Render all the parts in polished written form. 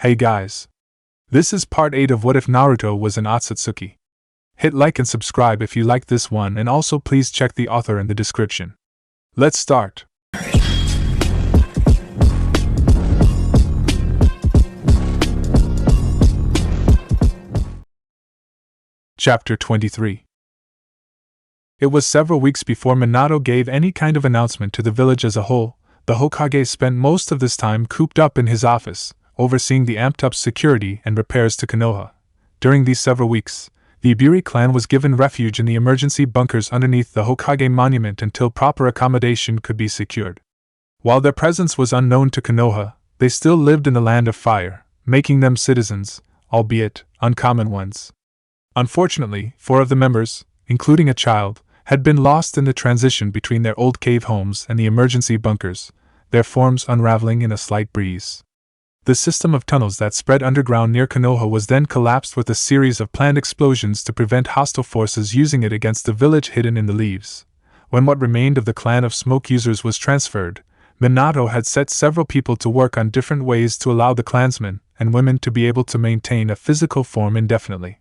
Hey guys! This is part 8 of What If Naruto Was an Ōtsutsuki. Hit like and subscribe if you liked this one, and also please check the author in the description. Let's start! Chapter 23. It was several weeks before Minato gave any kind of announcement to the village as a whole. The Hokage spent most of this time cooped up in his office, overseeing the amped-up security and repairs to Konoha. During these several weeks, the Iburi clan was given refuge in the emergency bunkers underneath the Hokage monument until proper accommodation could be secured. While their presence was unknown to Konoha, they still lived in the land of fire, making them citizens, albeit uncommon ones. Unfortunately, 4 of the members, including a child, had been lost in the transition between their old cave homes and the emergency bunkers, their forms unraveling in a slight breeze. The system of tunnels that spread underground near Konoha was then collapsed with a series of planned explosions to prevent hostile forces using it against the village hidden in the leaves. When what remained of the clan of smoke users was transferred, Minato had set several people to work on different ways to allow the clansmen and women to be able to maintain a physical form indefinitely.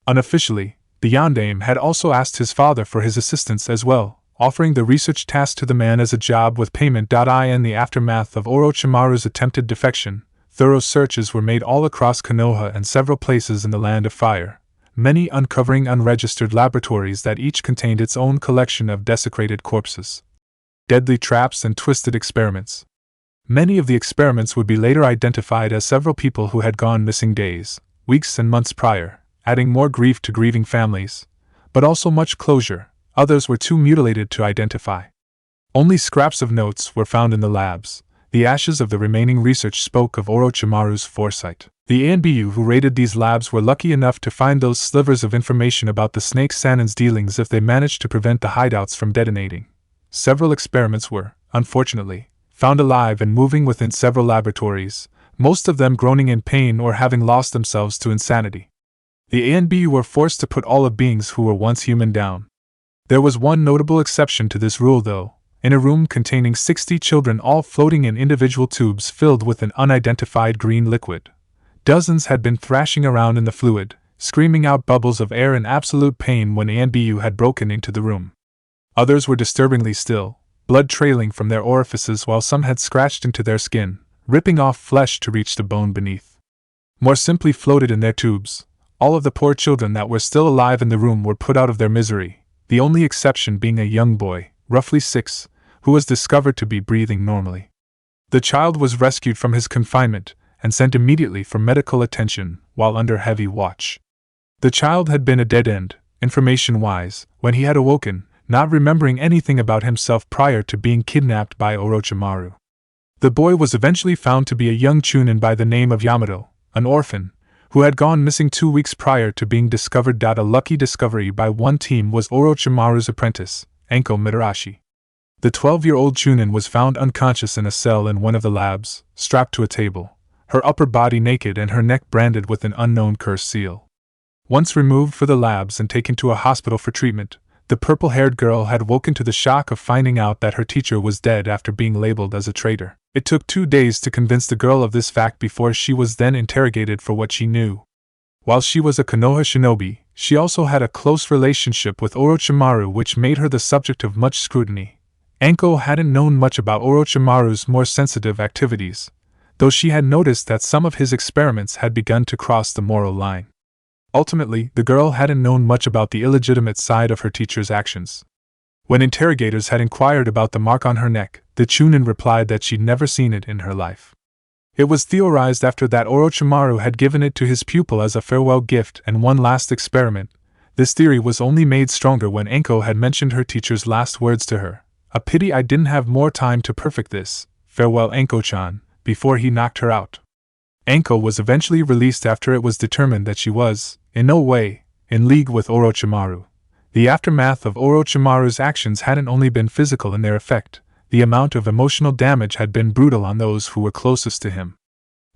Unofficially, the Yondaime had also asked his father for his assistance as well, offering the research task to the man as a job with payment. In the aftermath of Orochimaru's attempted defection, thorough searches were made all across Konoha and several places in the Land of Fire, many uncovering unregistered laboratories that each contained its own collection of desecrated corpses, deadly traps, and twisted experiments. Many of the experiments would be later identified as several people who had gone missing days, weeks, and months prior, adding more grief to grieving families, but also much closure. Others were too mutilated to identify. Only scraps of notes were found in the labs. The ashes of the remaining research spoke of Orochimaru's foresight. The ANBU who raided these labs were lucky enough to find those slivers of information about the Snake Sanin's dealings if they managed to prevent the hideouts from detonating. Several experiments were, unfortunately, found alive and moving within several laboratories, most of them groaning in pain or having lost themselves to insanity. The ANBU were forced to put all of beings who were once human down. There was one notable exception to this rule though. In a room containing 60 children all floating in individual tubes filled with an unidentified green liquid. Dozens had been thrashing around in the fluid, screaming out bubbles of air in absolute pain when ANBU had broken into the room. Others were disturbingly still, blood trailing from their orifices, while some had scratched into their skin, ripping off flesh to reach the bone beneath. More simply floated in their tubes. All of the poor children that were still alive in the room were put out of their misery, the only exception being a young boy, roughly 6, who was discovered to be breathing normally. The child was rescued from his confinement and sent immediately for medical attention while under heavy watch. The child had been a dead end, information-wise, when he had awoken, not remembering anything about himself prior to being kidnapped by Orochimaru. The boy was eventually found to be a young chunin by the name of Yamato, an orphan, who had gone missing 2 weeks prior to being discovered. A lucky discovery by one team was Orochimaru's apprentice, Anko Mitarashi. The 12-year-old chunin was found unconscious in a cell in one of the labs, strapped to a table, her upper body naked and her neck branded with an unknown curse seal. Once removed for the labs and taken to a hospital for treatment, the purple-haired girl had woken to the shock of finding out that her teacher was dead after being labeled as a traitor. It took 2 days to convince the girl of this fact before she was then interrogated for what she knew. While she was a Konoha shinobi, she also had a close relationship with Orochimaru, which made her the subject of much scrutiny. Anko hadn't known much about Orochimaru's more sensitive activities, though she had noticed that some of his experiments had begun to cross the moral line. Ultimately, the girl hadn't known much about the illegitimate side of her teacher's actions. When interrogators had inquired about the mark on her neck, the chunin replied that she'd never seen it in her life. It was theorized after that Orochimaru had given it to his pupil as a farewell gift and one last experiment. This theory was only made stronger when Anko had mentioned her teacher's last words to her. "A pity I didn't have more time to perfect this, farewell Anko-chan," before he knocked her out. Anko was eventually released after it was determined that she was, in no way, in league with Orochimaru. The aftermath of Orochimaru's actions hadn't only been physical in their effect, the amount of emotional damage had been brutal on those who were closest to him.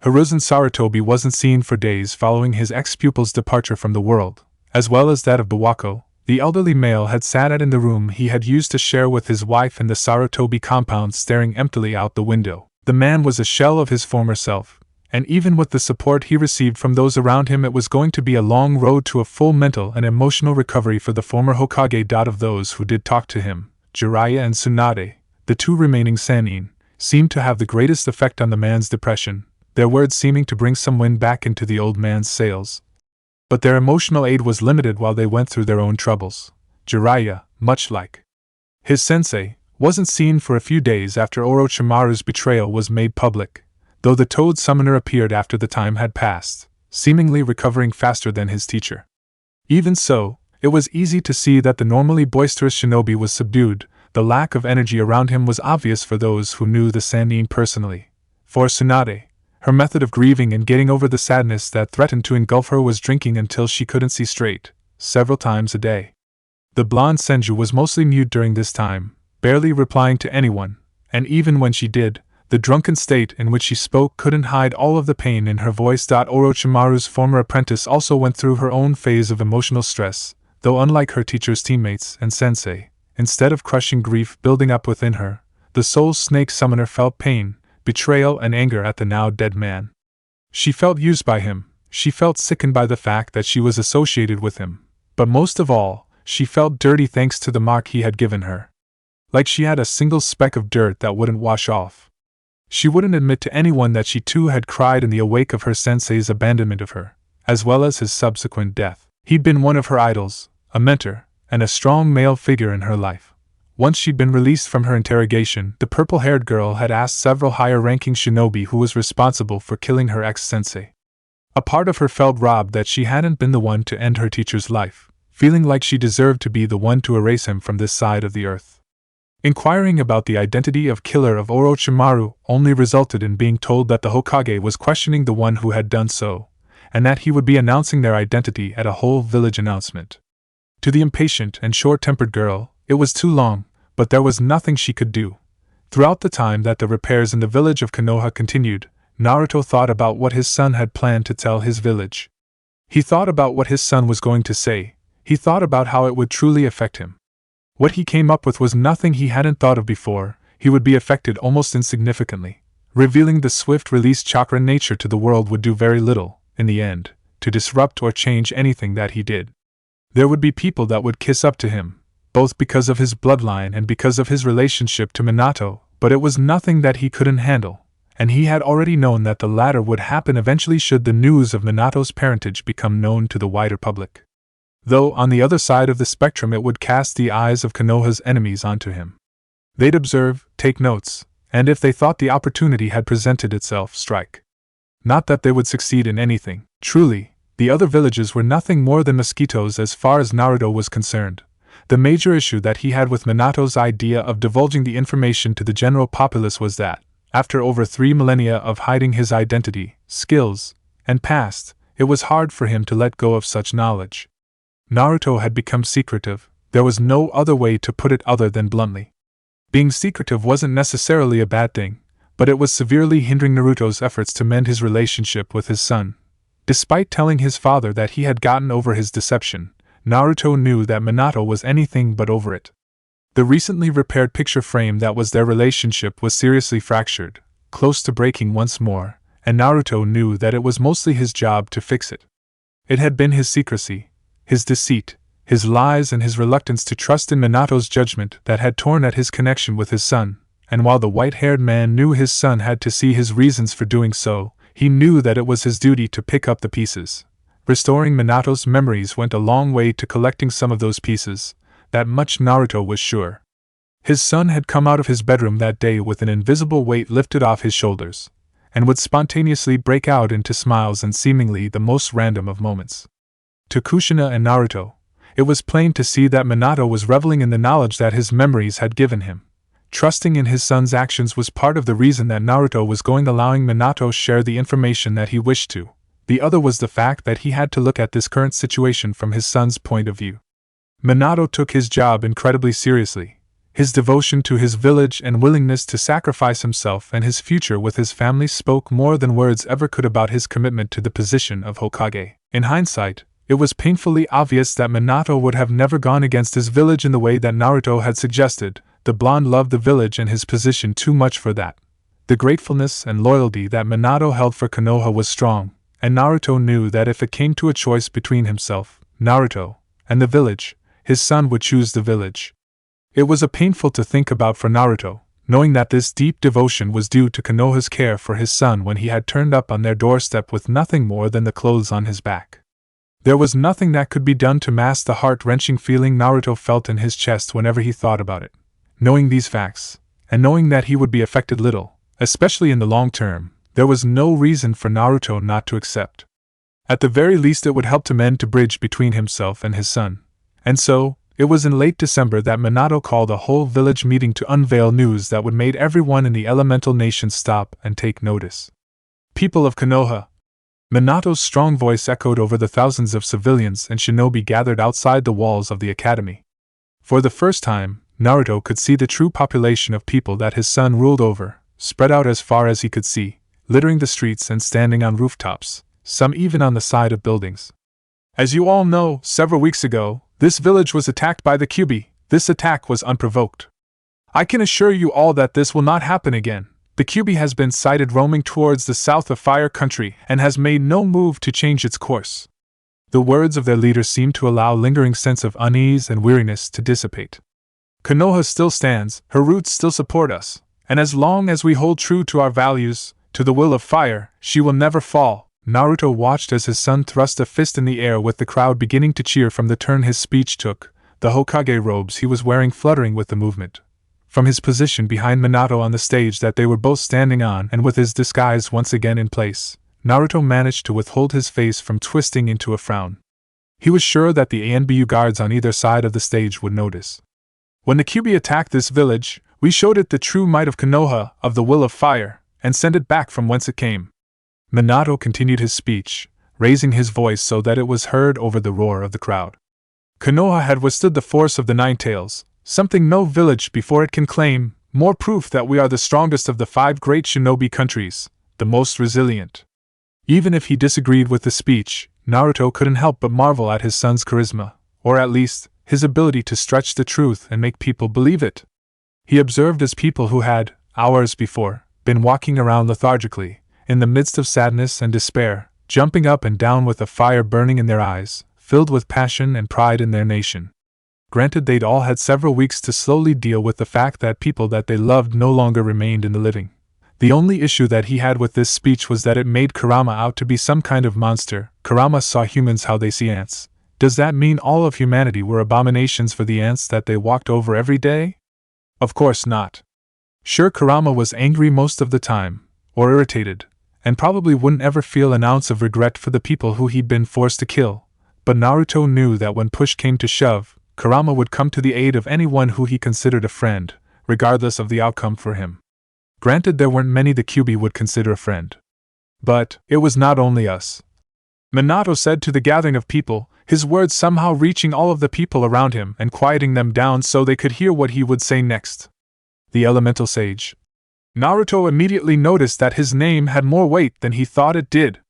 Hiruzen Sarutobi wasn't seen for days following his ex-pupil's departure from the world, as well as that of Bawako. The elderly male had sat in the room he had used to share with his wife in the Sarutobi compound, staring emptily out the window. The man was a shell of his former self. and even with the support he received from those around him, it was going to be a long road to a full mental and emotional recovery for the former Hokage. Of those who did talk to him, Jiraiya and Tsunade, the two remaining Sannin, seemed to have the greatest effect on the man's depression, their words seeming to bring some wind back into the old man's sails. But their emotional aid was limited while they went through their own troubles. Jiraiya, much like his sensei, wasn't seen for a few days after Orochimaru's betrayal was made public, though the Toad Summoner appeared after the time had passed, seemingly recovering faster than his teacher. Even so, it was easy to see that the normally boisterous shinobi was subdued. The lack of energy around him was obvious for those who knew the Sannin personally. For Tsunade, her method of grieving and getting over the sadness that threatened to engulf her was drinking until she couldn't see straight, several times a day. The blonde Senju was mostly mute during this time, barely replying to anyone, and even when she did, the drunken state in which she spoke couldn't hide all of the pain in her voice. Orochimaru's former apprentice also went through her own phase of emotional stress, though unlike her teacher's teammates and sensei, instead of crushing grief building up within her, the Soul Snake Summoner felt pain, betrayal, and anger at the now dead man. She felt used by him, she felt sickened by the fact that she was associated with him, but most of all, she felt dirty thanks to the mark he had given her. Like she had a single speck of dirt that wouldn't wash off. She wouldn't admit to anyone that she too had cried in the wake of her sensei's abandonment of her, as well as his subsequent death. He'd been one of her idols, a mentor, and a strong male figure in her life. Once she'd been released from her interrogation, the purple-haired girl had asked several higher-ranking shinobi who was responsible for killing her ex-sensei. A part of her felt robbed that she hadn't been the one to end her teacher's life, feeling like she deserved to be the one to erase him from this side of the earth. Inquiring about the identity of killer of Orochimaru only resulted in being told that the Hokage was questioning the one who had done so, and that he would be announcing their identity at a whole village announcement. To the impatient and short-tempered girl, it was too long, but there was nothing she could do. Throughout the time that the repairs in the village of Konoha continued, Naruto thought about what his son had planned to tell his village. He thought about what his son was going to say, he thought about how it would truly affect him. What he came up with was nothing he hadn't thought of before. He would be affected almost insignificantly. Revealing the swift-release chakra nature to the world would do very little, in the end, to disrupt or change anything that he did. There would be people that would kiss up to him, both because of his bloodline and because of his relationship to Minato, but it was nothing that he couldn't handle, and he had already known that the latter would happen eventually should the news of Minato's parentage become known to the wider public. Though on the other side of the spectrum it would cast the eyes of Konoha's enemies onto him. They'd observe, take notes, and if they thought the opportunity had presented itself, strike. Not that they would succeed in anything, truly, the other villages were nothing more than mosquitoes as far as Naruto was concerned. The major issue that he had with Minato's idea of divulging the information to the general populace was that, after over 3 millennia of hiding his identity, skills, and past, it was hard for him to let go of such knowledge. Naruto had become secretive, there was no other way to put it other than bluntly. Being secretive wasn't necessarily a bad thing, but it was severely hindering Naruto's efforts to mend his relationship with his son. Despite telling his father that he had gotten over his deception, Naruto knew that Minato was anything but over it. The recently repaired picture frame that was their relationship was seriously fractured, close to breaking once more, and Naruto knew that it was mostly his job to fix it. It had been his secrecy, his deceit, his lies, and his reluctance to trust in Minato's judgment that had torn at his connection with his son, and while the white-haired man knew his son had to see his reasons for doing so, he knew that it was his duty to pick up the pieces. Restoring Minato's memories went a long way to collecting some of those pieces, that much Naruto was sure. His son had come out of his bedroom that day with an invisible weight lifted off his shoulders, and would spontaneously break out into smiles in seemingly the most random of moments. To Kushina and Naruto, it was plain to see that Minato was reveling in the knowledge that his memories had given him. Trusting in his son's actions was part of the reason that Naruto was allowing Minato share the information that he wished to. The other was the fact that he had to look at this current situation from his son's point of view. Minato took his job incredibly seriously. His devotion to his village and willingness to sacrifice himself and his future with his family spoke more than words ever could about his commitment to the position of Hokage. In hindsight, it was painfully obvious that Minato would have never gone against his village in the way that Naruto had suggested. The blonde loved the village and his position too much for that. The gratefulness and loyalty that Minato held for Konoha was strong, and Naruto knew that if it came to a choice between himself, Naruto, and the village, his son would choose the village. It was painful to think about for Naruto, knowing that this deep devotion was due to Konoha's care for his son when he had turned up on their doorstep with nothing more than the clothes on his back. There was nothing that could be done to mask the heart-wrenching feeling Naruto felt in his chest whenever he thought about it. Knowing these facts, and knowing that he would be affected little, especially in the long term, there was no reason for Naruto not to accept. At the very least it would help to mend the bridge between himself and his son. And so, it was in late December that Minato called a whole village meeting to unveil news that would make everyone in the elemental nation stop and take notice. People of Konoha. Minato's strong voice echoed over the thousands of civilians and shinobi gathered outside the walls of the academy. For the first time, Naruto could see the true population of people that his son ruled over, spread out as far as he could see, littering the streets and standing on rooftops, some even on the side of buildings. As you all know, several weeks ago, this village was attacked by the Kyuubi. This attack was unprovoked. I can assure you all that this will not happen again. The Kyuubi has been sighted roaming towards the south of Fire Country and has made no move to change its course. The words of their leader seemed to allow a lingering sense of unease and weariness to dissipate. Konoha still stands, her roots still support us, and as long as we hold true to our values, to the will of fire, she will never fall. Naruto watched as his son thrust a fist in the air with the crowd beginning to cheer from the turn his speech took, the Hokage robes he was wearing fluttering with the movement. From his position behind Minato on the stage that they were both standing on and with his disguise once again in place, Naruto managed to withhold his face from twisting into a frown. He was sure that the ANBU guards on either side of the stage would notice. When the Kyuubi attacked this village, we showed it the true might of Konoha, of the will of fire, and sent it back from whence it came. Minato continued his speech, raising his voice so that it was heard over the roar of the crowd. Konoha had withstood the force of the Nine Tails, something no village before it can claim, more proof that we are the strongest of the 5 great shinobi countries, the most resilient. Even if he disagreed with the speech, Naruto couldn't help but marvel at his son's charisma, or at least, his ability to stretch the truth and make people believe it. He observed as people who had, hours before, been walking around lethargically, in the midst of sadness and despair, jumping up and down with a fire burning in their eyes, filled with passion and pride in their nation. Granted, they'd all had several weeks to slowly deal with the fact that people that they loved no longer remained in the living. The only issue that he had with this speech was that it made Kurama out to be some kind of monster. Kurama saw humans how they see ants. Does that mean all of humanity were abominations for the ants that they walked over every day? Of course not. Sure, Kurama was angry most of the time, or irritated, and probably wouldn't ever feel an ounce of regret for the people who he'd been forced to kill, but Naruto knew that when push came to shove, Kurama would come to the aid of anyone who he considered a friend, regardless of the outcome for him. Granted, there weren't many the Kyuubi would consider a friend. But it was not only us. Minato said to the gathering of people, his words somehow reaching all of the people around him and quieting them down so they could hear what he would say next. The elemental sage. Naruto immediately noticed that his name had more weight than he thought it did.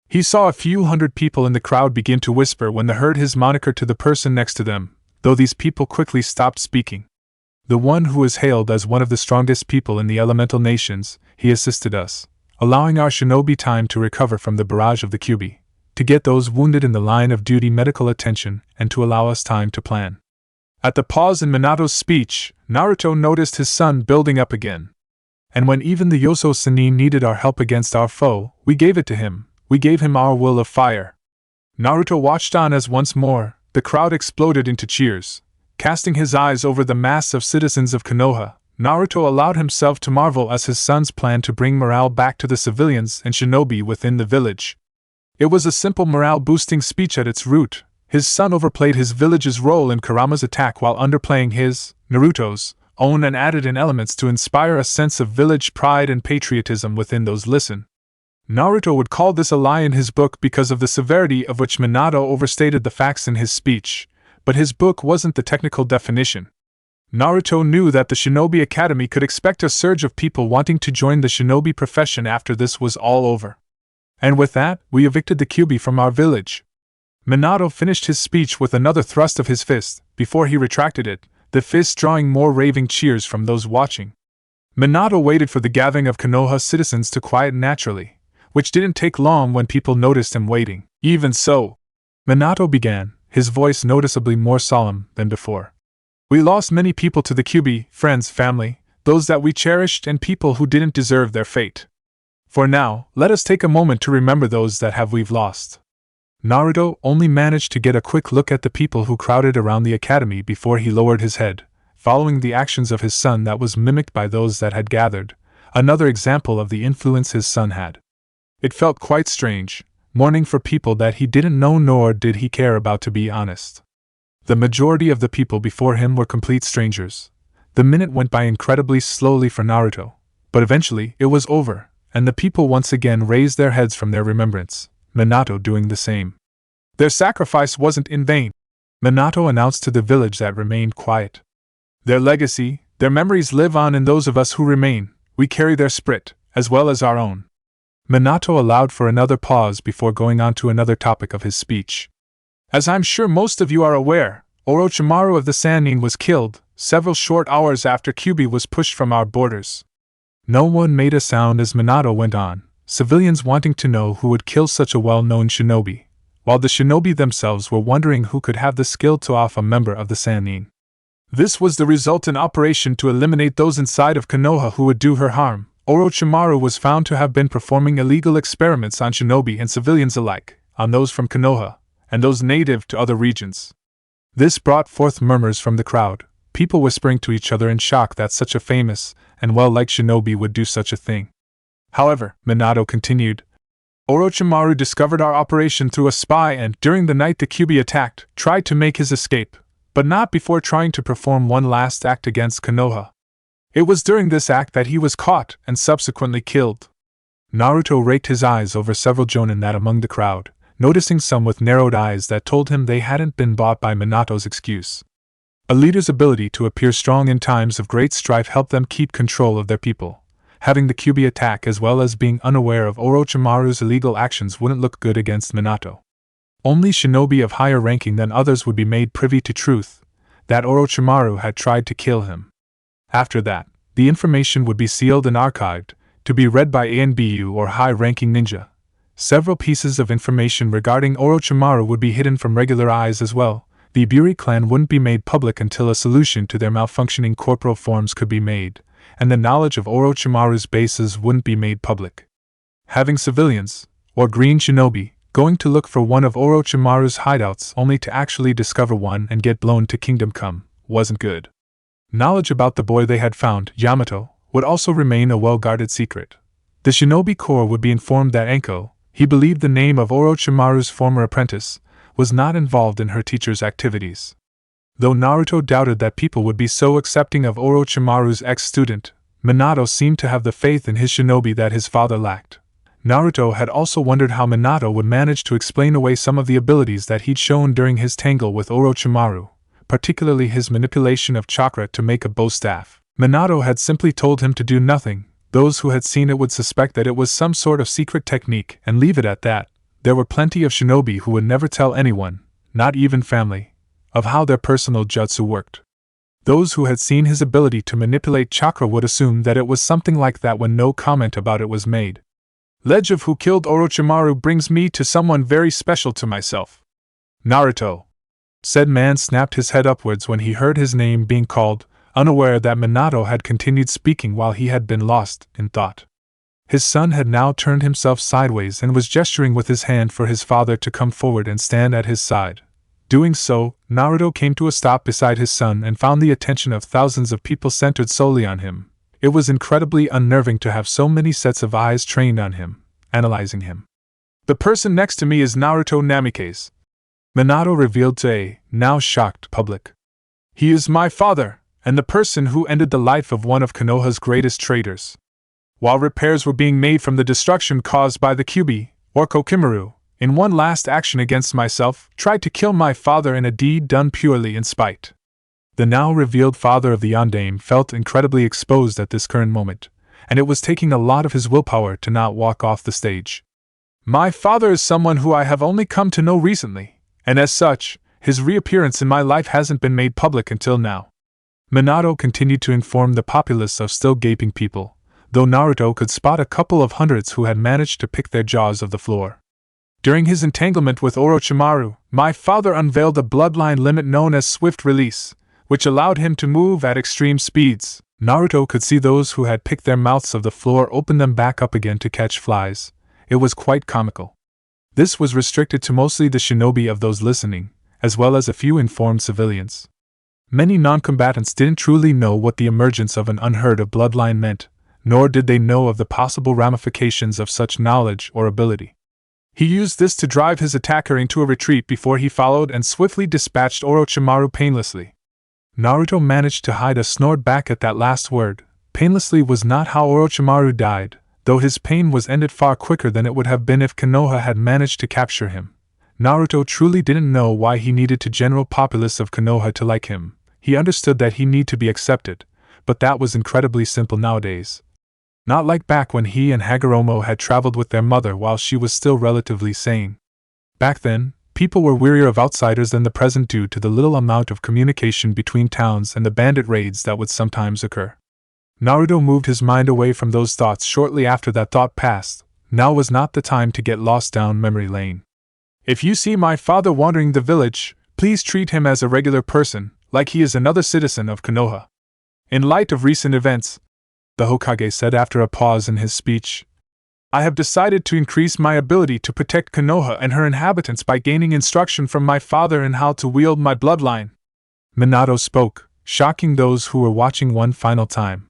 He saw a few hundred people in the crowd begin to whisper when they heard his moniker to the person next to them, though these people quickly stopped speaking. The one who is hailed as one of the strongest people in the elemental nations, he assisted us, allowing our shinobi time to recover from the barrage of the Kyuubi, to get those wounded in the line of duty medical attention, and to allow us time to plan. At the pause in Minato's speech, Naruto noticed his son building up again. And when even the Yoso Sanin needed our help against our foe, we gave it to him. We gave him our will of fire. Naruto watched on as once more, the crowd exploded into cheers. Casting his eyes over the mass of citizens of Konoha, Naruto allowed himself to marvel as his son's plan to bring morale back to the civilians and shinobi within the village. It was a simple morale-boosting speech at its root. His son overplayed his village's role in Kurama's attack while underplaying his, Naruto's, own and added in elements to inspire a sense of village pride and patriotism within those listen. Naruto would call this a lie in his book because of the severity of which Minato overstated the facts in his speech, but his book wasn't the technical definition. Naruto knew that the Shinobi Academy could expect a surge of people wanting to join the shinobi profession after this was all over. And with that, we evicted the Kyuubi from our village. Minato finished his speech with another thrust of his fist, before he retracted it, the fist drawing more raving cheers from those watching. Minato waited for the gathering of Konoha citizens to quiet naturally, which didn't take long when people noticed him waiting. Even so, Minato began, his voice noticeably more solemn than before. We lost many people to the Kyuubi, friends, family, those that we cherished and people who didn't deserve their fate. For now, let us take a moment to remember those that we've lost. Naruto only managed to get a quick look at the people who crowded around the academy before he lowered his head, following the actions of his son that was mimicked by those that had gathered, another example of the influence his son had. It felt quite strange, mourning for people that he didn't know nor did he care about, to be honest. The majority of the people before him were complete strangers. The minute went by incredibly slowly for Naruto, but eventually it was over, and the people once again raised their heads from their remembrance, Minato doing the same. Their sacrifice wasn't in vain, Minato announced to the village that remained quiet. Their legacy, their memories live on in those of us who remain. We carry their spirit, as well as our own. Minato allowed for another pause before going on to another topic of his speech. As I'm sure most of you are aware, Orochimaru of the Sannin was killed several short hours after Kyuubi was pushed from our borders. No one made a sound as Minato went on, civilians wanting to know who would kill such a well-known shinobi, while the shinobi themselves were wondering who could have the skill to off a member of the Sannin. This was the resultant operation to eliminate those inside of Konoha who would do her harm. Orochimaru was found to have been performing illegal experiments on shinobi and civilians alike, on those from Konoha, and those native to other regions. This brought forth murmurs from the crowd, people whispering to each other in shock that such a famous and well-liked shinobi would do such a thing. However, Minato continued, Orochimaru discovered our operation through a spy and, during the night the Kyuubi attacked, tried to make his escape, but not before trying to perform one last act against Konoha. It was during this act that he was caught and subsequently killed. Naruto raked his eyes over several jonin that among the crowd, noticing some with narrowed eyes that told him they hadn't been bought by Minato's excuse. A leader's ability to appear strong in times of great strife helped them keep control of their people. Having the Kyuubi attack as well as being unaware of Orochimaru's illegal actions wouldn't look good against Minato. Only shinobi of higher ranking than others would be made privy to truth, that Orochimaru had tried to kill him. After that, the information would be sealed and archived, to be read by ANBU or high-ranking ninja. Several pieces of information regarding Orochimaru would be hidden from regular eyes as well. The Iburi clan wouldn't be made public until a solution to their malfunctioning corporal forms could be made, and the knowledge of Orochimaru's bases wouldn't be made public. Having civilians, or green shinobi, going to look for one of Orochimaru's hideouts only to actually discover one and get blown to Kingdom Come, wasn't good. Knowledge about the boy they had found, Yamato, would also remain a well-guarded secret. The shinobi corps would be informed that Anko, he believed the name of Orochimaru's former apprentice, was not involved in her teacher's activities. Though Naruto doubted that people would be so accepting of Orochimaru's ex-student, Minato seemed to have the faith in his shinobi that his father lacked. Naruto had also wondered how Minato would manage to explain away some of the abilities that he'd shown during his tangle with Orochimaru, particularly his manipulation of chakra to make a bow staff. Minato had simply told him to do nothing. Those who had seen it would suspect that it was some sort of secret technique and leave it at that. There were plenty of shinobi who would never tell anyone, not even family, of how their personal jutsu worked. Those who had seen his ability to manipulate chakra would assume that it was something like that when no comment about it was made. Legend of who killed Orochimaru brings me to someone very special to myself. Naruto. Said man snapped his head upwards when he heard his name being called, unaware that Minato had continued speaking while he had been lost in thought. His son had now turned himself sideways and was gesturing with his hand for his father to come forward and stand at his side. Doing so, Naruto came to a stop beside his son and found the attention of thousands of people centered solely on him. It was incredibly unnerving to have so many sets of eyes trained on him, analyzing him. The person next to me is Naruto Namikaze, Minato revealed to a now shocked public. He is my father, and the person who ended the life of one of Konoha's greatest traders. While repairs were being made from the destruction caused by the Kyuubi, or Kokimaru, in one last action against myself, tried to kill my father in a deed done purely in spite. The now revealed father of the Yondaime felt incredibly exposed at this current moment, and it was taking a lot of his willpower to not walk off the stage. My father is someone who I have only come to know recently, and as such, his reappearance in my life hasn't been made public until now. Minato continued to inform the populace of still gaping people, though Naruto could spot a couple of hundreds who had managed to pick their jaws of the floor. During his entanglement with Orochimaru, my father unveiled a bloodline limit known as swift release, which allowed him to move at extreme speeds. Naruto could see those who had picked their mouths of the floor open them back up again to catch flies. It was quite comical. This was restricted to mostly the shinobi of those listening, as well as a few informed civilians. Many non-combatants didn't truly know what the emergence of an unheard-of bloodline meant, nor did they know of the possible ramifications of such knowledge or ability. He used this to drive his attacker into a retreat before he followed and swiftly dispatched Orochimaru painlessly. Naruto managed to hide a snort back at that last word. Painlessly was not how Orochimaru died, though his pain was ended far quicker than it would have been if Konoha had managed to capture him. Naruto truly didn't know why he needed to general populace of Konoha to like him. He understood that he needed to be accepted, but that was incredibly simple nowadays. Not like back when he and Hagoromo had traveled with their mother while she was still relatively sane. Back then, people were wearier of outsiders than the present due to the little amount of communication between towns and the bandit raids that would sometimes occur. Naruto moved his mind away from those thoughts shortly after that thought passed. Now was not the time to get lost down memory lane. If you see my father wandering the village, please treat him as a regular person, like he is another citizen of Konoha. In light of recent events, the Hokage said after a pause in his speech, I have decided to increase my ability to protect Konoha and her inhabitants by gaining instruction from my father in how to wield my bloodline. Minato spoke, shocking those who were watching one final time.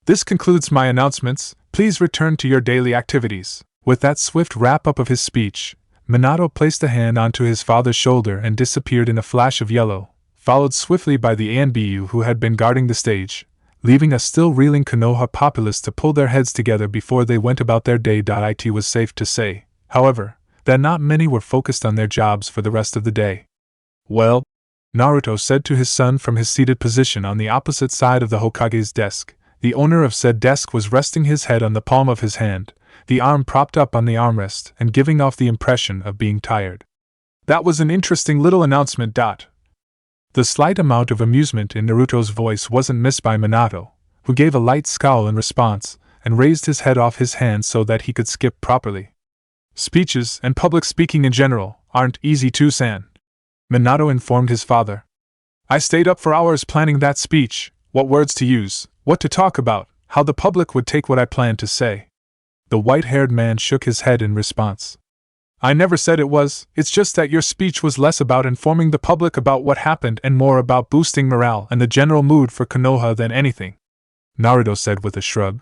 This concludes my announcements. Please return to your daily activities. With that swift wrap-up of his speech, Minato placed a hand onto his father's shoulder and disappeared in a flash of yellow, followed swiftly by the ANBU who had been guarding the stage, leaving a still reeling Konoha populace to pull their heads together before they went about their day. It was safe to say, however, that not many were focused on their jobs for the rest of the day. Well, Naruto said to his son from his seated position on the opposite side of the Hokage's desk. The owner of said desk was resting his head on the palm of his hand, the arm propped up on the armrest and giving off the impression of being tired. That was an interesting little announcement. The slight amount of amusement in Naruto's voice wasn't missed by Minato, who gave a light scowl in response and raised his head off his hand so that he could skip properly. Speeches and public speaking in general aren't easy to san, Minato informed his father. I stayed up for hours planning that speech, what words to use, what to talk about, how the public would take what I planned to say. The white-haired man shook his head in response. I never said it was, it's just that your speech was less about informing the public about what happened and more about boosting morale and the general mood for Konoha than anything, Naruto said with a shrug.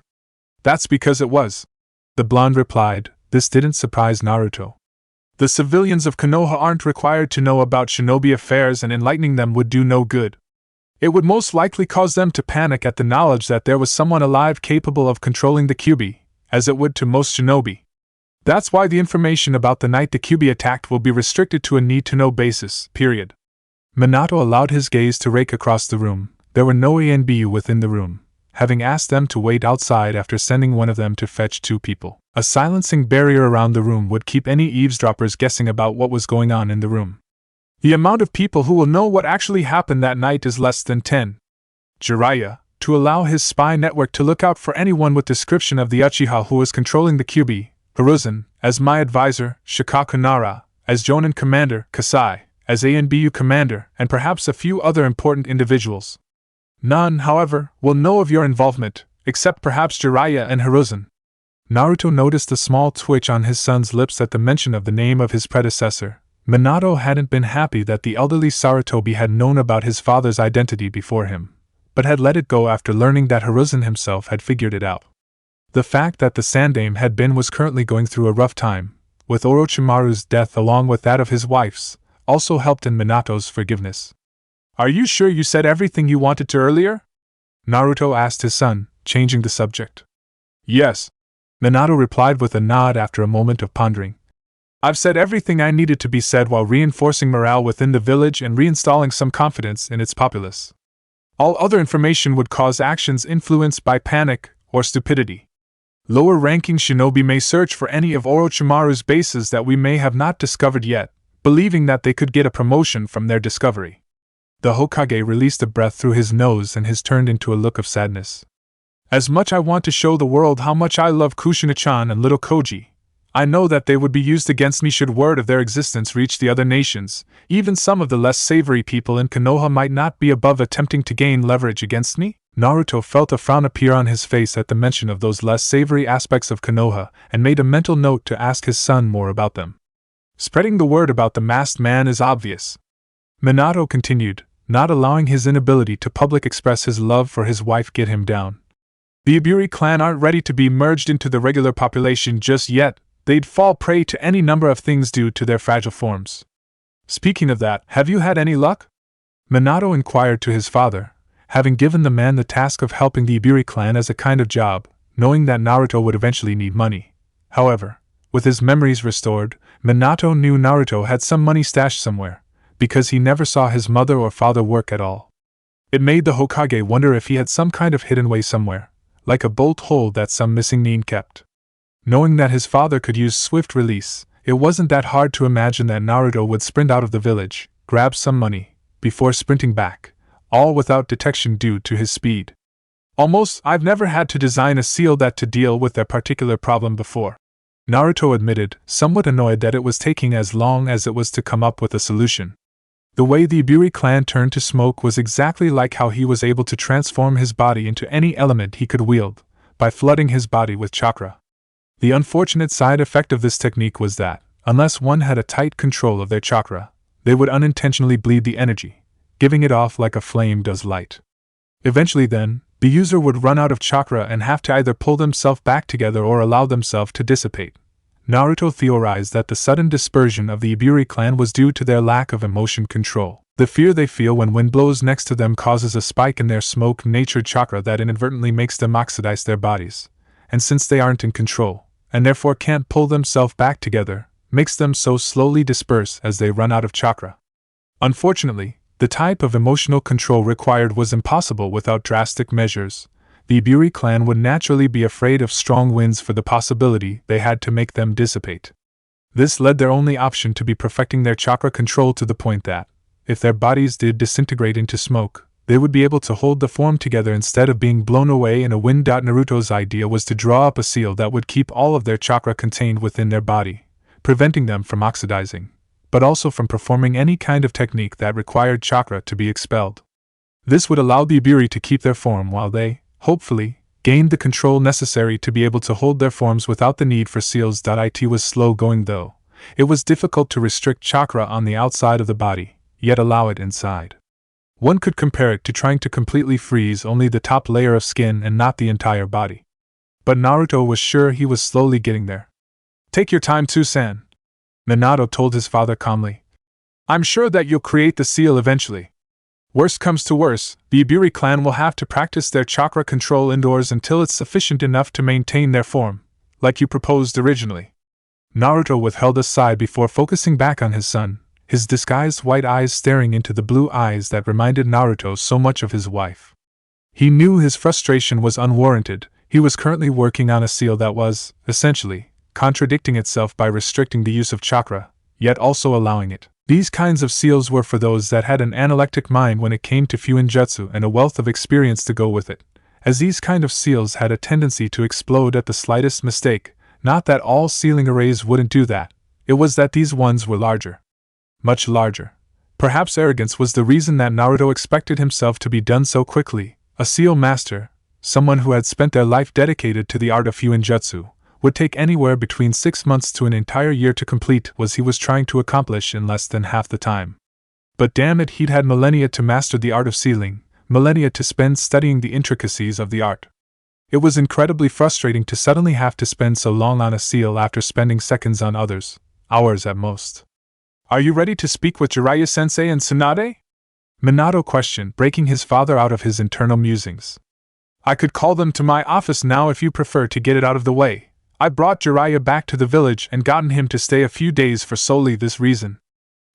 That's because it was, the blonde replied. This didn't surprise Naruto. The civilians of Konoha aren't required to know about shinobi affairs, and enlightening them would do no good. It would most likely cause them to panic at the knowledge that there was someone alive capable of controlling the Kyuubi, as it would to most shinobi. That's why the information about the night the Kyuubi attacked will be restricted to a need-to-know basis, period. Minato allowed his gaze to rake across the room. There were no ANBU within the room, having asked them to wait outside after sending one of them to fetch two people. A silencing barrier around the room would keep any eavesdroppers guessing about what was going on in the room. The amount of people who will know what actually happened that night is less than 10. Jiraiya, to allow his spy network to look out for anyone with description of the Uchiha who was controlling the Kyuubi, Hiruzen, as my advisor, Shikaku Nara, as Jonin commander, Kasai, as ANBU commander, and perhaps a few other important individuals. None, however, will know of your involvement, except perhaps Jiraiya and Hiruzen. Naruto noticed a small twitch on his son's lips at the mention of the name of his predecessor. Minato hadn't been happy that the elderly Sarutobi had known about his father's identity before him, but had let it go after learning that Hiruzen himself had figured it out. The fact that the Sandaime was currently going through a rough time, with Orochimaru's death along with that of his wife's, also helped in Minato's forgiveness. Are you sure you said everything you wanted to earlier? Naruto asked his son, changing the subject. Yes, Minato replied with a nod after a moment of pondering. I've said everything I needed to be said while reinforcing morale within the village and reinstalling some confidence in its populace. All other information would cause actions influenced by panic or stupidity. Lower-ranking shinobi may search for any of Orochimaru's bases that we may have not discovered yet, believing that they could get a promotion from their discovery. The Hokage released a breath through his nose and his turned into a look of sadness. As much I want to show the world how much I love Kushina-chan and little Koji, I know that they would be used against me should word of their existence reach the other nations. Even some of the less savory people in Konoha might not be above attempting to gain leverage against me. Naruto felt a frown appear on his face at the mention of those less savory aspects of Konoha and made a mental note to ask his son more about them. Spreading the word about the masked man is obvious, Minato continued, not allowing his inability to public express his love for his wife get him down. The Iburi clan aren't ready to be merged into the regular population just yet. They'd fall prey to any number of things due to their fragile forms. Speaking of that, have you had any luck? Minato inquired to his father, having given the man the task of helping the Iburi clan as a kind of job, knowing that Naruto would eventually need money. However, with his memories restored, Minato knew Naruto had some money stashed somewhere, because he never saw his mother or father work at all. It made the Hokage wonder if he had some kind of hidden way somewhere, like a bolt hole that some missing nin kept. Knowing that his father could use swift release, it wasn't that hard to imagine that Naruto would sprint out of the village, grab some money, before sprinting back, all without detection due to his speed. Almost, I've never had to design a seal that to deal with that particular problem before, Naruto admitted, somewhat annoyed that it was taking as long as it was to come up with a solution. The way the Iburi clan turned to smoke was exactly like how he was able to transform his body into any element he could wield, by flooding his body with chakra. The unfortunate side effect of this technique was that, unless one had a tight control of their chakra, they would unintentionally bleed the energy, giving it off like a flame does light. Eventually then, the user would run out of chakra and have to either pull themselves back together or allow themselves to dissipate. Naruto theorized that the sudden dispersion of the Iburi clan was due to their lack of emotion control. The fear they feel when wind blows next to them causes a spike in their smoke-natured chakra that inadvertently makes them oxidize their bodies, and since they aren't in control, and therefore can't pull themselves back together, makes them so slowly disperse as they run out of chakra. Unfortunately, the type of emotional control required was impossible without drastic measures. The Iburi clan would naturally be afraid of strong winds for the possibility they had to make them dissipate. This led their only option to be perfecting their chakra control to the point that, if their bodies did disintegrate into smoke, they would be able to hold the form together instead of being blown away in a wind. Naruto's idea was to draw up a seal that would keep all of their chakra contained within their body, preventing them from oxidizing, but also from performing any kind of technique that required chakra to be expelled. This would allow the Iburi to keep their form while they, hopefully, gained the control necessary to be able to hold their forms without the need for seals. It was slow going though. It was difficult to restrict chakra on the outside of the body, yet allow it inside. One could compare it to trying to completely freeze only the top layer of skin and not the entire body. But Naruto was sure he was slowly getting there. Take your time, Tsu-san, Minato told his father calmly. I'm sure that you'll create the seal eventually. Worst comes to worst, the Iburi clan will have to practice their chakra control indoors until it's sufficient enough to maintain their form, like you proposed originally. Naruto withheld a sigh before focusing back on his son, his disguised white eyes staring into the blue eyes that reminded Naruto so much of his wife. He knew his frustration was unwarranted. He was currently working on a seal that was, essentially, contradicting itself by restricting the use of chakra, yet also allowing it. These kinds of seals were for those that had an analytic mind when it came to Fuinjutsu and a wealth of experience to go with it, as these kind of seals had a tendency to explode at the slightest mistake. Not that all sealing arrays wouldn't do that, it was that these ones were larger. Much larger. Perhaps arrogance was the reason that Naruto expected himself to be done so quickly. A seal master, someone who had spent their life dedicated to the art of Fuinjutsu, would take anywhere between 6 months to an entire year to complete what he was trying to accomplish in less than half the time. But damn it, he'd had millennia to master the art of sealing, millennia to spend studying the intricacies of the art. It was incredibly frustrating to suddenly have to spend so long on a seal after spending seconds on others, hours at most. Are you ready to speak with Jiraiya-sensei and Tsunade? Minato questioned, breaking his father out of his internal musings. I could call them to my office now if you prefer to get it out of the way. I brought Jiraiya back to the village and gotten him to stay a few days for solely this reason.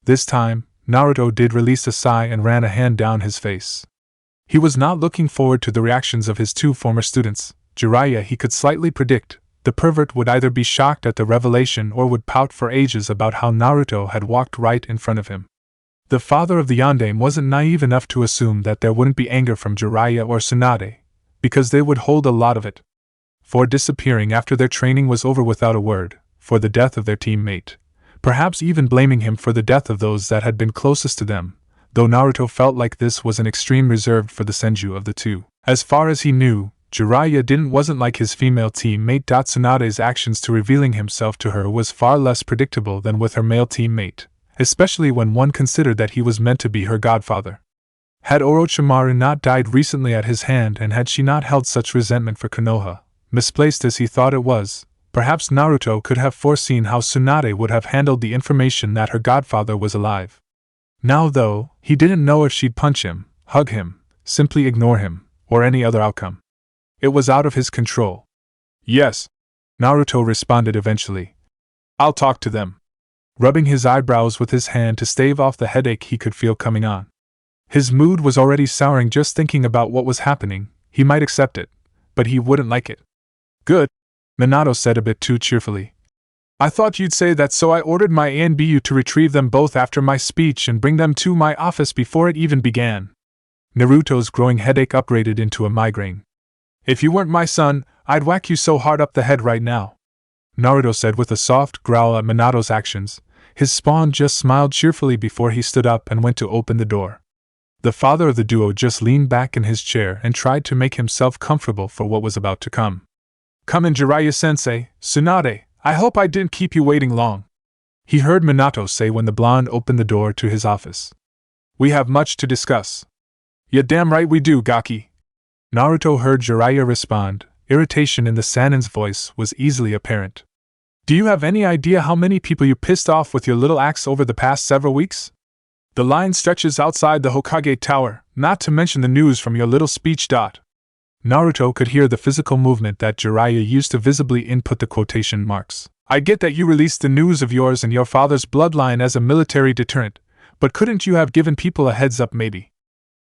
This time, Naruto did release a sigh and ran a hand down his face. He was not looking forward to the reactions of his two former students. Jiraiya, he could slightly predict, the pervert would either be shocked at the revelation or would pout for ages about how Naruto had walked right in front of him. The father of the yondaime wasn't naive enough to assume that there wouldn't be anger from Jiraiya or Tsunade, because they would hold a lot of it. For disappearing after their training was over without a word, for the death of their teammate, perhaps even blaming him for the death of those that had been closest to them, though Naruto felt like this was an extreme reserved for the senju of the two. As far as he knew, Jiraiya wasn't like his female teammate. Tsunade's actions to revealing himself to her was far less predictable than with her male teammate, especially when one considered that he was meant to be her godfather. Had Orochimaru not died recently at his hand, and had she not held such resentment for Konoha, misplaced as he thought it was, perhaps Naruto could have foreseen how Tsunade would have handled the information that her godfather was alive. Now though, he didn't know if she'd punch him, hug him, simply ignore him, or any other outcome. It was out of his control. Yes, Naruto responded eventually. I'll talk to them. Rubbing his eyebrows with his hand to stave off the headache he could feel coming on. His mood was already souring just thinking about what was happening. He might accept it, but he wouldn't like it. Good, Minato said a bit too cheerfully. I thought you'd say that, so I ordered my ANBU to retrieve them both after my speech and bring them to my office before it even began. Naruto's growing headache upgraded into a migraine. If you weren't my son, I'd whack you so hard up the head right now, Naruto said with a soft growl at Minato's actions. His spawn just smiled cheerfully before he stood up and went to open the door. The father of the duo just leaned back in his chair and tried to make himself comfortable for what was about to come. Come in, Jiraiya-sensei. Tsunade, I hope I didn't keep you waiting long, he heard Minato say when the blonde opened the door to his office. We have much to discuss. Ya damn right we do, Gaki. Naruto heard Jiraiya respond. Irritation in the Sanin's voice was easily apparent. Do you have any idea how many people you pissed off with your little axe over the past several weeks? The line stretches outside the Hokage Tower, not to mention the news from your little speech. Naruto could hear the physical movement that Jiraiya used to visibly input the quotation marks. I get that you released the news of yours and your father's bloodline as a military deterrent, but couldn't you have given people a heads up maybe?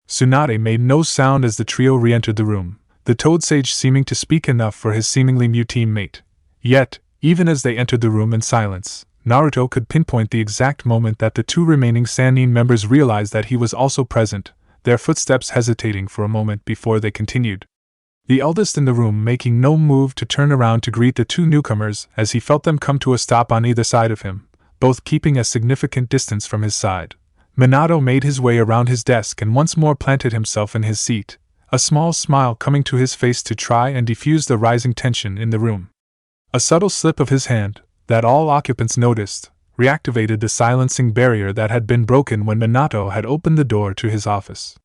Tsunade made no sound as the trio re-entered the room, the Toad Sage seeming to speak enough for his seemingly mute teammate. Yet, even as they entered the room in silence, Naruto could pinpoint the exact moment that the two remaining Sannin members realized that he was also present, their footsteps hesitating for a moment before they continued. The eldest in the room making no move to turn around to greet the two newcomers as he felt them come to a stop on either side of him, both keeping a significant distance from his side. Minato made his way around his desk and once more planted himself in his seat, a small smile coming to his face to try and diffuse the rising tension in the room. A subtle slip of his hand, that all occupants noticed, reactivated the silencing barrier that had been broken when Minato had opened the door to his office.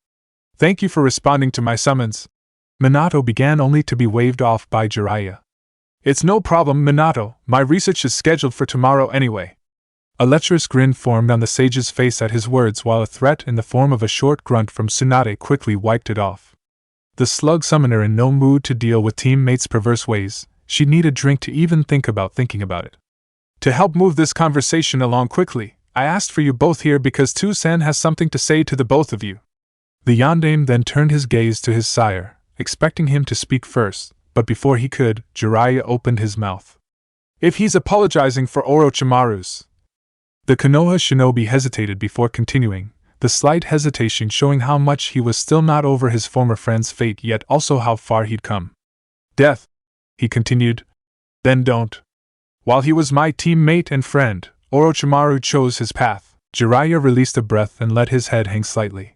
Thank you for responding to my summons. Minato began only to be waved off by Jiraiya. It's no problem, Minato, my research is scheduled for tomorrow anyway. A lecherous grin formed on the sage's face at his words while a threat in the form of a short grunt from Tsunade quickly wiped it off. The slug summoner in no mood to deal with teammates' perverse ways, she'd need a drink to even think about thinking about it. To help move this conversation along quickly, I asked for you both here because Tu-san has something to say to the both of you. The yondaime then turned his gaze to his sire, expecting him to speak first, but before he could, Jiraiya opened his mouth. If he's apologizing for Orochimaru's... The Konoha shinobi hesitated before continuing, the slight hesitation showing how much he was still not over his former friend's fate yet also how far he'd come. Death, he continued. Then don't. While he was my teammate and friend, Orochimaru chose his path. Jiraiya released a breath and let his head hang slightly.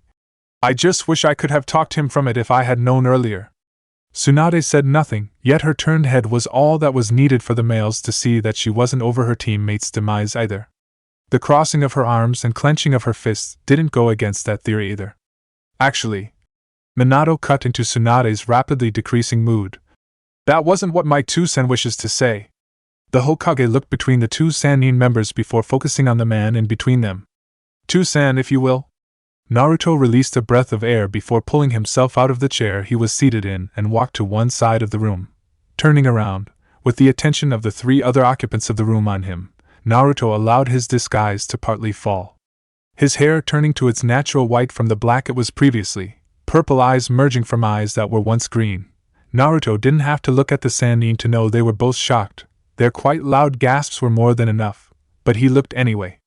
I just wish I could have talked him from it if I had known earlier. Tsunade said nothing, yet her turned head was all that was needed for the males to see that she wasn't over her teammate's demise either. The crossing of her arms and clenching of her fists didn't go against that theory either. Actually, Minato cut into Tsunade's rapidly decreasing mood. That wasn't what my two-sen wishes to say. The Hokage looked between the two Sannin members before focusing on the man in between them. Two-san, if you will. Naruto released a breath of air before pulling himself out of the chair he was seated in and walked to one side of the room. Turning around, with the attention of the three other occupants of the room on him, Naruto allowed his disguise to partly fall. His hair turning to its natural white from the black it was previously, purple eyes merging from eyes that were once green. Naruto didn't have to look at the Sannin to know they were both shocked. Their quite loud gasps were more than enough, but he looked anyway.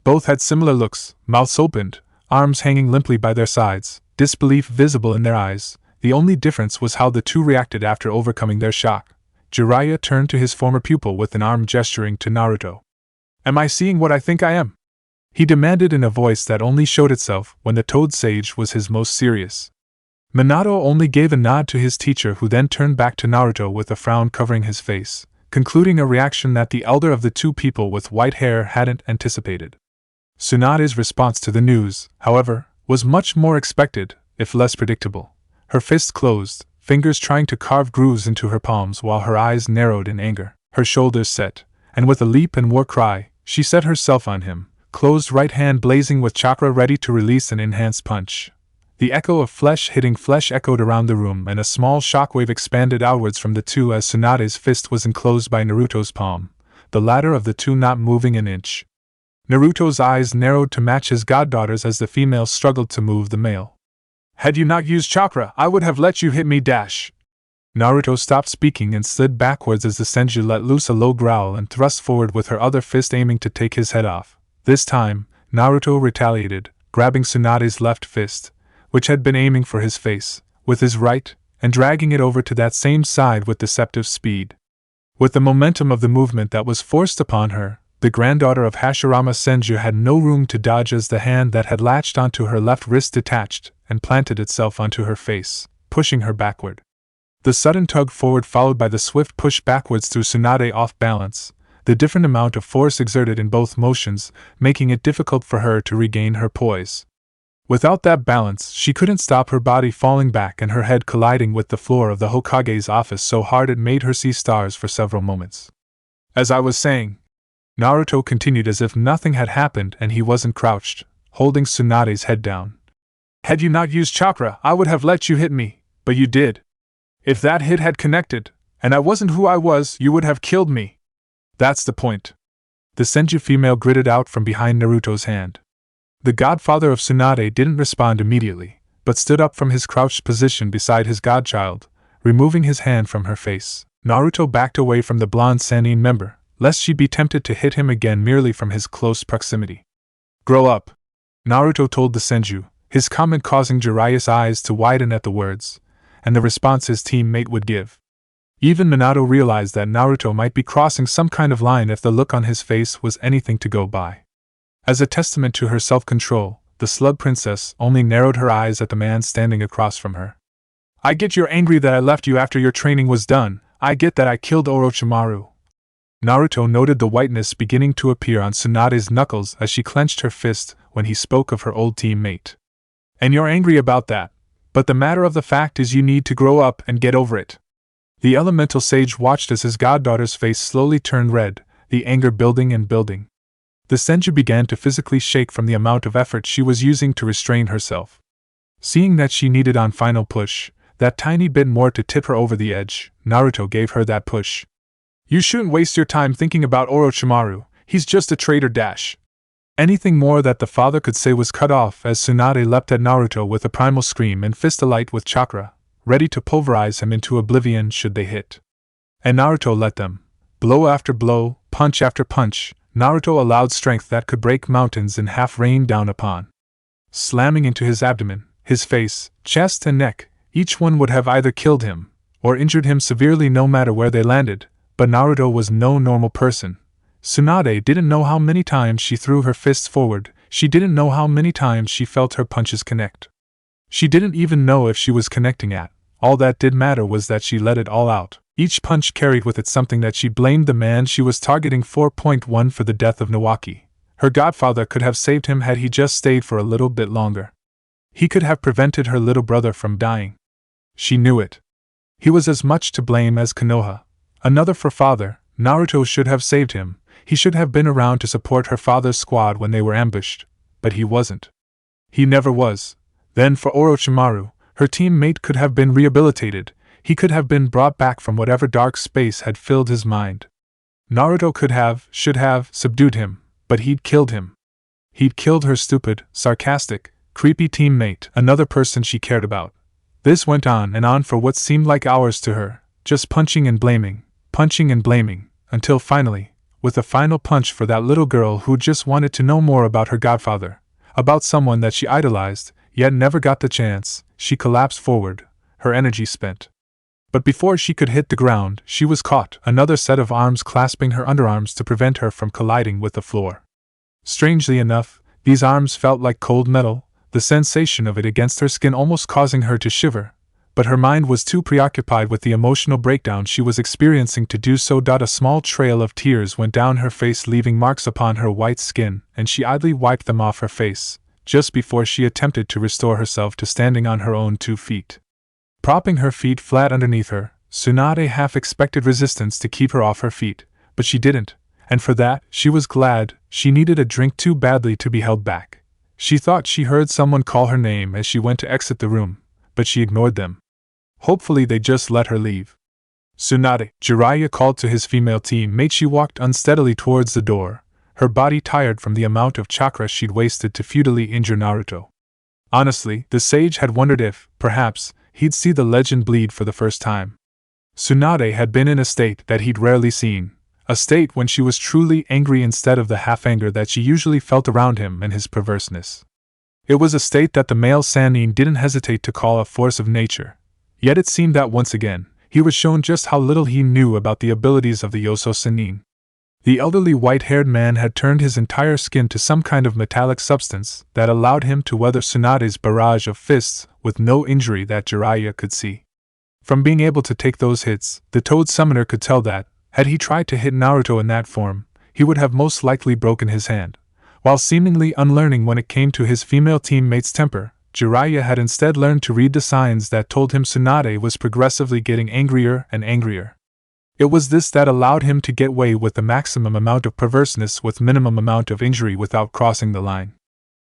Both had similar looks, mouths opened, arms hanging limply by their sides, disbelief visible in their eyes. The only difference was how the two reacted after overcoming their shock. Jiraiya turned to his former pupil with an arm gesturing to Naruto. "Am I seeing what I think I am?" he demanded in a voice that only showed itself when the Toad Sage was his most serious. Minato only gave a nod to his teacher, who then turned back to Naruto with a frown covering his face, concluding a reaction that the elder of the two people with white hair hadn't anticipated. Tsunade's response to the news, however, was much more expected, if less predictable. Her fists closed, fingers trying to carve grooves into her palms while her eyes narrowed in anger, her shoulders set, and with a leap and war cry, she set herself on him, closed right hand blazing with chakra ready to release an enhanced punch. The echo of flesh hitting flesh echoed around the room, and a small shockwave expanded outwards from the two as Tsunade's fist was enclosed by Naruto's palm, the latter of the two not moving an inch. Naruto's eyes narrowed to match his goddaughter's as the female struggled to move the male. "Had you not used chakra, I would have let you hit me, dash!" Naruto stopped speaking and slid backwards as the Senju let loose a low growl and thrust forward with her other fist aiming to take his head off. This time, Naruto retaliated, grabbing Tsunade's left fist, which had been aiming for his face, with his right, and dragging it over to that same side with deceptive speed. With the momentum of the movement that was forced upon her, the granddaughter of Hashirama Senju had no room to dodge as the hand that had latched onto her left wrist detached and planted itself onto her face, pushing her backward. The sudden tug forward followed by the swift push backwards threw Tsunade off balance, the different amount of force exerted in both motions making it difficult for her to regain her poise. Without that balance, she couldn't stop her body falling back and her head colliding with the floor of the Hokage's office so hard it made her see stars for several moments. "As I was saying," Naruto continued as if nothing had happened and he wasn't crouched, holding Tsunade's head down. "Had you not used chakra, I would have let you hit me, but you did. If that hit had connected, and I wasn't who I was, you would have killed me. That's the point." The Senju female gritted out from behind Naruto's hand. The godfather of Tsunade didn't respond immediately, but stood up from his crouched position beside his godchild, removing his hand from her face. Naruto backed away from the blonde Sannin member, lest she be tempted to hit him again merely from his close proximity. "Grow up," Naruto told the Senju, his comment causing Jiraiya's eyes to widen at the words, and the response his teammate would give. Even Minato realized that Naruto might be crossing some kind of line if the look on his face was anything to go by. As a testament to her self-control, the slug princess only narrowed her eyes at the man standing across from her. "I get you're angry that I left you after your training was done. I get that I killed Orochimaru." Naruto noted the whiteness beginning to appear on Tsunade's knuckles as she clenched her fist when he spoke of her old teammate. "And you're angry about that, but the matter of the fact is you need to grow up and get over it." The elemental sage watched as his goddaughter's face slowly turned red, the anger building and building. The Senju began to physically shake from the amount of effort she was using to restrain herself. Seeing that she needed on final push, that tiny bit more to tip her over the edge, Naruto gave her that push. "You shouldn't waste your time thinking about Orochimaru, he's just a traitor, dash." Anything more that the father could say was cut off as Tsunade leapt at Naruto with a primal scream and fist alight with chakra, ready to pulverize him into oblivion should they hit. And Naruto let them. Blow after blow, punch after punch, Naruto allowed strength that could break mountains in half rain down upon. Slamming into his abdomen, his face, chest and neck, each one would have either killed him, or injured him severely no matter where they landed, but Naruto was no normal person. Tsunade didn't know how many times she threw her fists forward, she didn't know how many times she felt her punches connect. She didn't even know if she was connecting at, all that did matter was that she let it all out. Each punch carried with it something that she blamed the man she was targeting 4.1 for the death of Nawaki. Her godfather could have saved him had he just stayed for a little bit longer. He could have prevented her little brother from dying. She knew it. He was as much to blame as Konoha. Another for father, Naruto should have saved him. He should have been around to support her father's squad when they were ambushed, but he wasn't. He never was. Then for Orochimaru, her teammate could have been rehabilitated. He could have been brought back from whatever dark space had filled his mind. Naruto could have, should have, subdued him, but he'd killed him. He'd killed her stupid, sarcastic, creepy teammate, another person she cared about. This went on and on for what seemed like hours to her, just punching and blaming, until finally, with a final punch for that little girl who just wanted to know more about her godfather, about someone that she idolized, yet never got the chance. She collapsed forward, her energy spent. But before she could hit the ground, she was caught, another set of arms clasping her underarms to prevent her from colliding with the floor. Strangely enough, these arms felt like cold metal, the sensation of it against her skin almost causing her to shiver, but her mind was too preoccupied with the emotional breakdown she was experiencing to do so. A small trail of tears went down her face, leaving marks upon her white skin, and she idly wiped them off her face, just before she attempted to restore herself to standing on her own 2 feet. Propping her feet flat underneath her, Tsunade half expected resistance to keep her off her feet, but she didn't, and for that, she was glad. She needed a drink too badly to be held back. She thought she heard someone call her name as she went to exit the room, but she ignored them. Hopefully they just let her leave. Tsunade, Jiraiya called to his female teammate. She walked unsteadily towards the door, her body tired from the amount of chakra she'd wasted to futilely injure Naruto. Honestly, the sage had wondered if, perhaps, he'd see the legend bleed for the first time. Tsunade had been in a state that he'd rarely seen, a state when she was truly angry instead of the half-anger that she usually felt around him and his perverseness. It was a state that the male Sannin didn't hesitate to call a force of nature, yet it seemed that once again, he was shown just how little he knew about the abilities of the Yoso Sannin. The elderly white-haired man had turned his entire skin to some kind of metallic substance that allowed him to weather Tsunade's barrage of fists with no injury that Jiraiya could see. From being able to take those hits, the Toad Summoner could tell that, had he tried to hit Naruto in that form, he would have most likely broken his hand. While seemingly unlearning when it came to his female teammate's temper, Jiraiya had instead learned to read the signs that told him Tsunade was progressively getting angrier and angrier. It was this that allowed him to get away with the maximum amount of perverseness with minimum amount of injury without crossing the line.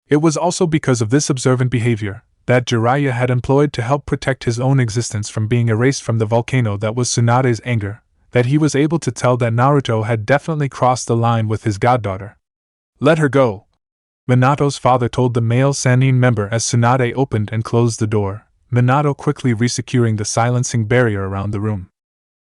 It was also because of this observant behavior that Jiraiya had employed to help protect his own existence from being erased from the volcano that was Tsunade's anger, that he was able to tell that Naruto had definitely crossed the line with his goddaughter. "Let her go," Minato's father told the male Sannin member as Tsunade opened and closed the door, Minato quickly resecuring the silencing barrier around the room.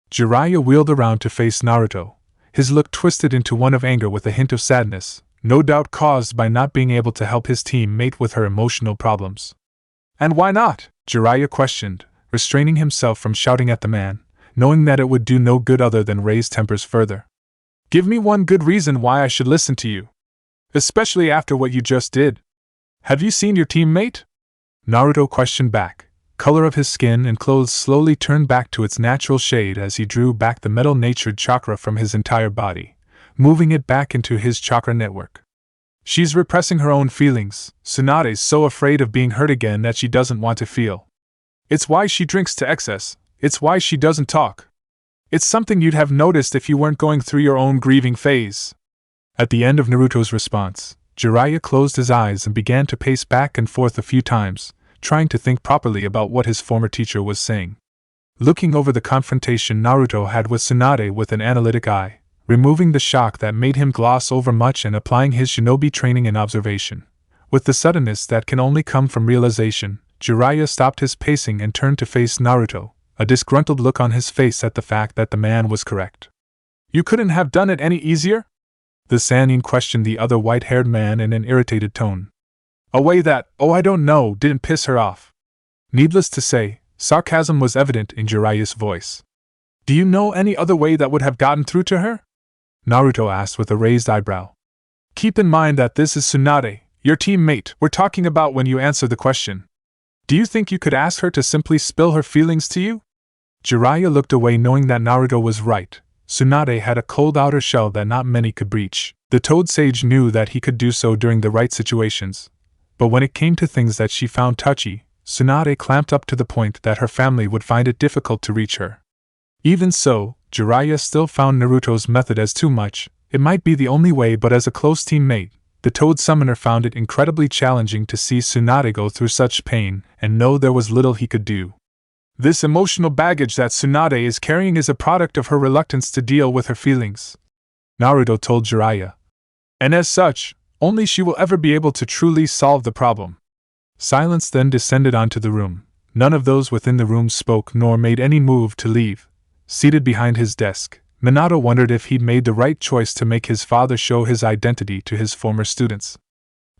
Jiraiya wheeled around to face Naruto, his look twisted into one of anger with a hint of sadness, no doubt caused by not being able to help his teammate with her emotional problems. "And why not?" Jiraiya questioned, restraining himself from shouting at the man, knowing that it would do no good other than raise tempers further. "Give me one good reason why I should listen to you. Especially after what you just did. Have you seen your teammate?" Naruto questioned back. Color of his skin and clothes slowly turned back to its natural shade as he drew back the metal-natured chakra from his entire body, moving it back into his chakra network. "She's repressing her own feelings. Tsunade's so afraid of being hurt again that she doesn't want to feel. It's why she drinks to excess. It's why she doesn't talk. It's something you'd have noticed if you weren't going through your own grieving phase." At the end of Naruto's response, Jiraiya closed his eyes and began to pace back and forth a few times, trying to think properly about what his former teacher was saying. Looking over the confrontation Naruto had with Tsunade with an analytic eye, removing the shock that made him gloss over much and applying his shinobi training and observation. With the suddenness that can only come from realization, Jiraiya stopped his pacing and turned to face Naruto, a disgruntled look on his face at the fact that the man was correct. "You couldn't have done it any easier?" The Sannin questioned the other white-haired man in an irritated tone. A way that, I don't know, didn't piss her off. Needless to say, sarcasm was evident in Jiraiya's voice. "Do you know any other way that would have gotten through to her?" Naruto asked with a raised eyebrow. "Keep in mind that this is Tsunade, your teammate, we're talking about when you answer the question. Do you think you could ask her to simply spill her feelings to you?" Jiraiya looked away knowing that Naruto was right. Tsunade had a cold outer shell that not many could breach. The Toad Sage knew that he could do so during the right situations. But when it came to things that she found touchy, Tsunade clamped up to the point that her family would find it difficult to reach her. Even so, Jiraiya still found Naruto's method as too much. It might be the only way, but as a close teammate, the Toad Summoner found it incredibly challenging to see Tsunade go through such pain and know there was little he could do. This emotional baggage that Tsunade is carrying is a product of her reluctance to deal with her feelings, Naruto told Jiraiya. And as such, only she will ever be able to truly solve the problem. Silence then descended onto the room. None of those within the room spoke nor made any move to leave. Seated behind his desk, Minato wondered if he'd made the right choice to make his father show his identity to his former students.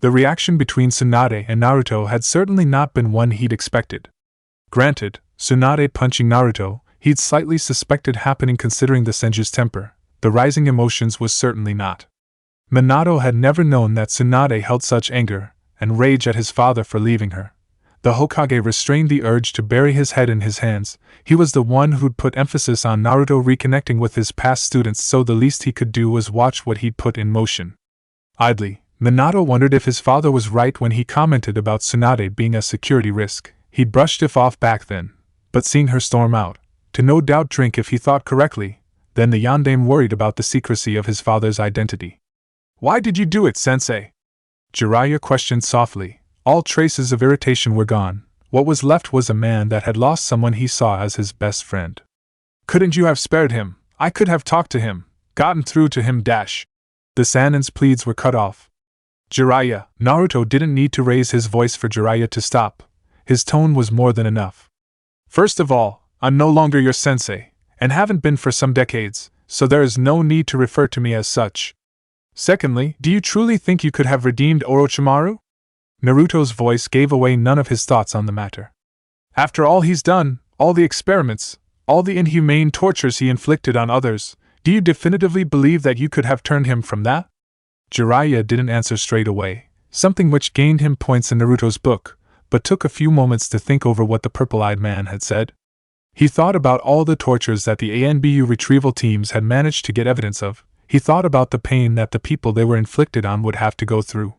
The reaction between Tsunade and Naruto had certainly not been one he'd expected. Granted, Tsunade punching Naruto, he'd slightly suspected happening considering the Senju's temper. The rising emotions was certainly not. Minato had never known that Tsunade held such anger and rage at his father for leaving her. The Hokage restrained the urge to bury his head in his hands. He was the one who'd put emphasis on Naruto reconnecting with his past students, so the least he could do was watch what he'd put in motion. Idly, Minato wondered if his father was right when he commented about Tsunade being a security risk. He'd brushed it off back then, but seeing her storm out, to no doubt drink if he thought correctly, then the yondaime worried about the secrecy of his father's identity. "Why did you do it, sensei?" Jiraiya questioned softly. All traces of irritation were gone. What was left was a man that had lost someone he saw as his best friend. "Couldn't you have spared him? I could have talked to him, gotten through to him. The Sanin's pleads were cut off. Jiraiya, Naruto didn't need to raise his voice for Jiraiya to stop. His tone was more than enough. "First of all, I'm no longer your sensei, and haven't been for some decades, so there is no need to refer to me as such. Secondly, do you truly think you could have redeemed Orochimaru?" Naruto's voice gave away none of his thoughts on the matter. "After all he's done, all the experiments, all the inhumane tortures he inflicted on others, do you definitively believe that you could have turned him from that?" Jiraiya didn't answer straight away, something which gained him points in Naruto's book, but took a few moments to think over what the purple-eyed man had said. He thought about all the tortures that the ANBU retrieval teams had managed to get evidence of. He thought about the pain that the people they were inflicted on would have to go through.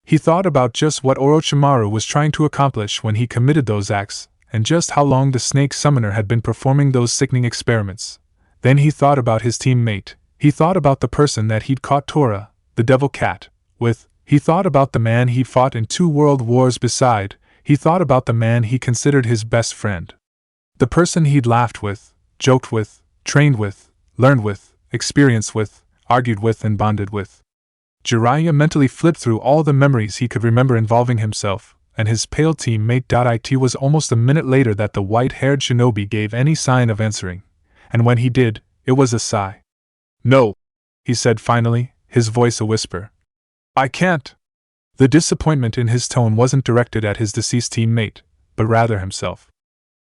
He thought about just what Orochimaru was trying to accomplish when he committed those acts, and just how long the Snake Summoner had been performing those sickening experiments. Then he thought about his teammate. He thought about the person that he'd caught Tora, the Devil Cat, with. He thought about the man he fought in 2 world wars beside. He thought about the man he considered his best friend. The person he'd laughed with, joked with, trained with, learned with, experienced with, argued with and bonded with. Jiraiya mentally flipped through all the memories he could remember involving himself and his pale teammate. It was almost a minute later that the white-haired shinobi gave any sign of answering, and when he did, it was a sigh. "No," he said finally, his voice a whisper. "I can't." The disappointment in his tone wasn't directed at his deceased teammate, but rather himself.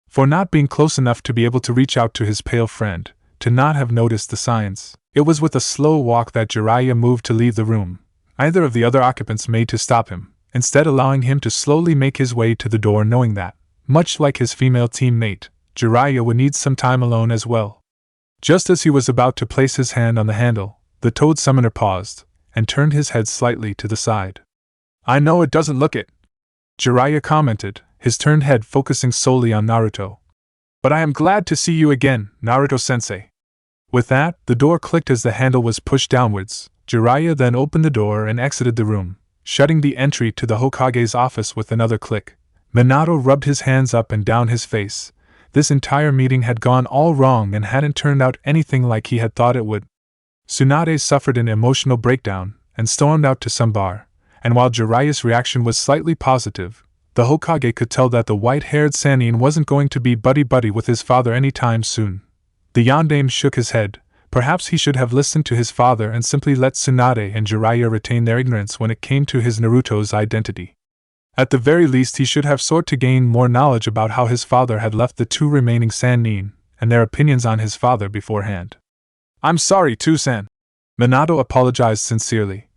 For not being close enough to be able to reach out to his pale friend, to not have noticed the signs. It was with a slow walk that Jiraiya moved to leave the room. Neither of the other occupants made to stop him, instead allowing him to slowly make his way to the door, knowing that, much like his female teammate, Jiraiya would need some time alone as well. Just as he was about to place his hand on the handle, the Toad Summoner paused, and turned his head slightly to the side. "I know it doesn't look it," Jiraiya commented, his turned head focusing solely on Naruto. "But I am glad to see you again, Naruto-sensei." With that, the door clicked as the handle was pushed downwards. Jiraiya then opened the door and exited the room, shutting the entry to the Hokage's office with another click. Minato rubbed his hands up and down his face. This entire meeting had gone all wrong and hadn't turned out anything like he had thought it would. Tsunade suffered an emotional breakdown and stormed out to some bar, and while Jiraiya's reaction was slightly positive, the Hokage could tell that the white-haired Sannin wasn't going to be buddy-buddy with his father anytime soon. The yondaime shook his head. Perhaps he should have listened to his father and simply let Tsunade and Jiraiya retain their ignorance when it came to his Naruto's identity. At the very least, he should have sought to gain more knowledge about how his father had left the 2 remaining Sannin, and their opinions on his father beforehand. "I'm sorry, Too-san." Minato apologized sincerely.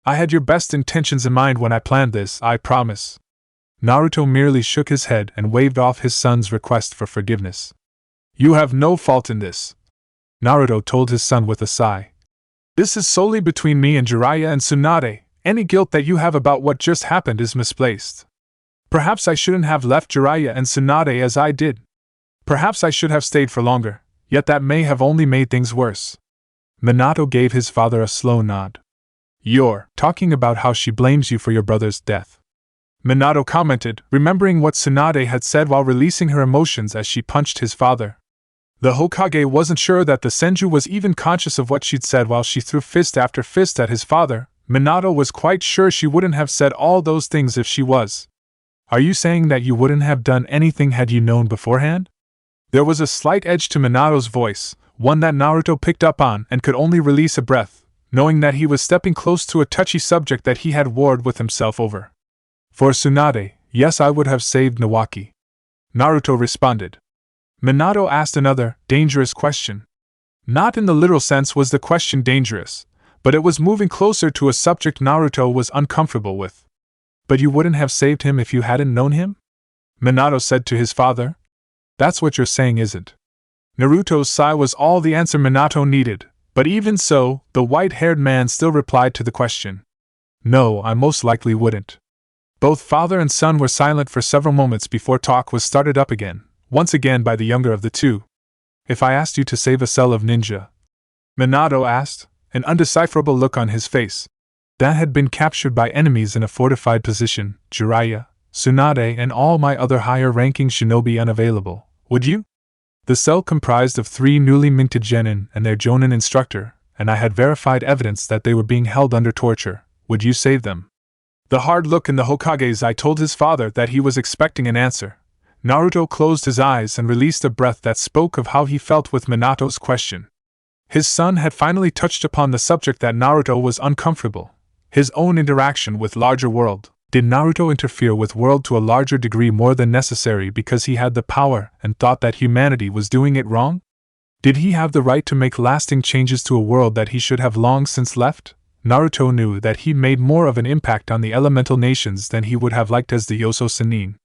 "I had your best intentions in mind when I planned this, I promise." Naruto merely shook his head and waved off his son's request for forgiveness. "You have no fault in this," Naruto told his son with a sigh. "This is solely between me and Jiraiya and Tsunade. Any guilt that you have about what just happened is misplaced. Perhaps I shouldn't have left Jiraiya and Tsunade as I did. Perhaps I should have stayed for longer, yet that may have only made things worse." Minato gave his father a slow nod. "You're talking about how she blames you for your brother's death," Minato commented, remembering what Tsunade had said while releasing her emotions as she punched his father. The Hokage wasn't sure that the Senju was even conscious of what she'd said while she threw fist after fist at his father. Minato was quite sure she wouldn't have said all those things if she was. "Are you saying that you wouldn't have done anything had you known beforehand?" There was a slight edge to Minato's voice, one that Naruto picked up on and could only release a breath, knowing that he was stepping close to a touchy subject that he had warred with himself over. For Tsunade, yes, I would have saved Nawaki. Naruto responded. Minato asked another, dangerous question. Not in the literal sense was the question dangerous, but it was moving closer to a subject Naruto was uncomfortable with. But you wouldn't have saved him if you hadn't known him? Minato said to his father. That's what you're saying, isn't? Naruto's sigh was all the answer Minato needed, but even so, the white-haired man still replied to the question. No, I most likely wouldn't. Both father and son were silent for several moments before talk was started up again, once again by the younger of the two. If I asked you to save a cell of ninja? Minato asked, an undecipherable look on his face. That had been captured by enemies in a fortified position, Jiraiya, Tsunade, and all my other higher-ranking shinobi unavailable. Would you? The cell comprised of 3 newly minted genin and their jonin instructor, and I had verified evidence that they were being held under torture. Would you save them? The hard look in the Hokage's eye told his father that he was expecting an answer. Naruto closed his eyes and released a breath that spoke of how he felt with Minato's question. His son had finally touched upon the subject that Naruto was uncomfortable. His own interaction with larger world. Did Naruto interfere with world to a larger degree more than necessary because he had the power and thought that humanity was doing it wrong? Did he have the right to make lasting changes to a world that he should have long since left? Naruto knew that he made more of an impact on the elemental nations than he would have liked as the Yoso Sannin.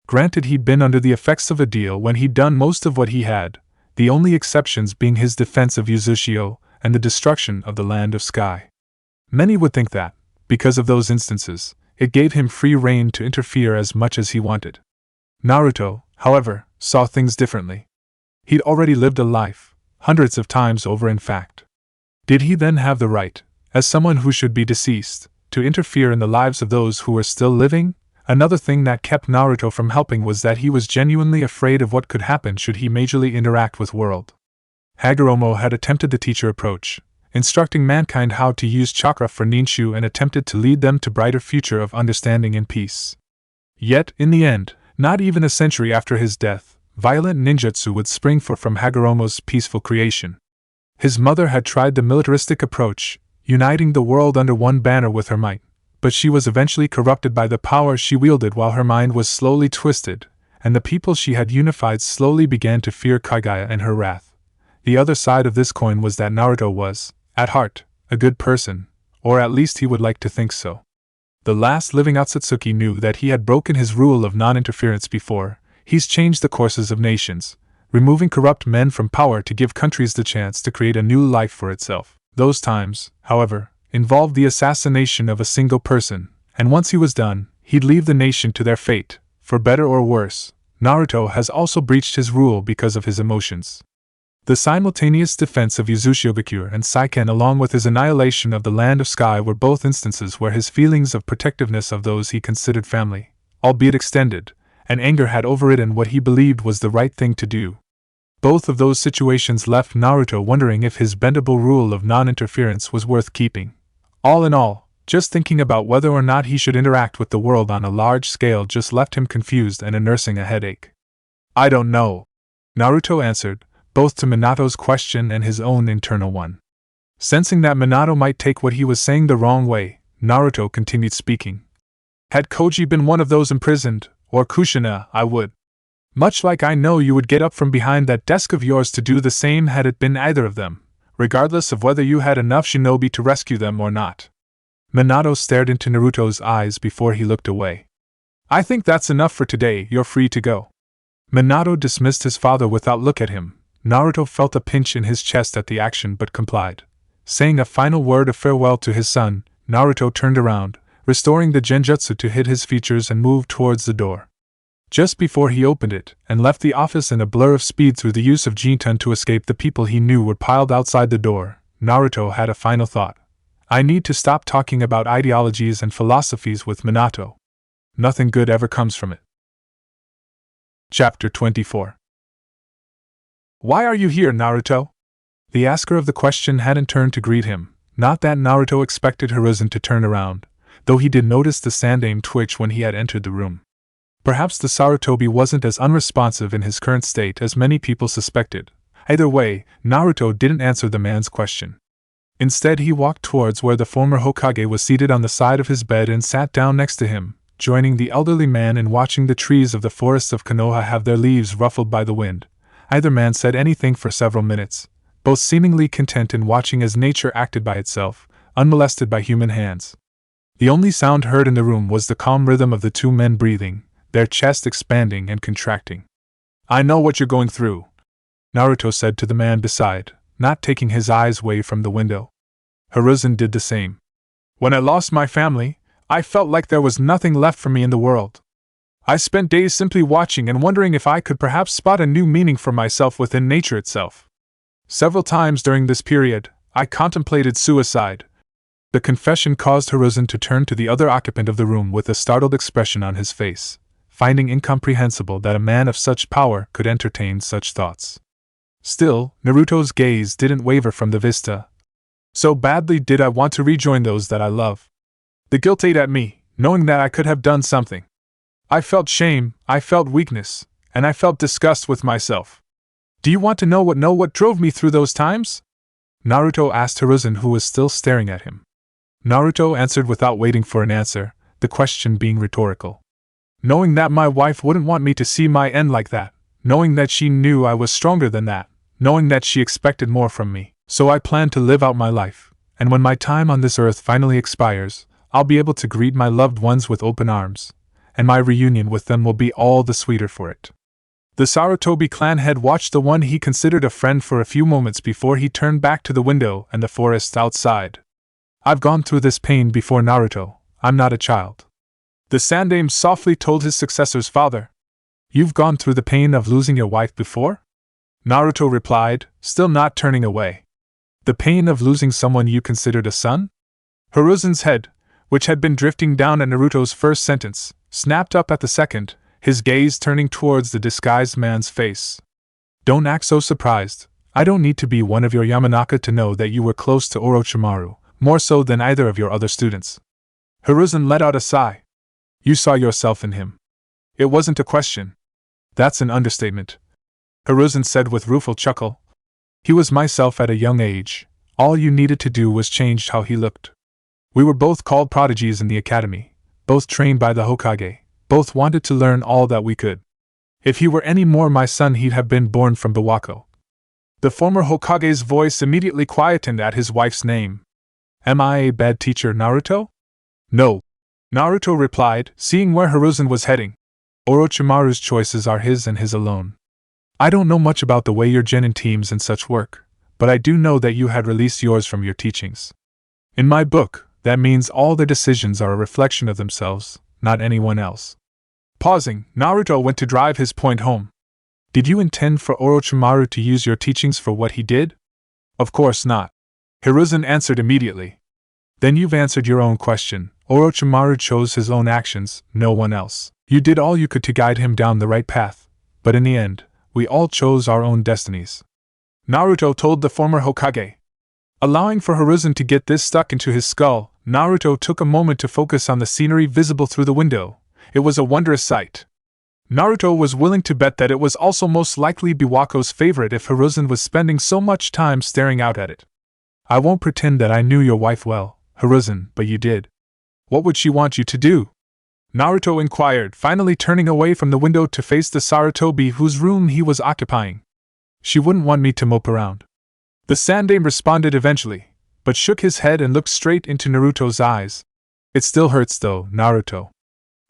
Granted, he'd been under the effects of a deal when he'd done most of what he had, the only exceptions being his defense of Uzushio and the destruction of the Land of Sky. Many would think that, because of those instances, it gave him free rein to interfere as much as he wanted. Naruto, however, saw things differently. He'd already lived a life, hundreds of times over in fact. Did he then have the right, as someone who should be deceased, to interfere in the lives of those who were still living? Another thing that kept Naruto from helping was that he was genuinely afraid of what could happen should he majorly interact with world. Hagoromo had attempted the teacher approach, instructing mankind how to use chakra for ninshu and attempted to lead them to brighter future of understanding and peace. Yet, in the end, not even a century after his death, violent ninjutsu would spring forth from Hagoromo's peaceful creation. His mother had tried the militaristic approach, uniting the world under one banner with her might, but she was eventually corrupted by the power she wielded while her mind was slowly twisted, and the people she had unified slowly began to fear Kaguya and her wrath. The other side of this coin was that Naruto was, at heart, a good person, or at least he would like to think so. The last living Otsutsuki knew that he had broken his rule of non-interference before. He's changed the courses of nations, removing corrupt men from power to give countries the chance to create a new life for itself. Those times, however, involved the assassination of a single person, and once he was done, he'd leave the nation to their fate, for better or worse. Naruto has also breached his rule because of his emotions. The simultaneous defense of Uzushio and Seiken along with his annihilation of the Land of Sky were both instances where his feelings of protectiveness of those he considered family, albeit extended, and anger had overridden what he believed was the right thing to do. Both of those situations left Naruto wondering if his bendable rule of non-interference was worth keeping. All in all, just thinking about whether or not he should interact with the world on a large scale just left him confused and nursing a headache. I don't know, Naruto answered, both to Minato's question and his own internal one. Sensing that Minato might take what he was saying the wrong way, Naruto continued speaking. Had Koji been one of those imprisoned, or Kushina, I would. Much like I know you would get up from behind that desk of yours to do the same had it been either of them, regardless of whether you had enough shinobi to rescue them or not. Minato stared into Naruto's eyes before he looked away. I think that's enough for today, you're free to go. Minato dismissed his father without look at him. Naruto felt a pinch in his chest at the action but complied. Saying a final word of farewell to his son, Naruto turned around, restoring the genjutsu to hide his features and moved towards the door. Just before he opened it, and left the office in a blur of speed through the use of Jinten to escape the people he knew were piled outside the door, Naruto had a final thought. I need to stop talking about ideologies and philosophies with Minato. Nothing good ever comes from it. Chapter 24. Why are you here, Naruto? The asker of the question hadn't turned to greet him, not that Naruto expected Hiruzen to turn around, though he did notice the Sandaime twitch when he had entered the room. Perhaps the Sarutobi wasn't as unresponsive in his current state as many people suspected. Either way, Naruto didn't answer the man's question. Instead, he walked towards where the former Hokage was seated on the side of his bed and sat down next to him, joining the elderly man in watching the trees of the forests of Konoha have their leaves ruffled by the wind. Neither man said anything for several minutes, both seemingly content in watching as nature acted by itself, unmolested by human hands. The only sound heard in the room was the calm rhythm of the two men breathing, their chests expanding and contracting. "I know what you're going through," Naruto said to the man beside, not taking his eyes away from the window. Hiruzen did the same. "When I lost my family, I felt like there was nothing left for me in the world. I spent days simply watching and wondering if I could perhaps spot a new meaning for myself within nature itself. Several times during this period, I contemplated suicide." The confession caused Hiruzen to turn to the other occupant of the room with a startled expression on his face, finding incomprehensible that a man of such power could entertain such thoughts. Still, Naruto's gaze didn't waver from the vista. "So badly did I want to rejoin those that I love. The guilt ate at me, knowing that I could have done something. I felt shame, I felt weakness, and I felt disgust with myself. Do you want to know what drove me through those times?" Naruto asked Hiruzen, who was still staring at him. Naruto answered without waiting for an answer, the question being rhetorical. "Knowing that my wife wouldn't want me to see my end like that, knowing that she knew I was stronger than that, knowing that she expected more from me, so I planned to live out my life, and when my time on this earth finally expires, I'll be able to greet my loved ones with open arms, and my reunion with them will be all the sweeter for it." The Sarutobi clan head watched the one he considered a friend for a few moments before he turned back to the window and the forest outside. "I've gone through this pain before, Naruto. I'm not a child," the Sandaime softly told his successor's father. "You've gone through the pain of losing your wife before?" Naruto replied, still not turning away. "The pain of losing someone you considered a son?" Hiruzen's head, which had been drifting down at Naruto's first sentence, snapped up at the second, his gaze turning towards the disguised man's face. "Don't act so surprised. I don't need to be one of your Yamanaka to know that you were close to Orochimaru, more so than either of your other students." Hiruzen let out a sigh. "You saw yourself in him. It wasn't a question." "That's an understatement," Hiruzen said with rueful chuckle. "He was myself at a young age. All you needed to do was change how he looked. We were both called prodigies in the academy, both trained by the Hokage, both wanted to learn all that we could. If he were any more my son, he'd have been born from Biwako." The former Hokage's voice immediately quietened at his wife's name. "Am I a bad teacher, Naruto?" "No," Naruto replied, seeing where Hiruzen was heading. "Orochimaru's choices are his and his alone. I don't know much about the way your genin teams and such work, but I do know that you had released yours from your teachings. In my book, that means all their decisions are a reflection of themselves, not anyone else." Pausing, Naruto went to drive his point home. "Did you intend for Orochimaru to use your teachings for what he did?" "Of course not," Hiruzen answered immediately. "Then you've answered your own question. Orochimaru chose his own actions, no one else. You did all you could to guide him down the right path, but in the end, we all chose our own destinies," Naruto told the former Hokage. Allowing for Hiruzen to get this stuck into his skull, Naruto took a moment to focus on the scenery visible through the window. It was a wondrous sight. Naruto was willing to bet that it was also most likely Biwako's favorite if Hiruzen was spending so much time staring out at it. "I won't pretend that I knew your wife well, Hiruzen, but you did. What would she want you to do?" Naruto inquired, finally turning away from the window to face the Sarutobi whose room he was occupying. "She wouldn't want me to mope around," the Sandaime responded eventually, but shook his head and looked straight into Naruto's eyes. "It still hurts though, Naruto.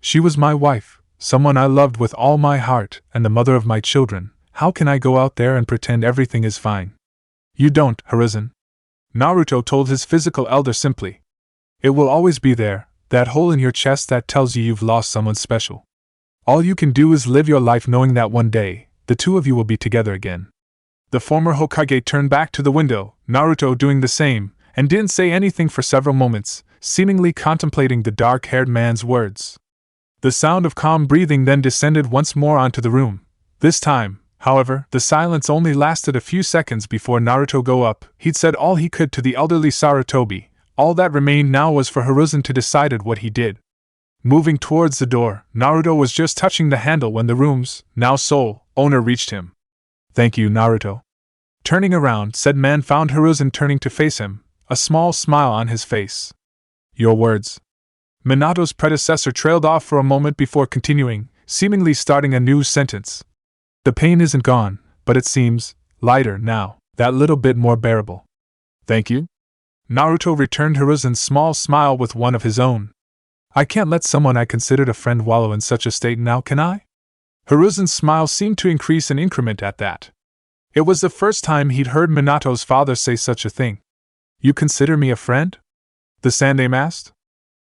She was my wife, someone I loved with all my heart, and the mother of my children. How can I go out there and pretend everything is fine?" "You don't, Hiruzen," Naruto told his physical elder simply. "It will always be there, that hole in your chest that tells you you've lost someone special. All you can do is live your life knowing that one day, the two of you will be together again." The former Hokage turned back to the window, Naruto doing the same, and didn't say anything for several moments, seemingly contemplating the dark-haired man's words. The sound of calm breathing then descended once more onto the room. This time, however, the silence only lasted a few seconds before Naruto go up. He'd said all he could to the elderly Sarutobi. All that remained now was for Hiruzen to decide what he did. Moving towards the door, Naruto was just touching the handle when the room's, now sole, owner reached him. "Thank you, Naruto," Turning around, said man found Hiruzen turning to face him, a small smile on his face. Your words. Minato's predecessor trailed off for a moment before continuing, seemingly starting a new sentence. The pain isn't gone, but it seems lighter now, that little bit more bearable. Thank you? Naruto returned Hiruzen's small smile with one of his own. I can't let someone I considered a friend wallow in such a state now, can I? Hiruzen's smile seemed to increase in increment at that. It was the first time he'd heard Minato's father say such a thing. You consider me a friend? The Sandaime asked.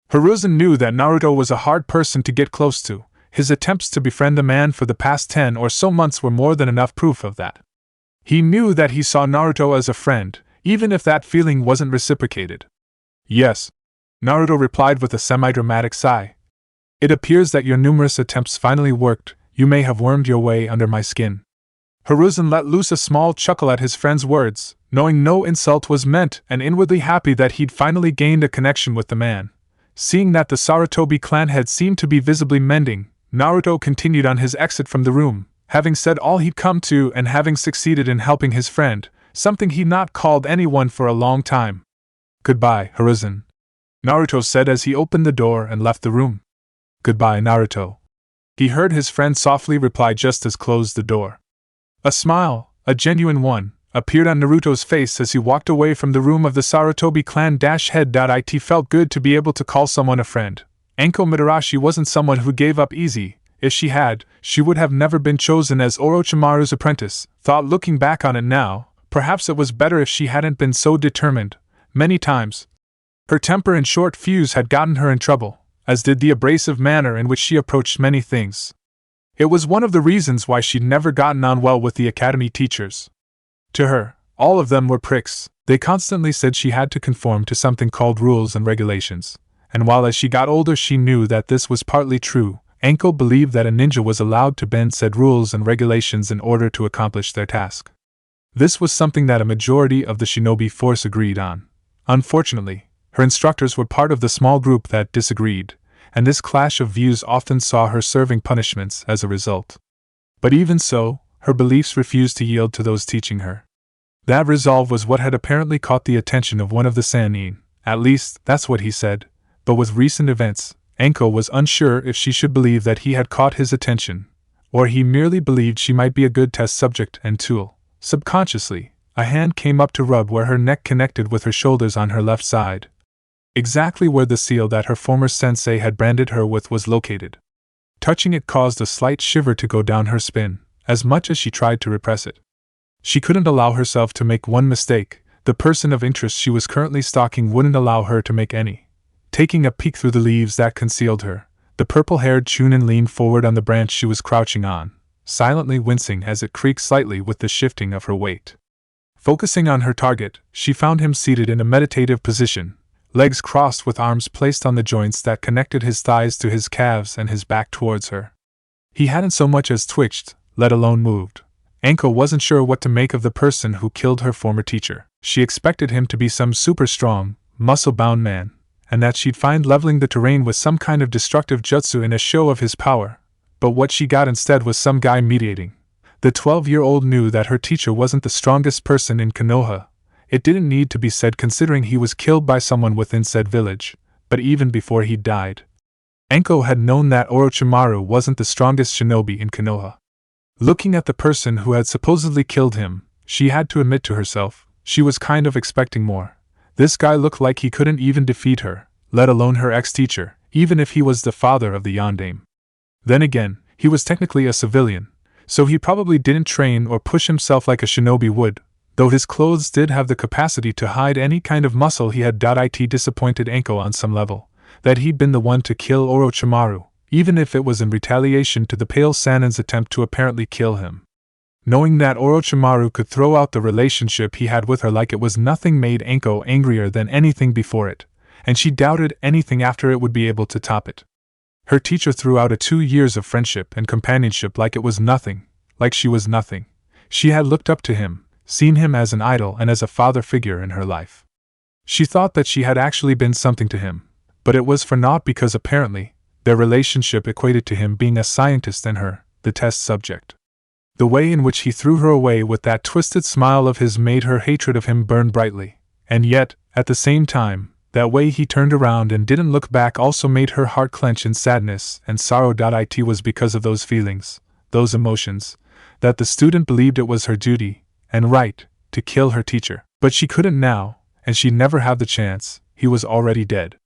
Hiruzen knew that Naruto was a hard person to get close to. His attempts to befriend the man for the past 10 or so months were more than enough proof of that. He knew that he saw Naruto as a friend, even if that feeling wasn't reciprocated. Yes, Naruto replied with a semi-dramatic sigh. It appears that your numerous attempts finally worked. You may have wormed your way under my skin. Hiruzen let loose a small chuckle at his friend's words, knowing no insult was meant and inwardly happy that he'd finally gained a connection with the man. Seeing that the Sarutobi clan had seemed to be visibly mending, Naruto continued on his exit from the room, having said all he'd come to and having succeeded in helping his friend, something he'd not called anyone for a long time. Goodbye, Hiruzen, Naruto said as he opened the door and left the room. Goodbye, Naruto, he heard his friend softly reply just as closed the door. A smile, a genuine one, appeared on Naruto's face as he walked away from the room of the Sarutobi clan. Head.it felt good to be able to call someone a friend. Anko Mitarashi wasn't someone who gave up easy. If she had, she would have never been chosen as Orochimaru's apprentice. Thought looking back on it now, perhaps it was better if she hadn't been so determined. Many times, her temper and short fuse had gotten her in trouble, as did the abrasive manner in which she approached many things. It was one of the reasons why she'd never gotten on well with the academy teachers. To her, all of them were pricks. They constantly said she had to conform to something called rules and regulations. And while as she got older she knew that this was partly true, Anko believed that a ninja was allowed to bend said rules and regulations in order to accomplish their task. This was something that a majority of the shinobi force agreed on. Unfortunately, her instructors were part of the small group that disagreed, and this clash of views often saw her serving punishments as a result. But even so, her beliefs refused to yield to those teaching her. That resolve was what had apparently caught the attention of one of the Sannin, at least, that's what he said, but with recent events, Anko was unsure if she should believe that he had caught his attention, or he merely believed she might be a good test subject and tool. Subconsciously, a hand came up to rub where her neck connected with her shoulders on her left side. Exactly where the seal that her former sensei had branded her with was located. Touching it caused a slight shiver to go down her spine, as much as she tried to repress it. She couldn't allow herself to make one mistake. The person of interest she was currently stalking wouldn't allow her to make any. Taking a peek through the leaves that concealed her, the purple-haired Chunin leaned forward on the branch she was crouching on, silently wincing as it creaked slightly with the shifting of her weight. Focusing on her target, she found him seated in a meditative position, legs crossed with arms placed on the joints that connected his thighs to his calves and his back towards her. He hadn't so much as twitched, let alone moved. Anko wasn't sure what to make of the person who killed her former teacher. She expected him to be some super strong, muscle-bound man, and that she'd find leveling the terrain with some kind of destructive jutsu in a show of his power. But what she got instead was some guy mediating. The 12-year-old knew that her teacher wasn't the strongest person in Konoha. It didn't need to be said considering he was killed by someone within said village, but even before he died, Anko had known that Orochimaru wasn't the strongest shinobi in Konoha. Looking at the person who had supposedly killed him, she had to admit to herself, she was kind of expecting more. This guy looked like he couldn't even defeat her, let alone her ex-teacher, even if he was the father of the Yondaime. Then again, he was technically a civilian, so he probably didn't train or push himself like a shinobi would, though his clothes did have the capacity to hide any kind of muscle he had. It disappointed Anko on some level, that he'd been the one to kill Orochimaru, even if it was in retaliation to the Pale Sannin's attempt to apparently kill him. Knowing that Orochimaru could throw out the relationship he had with her like it was nothing made Anko angrier than anything before it, and she doubted anything after it would be able to top it. Her teacher threw out 2 years of friendship and companionship like it was nothing, like she was nothing. She had looked up to him, seen him as an idol and as a father figure in her life. She thought that she had actually been something to him, but it was for naught because apparently, their relationship equated to him being a scientist and her, the test subject. The way in which he threw her away with that twisted smile of his made her hatred of him burn brightly, and yet, at the same time, that way he turned around and didn't look back also made her heart clench in sadness and sorrow. It was because of those feelings, those emotions, that the student believed it was her duty, and right, to kill her teacher. But she couldn't now, and she'd never have the chance. He was already dead.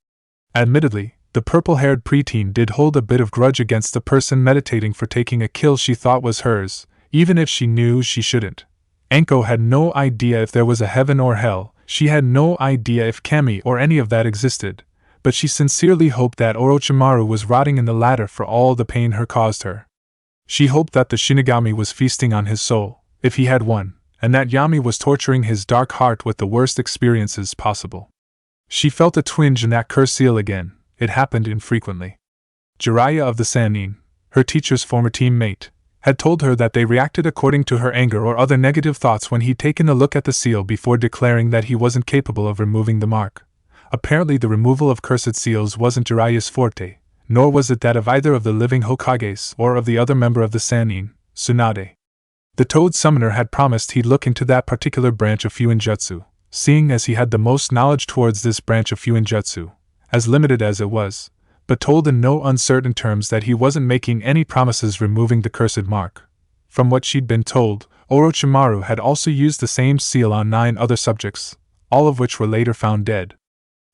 Admittedly, the purple-haired preteen did hold a bit of grudge against the person meditating for taking a kill she thought was hers, even if she knew she shouldn't. Anko had no idea if there was a heaven or hell, she had no idea if Kami or any of that existed, but she sincerely hoped that Orochimaru was rotting in the latter for all the pain her caused her. She hoped that the Shinigami was feasting on his soul, if he had one, and that Yami was torturing his dark heart with the worst experiences possible. She felt a twinge in that cursed seal again. It happened infrequently. Jiraiya of the Sannin, her teacher's former teammate, had told her that they reacted according to her anger or other negative thoughts when he'd taken a look at the seal before declaring that he wasn't capable of removing the mark. Apparently the removal of cursed seals wasn't Jiraiya's forte, nor was it that of either of the living Hokages or of the other member of the Sannin, Tsunade. The Toad Summoner had promised he'd look into that particular branch of Fuinjutsu, seeing as he had the most knowledge towards this branch of Fuinjutsu, as limited as it was, but told in no uncertain terms that he wasn't making any promises removing the cursed mark. From what she'd been told, Orochimaru had also used the same seal on 9 other subjects, all of which were later found dead.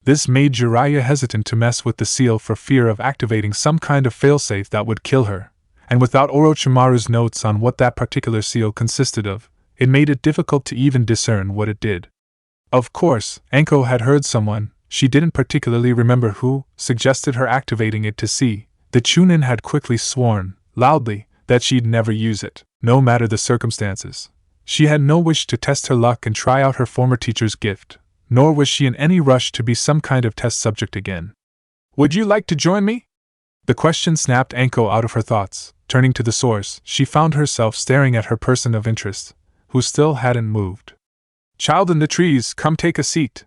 This made Jiraiya hesitant to mess with the seal for fear of activating some kind of failsafe that would kill her, and without Orochimaru's notes on what that particular seal consisted of, it made it difficult to even discern what it did. Of course, Anko had heard someone, she didn't particularly remember who, suggested her activating it to see. The Chunin had quickly sworn, loudly, that she'd never use it, no matter the circumstances. She had no wish to test her luck and try out her former teacher's gift, nor was she in any rush to be some kind of test subject again. "Would you like to join me?" The question snapped Anko out of her thoughts. Turning to the source, she found herself staring at her person of interest, who still hadn't moved. "Child in the trees, come take a seat.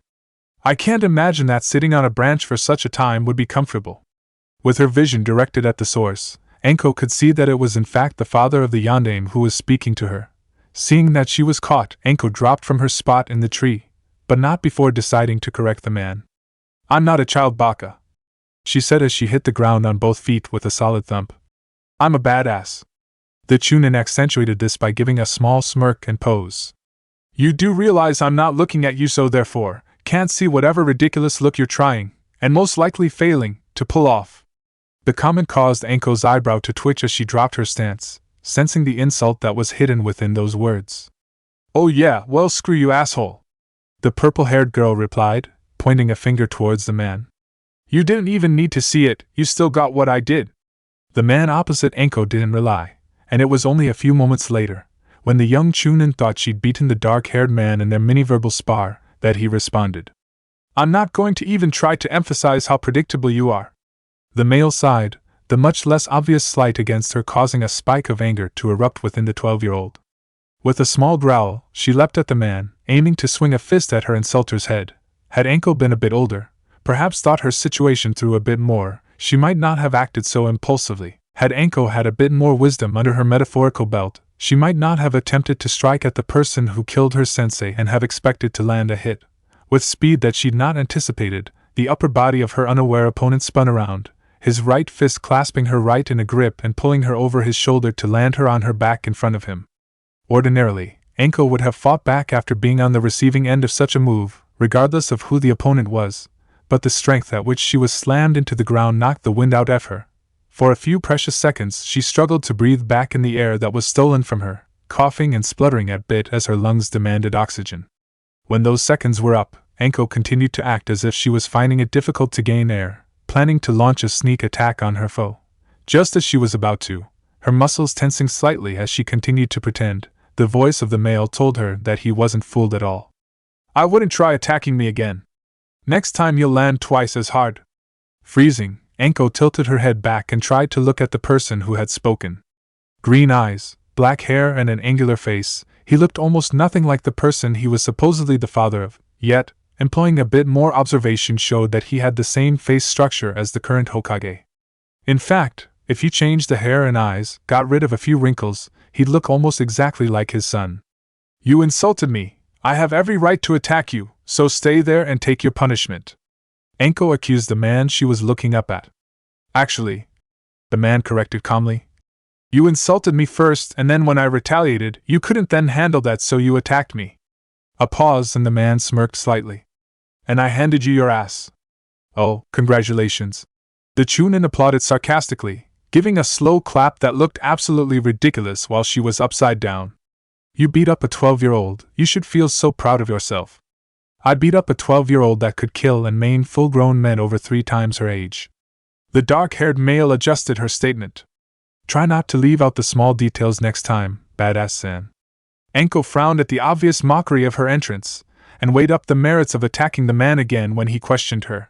I can't imagine that sitting on a branch for such a time would be comfortable." With her vision directed at the source, Anko could see that it was in fact the father of the yondaime who was speaking to her. Seeing that she was caught, Anko dropped from her spot in the tree, but not before deciding to correct the man. "I'm not a child, Baka," she said as she hit the ground on both feet with a solid thump. "I'm a badass." The Chunin accentuated this by giving a small smirk and pose. "You do realize I'm not looking at you, so therefore can't see whatever ridiculous look you're trying, and most likely failing, to pull off." The comment caused Anko's eyebrow to twitch as she dropped her stance, sensing the insult that was hidden within those words. "Oh yeah, well screw you, asshole," the purple-haired girl replied, pointing a finger towards the man. "You didn't even need to see it, you still got what I did." The man opposite Anko didn't rely, and it was only a few moments later, when the young Chunin thought she'd beaten the dark-haired man in their mini-verbal spar, that he responded. "I'm not going to even try to emphasize how predictable you are." The male sighed, the much less obvious slight against her causing a spike of anger to erupt within the 12-year-old. With a small growl, she leapt at the man, aiming to swing a fist at her insulter's head. Had Anko been a bit older, perhaps thought her situation through a bit more, she might not have acted so impulsively. Had Anko had a bit more wisdom under her metaphorical belt, she might not have attempted to strike at the person who killed her sensei and have expected to land a hit. With speed that she'd not anticipated, the upper body of her unaware opponent spun around, his right fist clasping her right in a grip and pulling her over his shoulder to land her on her back in front of him. Ordinarily, Anko would have fought back after being on the receiving end of such a move, regardless of who the opponent was, but the strength at which she was slammed into the ground knocked the wind out of her. For a few precious seconds she struggled to breathe back in the air that was stolen from her, coughing and spluttering at bit as her lungs demanded oxygen. When those seconds were up, Anko continued to act as if she was finding it difficult to gain air, planning to launch a sneak attack on her foe. Just as she was about to, her muscles tensing slightly as she continued to pretend, the voice of the male told her that he wasn't fooled at all. "I wouldn't try attacking me again. Next time you'll land twice as hard." Freezing, Anko tilted her head back and tried to look at the person who had spoken. Green eyes, black hair and an angular face, he looked almost nothing like the person he was supposedly the father of, yet, employing a bit more observation showed that he had the same face structure as the current Hokage. In fact, if you changed the hair and eyes, got rid of a few wrinkles, he'd look almost exactly like his son. You insulted me. I have every right to attack you, so stay there and take your punishment. Anko accused the man she was looking up at. Actually, the man corrected calmly. You insulted me first, and then when I retaliated, you couldn't then handle that, so you attacked me. A pause, and the man smirked slightly. And I handed you your ass. Oh, congratulations. The Chunin applauded sarcastically, giving a slow clap that looked absolutely ridiculous while she was upside down. You beat up a 12-year-old, you should feel so proud of yourself. I beat up a 12-year-old that could kill and maim full-grown men over 3 times her age. The dark-haired male adjusted her statement. Try not to leave out the small details next time, badass-san. Anko frowned at the obvious mockery of her entrance, and weighed up the merits of attacking the man again when he questioned her.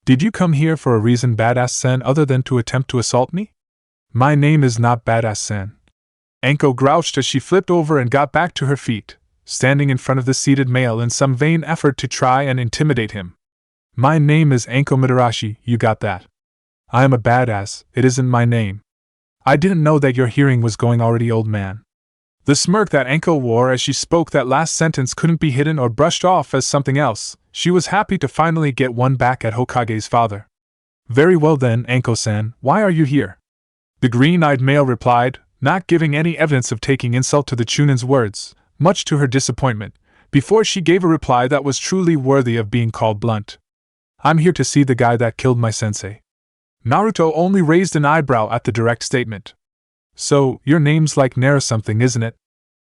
Did you come here for a reason, badass-san, other than to attempt to assault me? My name is not badass-san. Anko grouched as she flipped over and got back to her feet, standing in front of the seated male in some vain effort to try and intimidate him. My name is Anko Mitarashi, you got that? I am a badass, it isn't my name. I didn't know that your hearing was going already, old man. The smirk that Anko wore as she spoke that last sentence couldn't be hidden or brushed off as something else. She was happy to finally get one back at Hokage's father. Very well then, Anko-san, why are you here? The green-eyed male replied, not giving any evidence of taking insult to the Chunin's words, much to her disappointment, before she gave a reply that was truly worthy of being called blunt. I'm here to see the guy that killed my sensei. Naruto only raised an eyebrow at the direct statement. So, your name's like Nair something, isn't it?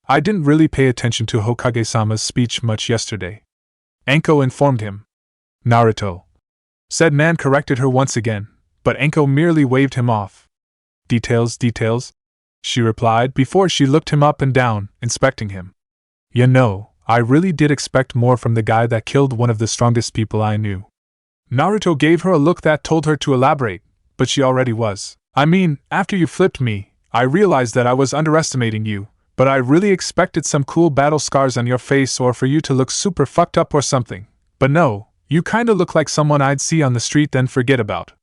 I didn't really pay attention to Hokage-sama's speech much yesterday. Anko informed him. Naruto. Said man corrected her once again, but Anko merely waved him off. Details, she replied before she looked him up and down, inspecting him. You know, I really did expect more from the guy that killed one of the strongest people I knew. Naruto gave her a look that told her to elaborate, but she already was. I mean, after you flipped me, I realized that I was underestimating you, but I really expected some cool battle scars on your face or for you to look super fucked up or something. But no, you kinda look like someone I'd see on the street then forget about.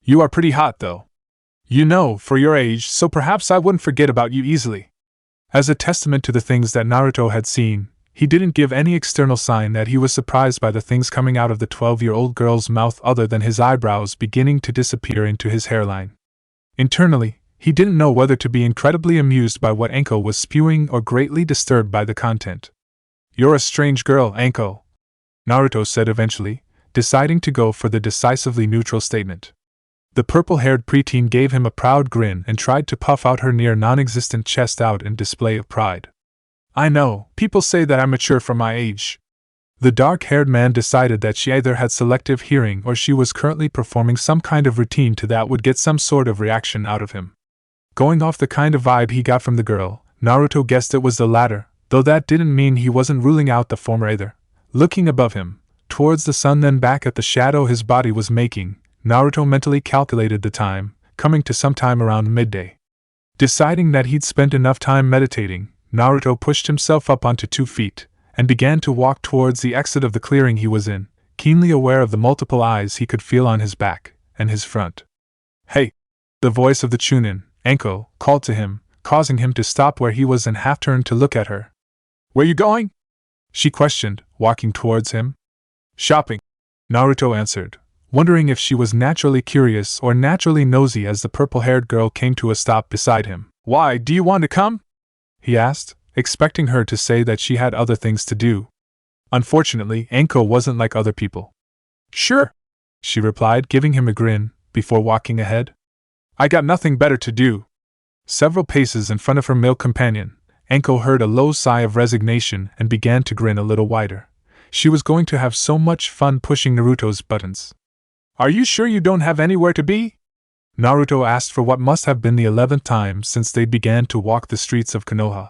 You are pretty hot though. You know, for your age, so perhaps I wouldn't forget about you easily. As a testament to the things that Naruto had seen, he didn't give any external sign that he was surprised by the things coming out of the 12-year-old girl's mouth other than his eyebrows beginning to disappear into his hairline. Internally, he didn't know whether to be incredibly amused by what Anko was spewing or greatly disturbed by the content. You're a strange girl, Anko, Naruto said eventually, deciding to go for the decisively neutral statement. The purple-haired preteen gave him a proud grin and tried to puff out her near non-existent chest out in display of pride. I know, people say that I'm mature for my age. The dark-haired man decided that she either had selective hearing or she was currently performing some kind of routine that would get some sort of reaction out of him. Going off the kind of vibe he got from the girl, Naruto guessed it was the latter, though that didn't mean he wasn't ruling out the former either. Looking above him, towards the sun then back at the shadow his body was making, Naruto mentally calculated the time, coming to sometime around midday. Deciding that he'd spent enough time meditating, Naruto pushed himself up onto 2 feet, and began to walk towards the exit of the clearing he was in, keenly aware of the multiple eyes he could feel on his back and his front. Hey! The voice of the Chunin, Anko, called to him, causing him to stop where he was and half turn to look at her. Where you going? She questioned, walking towards him. Shopping, Naruto answered, wondering if she was naturally curious or naturally nosy as the purple-haired girl came to a stop beside him. Why, do you want to come? He asked, expecting her to say that she had other things to do. Unfortunately, Anko wasn't like other people. Sure, she replied, giving him a grin, before walking ahead. I got nothing better to do. Several paces in front of her male companion, Anko heard a low sigh of resignation and began to grin a little wider. She was going to have so much fun pushing Naruto's buttons. Are you sure you don't have anywhere to be? Naruto asked for what must have been the 11th time since they began to walk the streets of Konoha.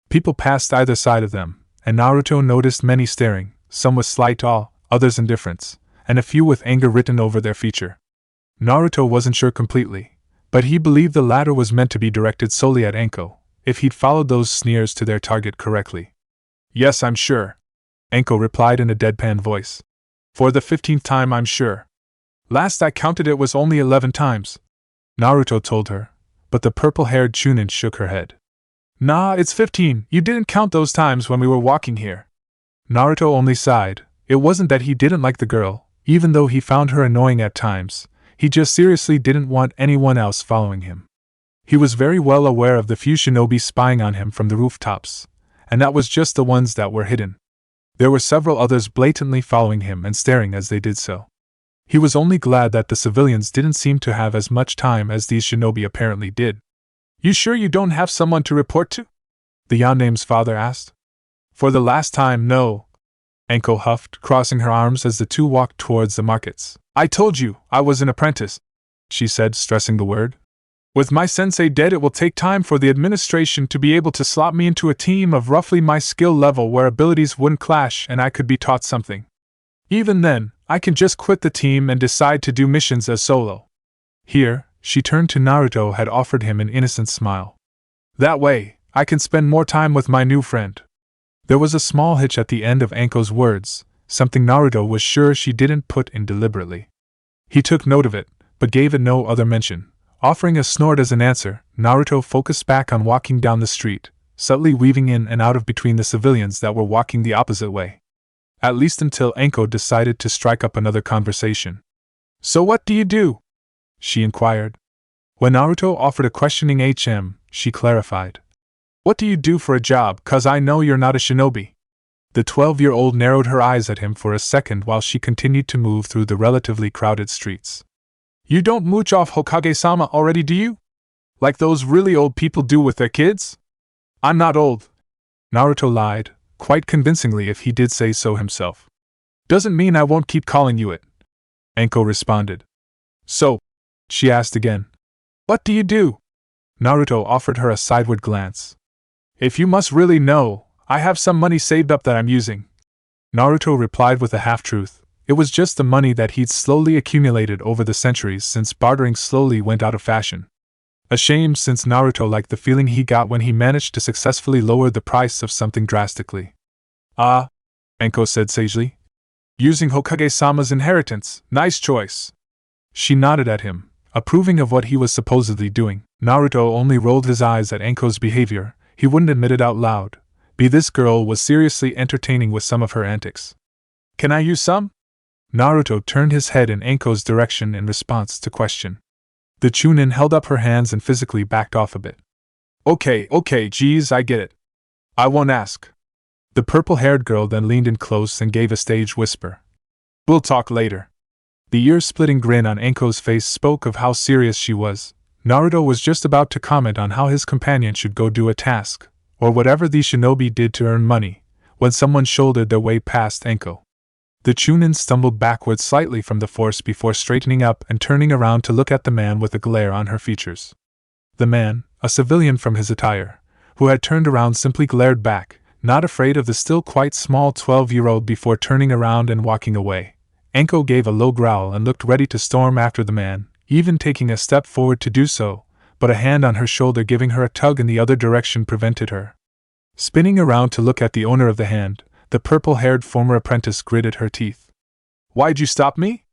People passed either side of them, and Naruto noticed many staring, some with slight awe, others indifference, and a few with anger written over their feature. Naruto wasn't sure completely, but he believed the latter was meant to be directed solely at Anko, if he'd followed those sneers to their target correctly. Yes, I'm sure, Anko replied in a deadpan voice. For the 15th time, I'm sure. Last I counted it was only 11 times, Naruto told her, but the purple-haired Chunin shook her head. Nah, it's 15, you didn't count those times when we were walking here. Naruto only sighed. It wasn't that he didn't like the girl, even though he found her annoying at times, he just seriously didn't want anyone else following him. He was very well aware of the few shinobi spying on him from the rooftops, and that was just the ones that were hidden. There were several others blatantly following him and staring as they did so. He was only glad that the civilians didn't seem to have as much time as these shinobi apparently did. You sure you don't have someone to report to? The Yandame's father asked. For the last time, no. Anko huffed, crossing her arms as the two walked towards the markets. I told you, I was an apprentice, she said, stressing the word. With my sensei dead, it will take time for the administration to be able to slot me into a team of roughly my skill level where abilities wouldn't clash and I could be taught something. Even then, I can just quit the team and decide to do missions as solo. Here, she turned to Naruto, had offered him an innocent smile. That way, I can spend more time with my new friend. There was a small hitch at the end of Anko's words, something Naruto was sure she didn't put in deliberately. He took note of it, but gave it no other mention. Offering a snort as an answer, Naruto focused back on walking down the street, subtly weaving in and out of between the civilians that were walking the opposite way. At least until Anko decided to strike up another conversation. So what do you do? She inquired. When Naruto offered a questioning she clarified. What do you do for a job, 'cause I know you're not a shinobi? The 12-year-old narrowed her eyes at him for a second while she continued to move through the relatively crowded streets. You don't mooch off Hokage-sama already, do you? Like those really old people do with their kids? I'm not old. Naruto lied, quite convincingly if he did say so himself. Doesn't mean I won't keep calling you it. Anko responded. So, she asked again. What do you do? Naruto offered her a sideward glance. If you must really know, I have some money saved up that I'm using. Naruto replied with a half-truth. It was just the money that he'd slowly accumulated over the centuries since bartering slowly went out of fashion. A shame, since Naruto liked the feeling he got when he managed to successfully lower the price of something drastically. Ah, Anko said sagely. Using Hokage-sama's inheritance, nice choice. She nodded at him, approving of what he was supposedly doing. Naruto only rolled his eyes at Anko's behavior. He wouldn't admit it out loud. This girl was seriously entertaining with some of her antics. Can I use some? Naruto turned his head in Anko's direction in response to question. The Chunin held up her hands and physically backed off a bit. Okay, geez, I get it. I won't ask. The purple-haired girl then leaned in close and gave a stage whisper. We'll talk later. The ear-splitting grin on Anko's face spoke of how serious she was. Naruto was just about to comment on how his companion should go do a task, or whatever the shinobi did to earn money, when someone shouldered their way past Anko. The Chunin stumbled backwards slightly from the force before straightening up and turning around to look at the man with a glare on her features. The man, a civilian from his attire, who had turned around, simply glared back, not afraid of the still quite small 12-year-old before turning around and walking away. Anko gave a low growl and looked ready to storm after the man, even taking a step forward to do so, but a hand on her shoulder giving her a tug in the other direction prevented her. Spinning around to look at the owner of the hand, the purple-haired former apprentice gritted her teeth. Why'd you stop me?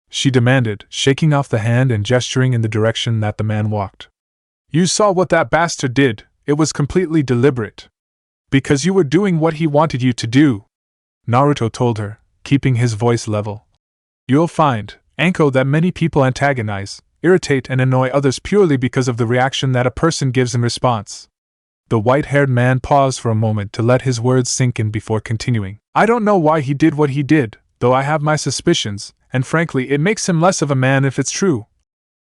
She demanded, shaking off the hand and gesturing in the direction that the man walked. You saw what that bastard did. It was completely deliberate. Because you were doing what he wanted you to do, Naruto told her, keeping his voice level. You'll find, Anko, that many people antagonize, irritate and annoy others purely because of the reaction that a person gives in response. The white-haired man paused for a moment to let his words sink in before continuing. I don't know why he did what he did, though I have my suspicions, and frankly it makes him less of a man if it's true.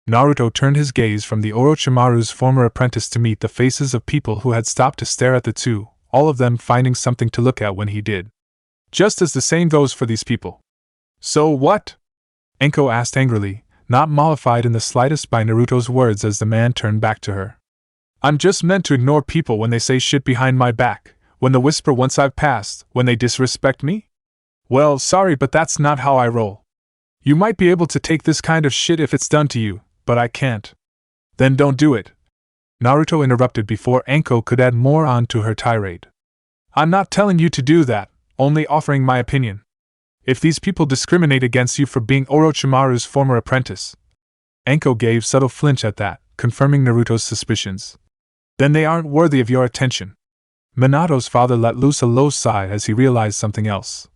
Naruto turned his gaze from the Orochimaru's former apprentice to meet the faces of people who had stopped to stare at the two, all of them finding something to look at when he did. Just as the same goes for these people. So what? Anko asked angrily, not mollified in the slightest by Naruto's words as the man turned back to her. I'm just meant to ignore people when they say shit behind my back, when they whisper once I've passed, when they disrespect me? Well, sorry, but that's not how I roll. You might be able to take this kind of shit if it's done to you, but I can't. Then don't do it. Naruto interrupted before Anko could add more on to her tirade. I'm not telling you to do that, only offering my opinion. If these people discriminate against you for being Orochimaru's former apprentice. Anko gave subtle flinch at that, confirming Naruto's suspicions. Then they aren't worthy of your attention. Minato's father let loose a low sigh as he realized something else.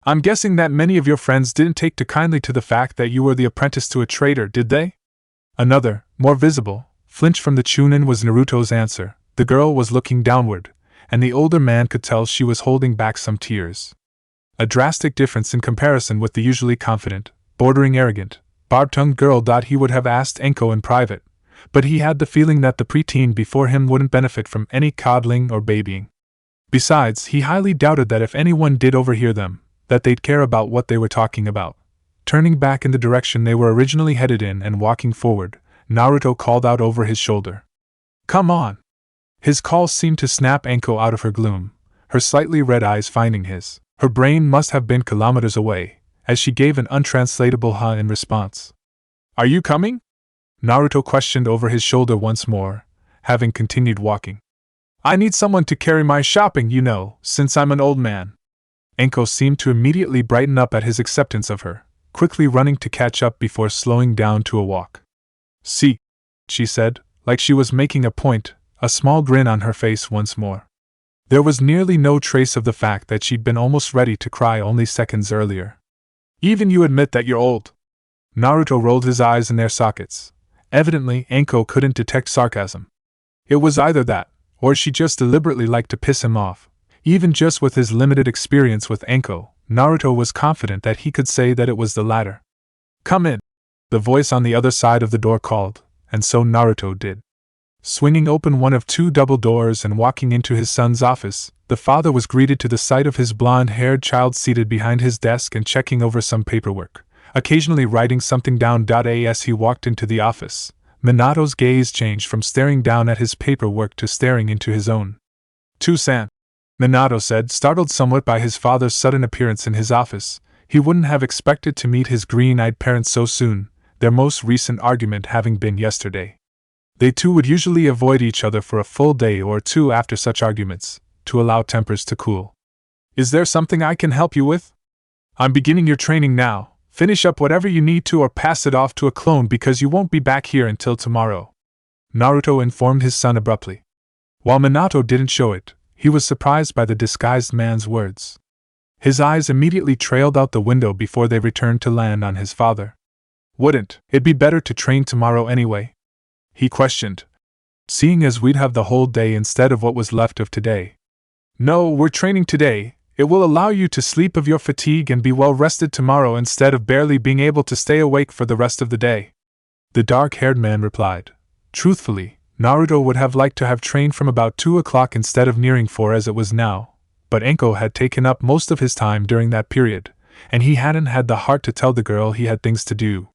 I'm guessing that many of your friends didn't take too kindly to the fact that you were the apprentice to a traitor, did they? Another, more visible, flinch from the Chunin was Naruto's answer. The girl was looking downward, and the older man could tell she was holding back some tears. A drastic difference in comparison with the usually confident, bordering arrogant, barb-tongued girl. He would have asked Enko in private, but he had the feeling that the preteen before him wouldn't benefit from any coddling or babying. Besides, he highly doubted that if anyone did overhear them, that they'd care about what they were talking about. Turning back in the direction they were originally headed in and walking forward, Naruto called out over his shoulder. Come on! His call seemed to snap Enko out of her gloom, her slightly red eyes finding his. Her brain must have been kilometers away, as she gave an untranslatable "huh" in response. Are you coming? Naruto questioned over his shoulder once more, having continued walking. I need someone to carry my shopping, since I'm an old man. Enko seemed to immediately brighten up at his acceptance of her, quickly running to catch up before slowing down to a walk. See, she said, like she was making a point, a small grin on her face once more. There was nearly no trace of the fact that she'd been almost ready to cry only seconds earlier. Even you admit that you're old. Naruto rolled his eyes in their sockets. Evidently, Enko couldn't detect sarcasm. It was either that, or she just deliberately liked to piss him off. Even just with his limited experience with Enko, Naruto was confident that he could say that it was the latter. Come in, the voice on the other side of the door called, and so Naruto did. Swinging open one of two double doors and walking into his son's office, the father was greeted to the sight of his blonde-haired child seated behind his desk and checking over some paperwork, occasionally writing something down. As he walked into the office, Minato's gaze changed from staring down at his paperwork to staring into his own. "To-san," Minato said, startled somewhat by his father's sudden appearance in his office. He wouldn't have expected to meet his green-eyed parents so soon, their most recent argument having been yesterday. They two would usually avoid each other for a full day or two after such arguments, to allow tempers to cool. "Is there something I can help you with? I'm beginning your training now. Finish up whatever you need to or pass it off to a clone because you won't be back here until tomorrow," Naruto informed his son abruptly. While Minato didn't show it, he was surprised by the disguised man's words. His eyes immediately trailed out the window before they returned to land on his father. "Wouldn't it be better to train tomorrow anyway?" he questioned. "Seeing as we'd have the whole day instead of what was left of today." "No, we're training today. It will allow you to sleep of your fatigue and be well rested tomorrow instead of barely being able to stay awake for the rest of the day," the dark-haired man replied. Truthfully, Naruto would have liked to have trained from about 2 o'clock instead of nearing 4 as it was now, but Enko had taken up most of his time during that period, and he hadn't had the heart to tell the girl he had things to do.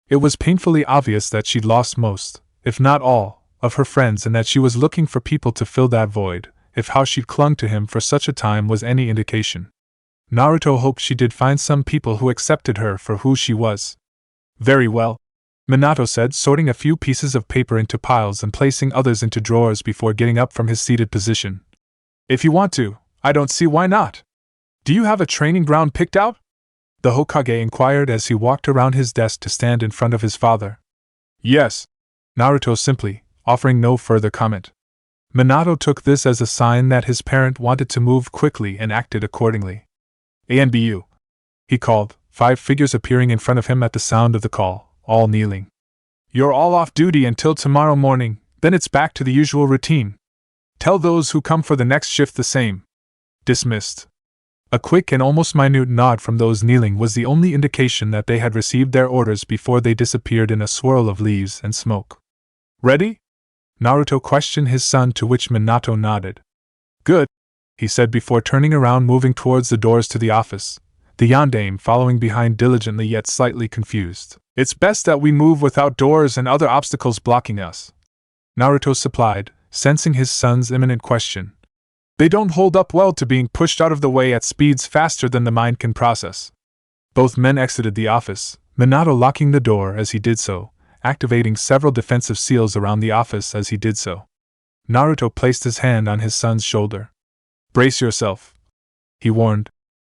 It was painfully obvious that she'd lost most, if not all, of her friends and that she was looking for people to fill that void, if how she'd clung to him for such a time was any indication. Naruto hoped she did find some people who accepted her for who she was. "Very well," Minato said, sorting a few pieces of paper into piles and placing others into drawers before getting up from his seated position. "If you want to, I don't see why not. Do you have a training ground picked out?" the Hokage inquired as he walked around his desk to stand in front of his father. "Yes," Naruto simply, offering no further comment. Minato took this as a sign that his parent wanted to move quickly and acted accordingly. "ANBU," he called, 5 figures appearing in front of him at the sound of the call, all kneeling. "You're all off duty until tomorrow morning, then it's back to the usual routine. Tell those who come for the next shift the same. Dismissed." A quick and almost minute nod from those kneeling was the only indication that they had received their orders before they disappeared in a swirl of leaves and smoke. "Ready?" Naruto questioned his son, to which Minato nodded. "Good," he said before turning around, moving towards the doors to the office, the yondaime following behind diligently yet slightly confused. "It's best that we move without doors and other obstacles blocking us," Naruto supplied, sensing his son's imminent question. "They don't hold up well to being pushed out of the way at speeds faster than the mind can process." Both men exited the office, Minato locking the door as he did so, activating several defensive seals around the office as he did so. Naruto placed his hand on his son's shoulder. "Brace yourself," he warned.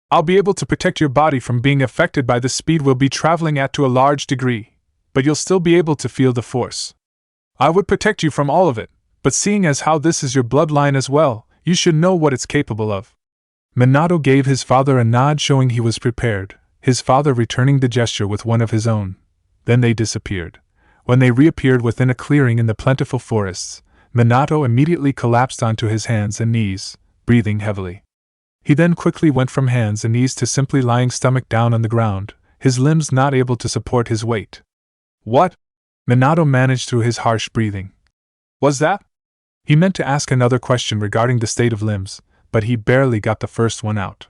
"I'll be able to protect your body from being affected by the speed we'll be traveling at to a large degree, but you'll still be able to feel the force. I would protect you from all of it, But seeing as how this is your bloodline as well, you should know what it's capable of. Minato gave his father a nod showing he was prepared, his father returning the gesture with one of his own. Then they disappeared. When they reappeared within a clearing in the plentiful forests, Minato immediately collapsed onto his hands and knees, breathing heavily. He then quickly went from hands and knees to simply lying stomach down on the ground, his limbs not able to support his weight. What? Minato managed through his harsh breathing. Was that? He meant to ask another question regarding the state of limbs, but he barely got the first one out.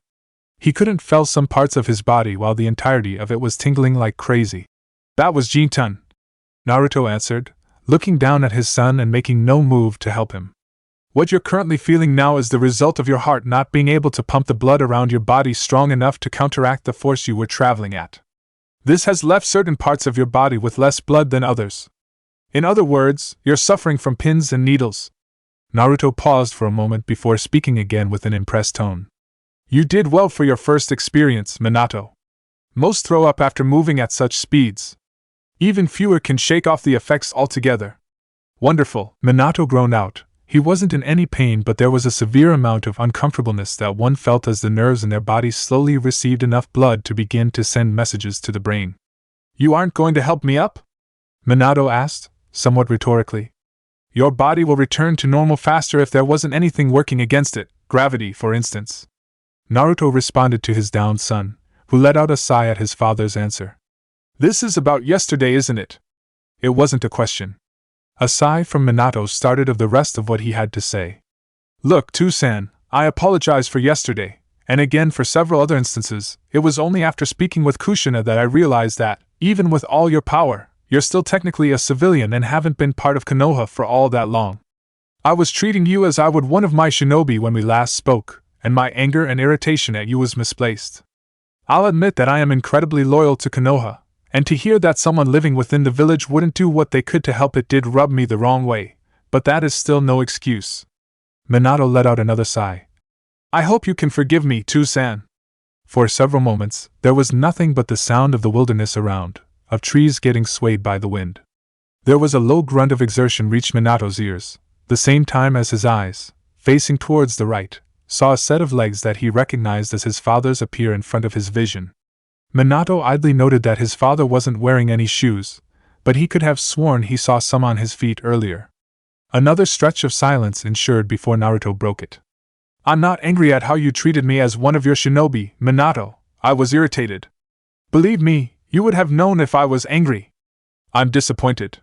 He couldn't feel some parts of his body while the entirety of it was tingling like crazy. That was Jintan, Naruto answered, looking down at his son and making no move to help him. What you're currently feeling now is the result of your heart not being able to pump the blood around your body strong enough to counteract the force you were traveling at. This has left certain parts of your body with less blood than others. In other words, you're suffering from pins and needles. Naruto paused for a moment before speaking again with an impressed tone. You did well for your first experience, Minato. Most throw up after moving at such speeds. Even fewer can shake off the effects altogether. Wonderful, Minato groaned out. He wasn't in any pain, but there was a severe amount of uncomfortableness that one felt as the nerves in their bodies slowly received enough blood to begin to send messages to the brain. You aren't going to help me up? Minato asked, somewhat rhetorically. Your body will return to normal faster if there wasn't anything working against it, gravity, for instance. Naruto responded to his downed son, who let out a sigh at his father's answer. This is about yesterday, isn't it? It wasn't a question. A sigh from Minato started of the rest of what he had to say. Look, Too-san, I apologize for yesterday, and again for several other instances. It was only after speaking with Kushina that I realized that, even with all your power, you're still technically a civilian and haven't been part of Konoha for all that long. I was treating you as I would one of my shinobi when we last spoke, and my anger and irritation at you was misplaced. I'll admit that I am incredibly loyal to Konoha, and to hear that someone living within the village wouldn't do what they could to help it did rub me the wrong way, but that is still no excuse. Minato let out another sigh. I hope you can forgive me, Too-san. For several moments, there was nothing but the sound of the wilderness around, of trees getting swayed by the wind. There was a low grunt of exertion reached Minato's ears, the same time as his eyes, facing towards the right, saw a set of legs that he recognized as his father's appear in front of his vision. Minato idly noted that his father wasn't wearing any shoes, but he could have sworn he saw some on his feet earlier. Another stretch of silence ensued before Naruto broke it. I'm not angry at how you treated me as one of your shinobi, Minato. I was irritated. Believe me, you would have known if I was angry. I'm disappointed.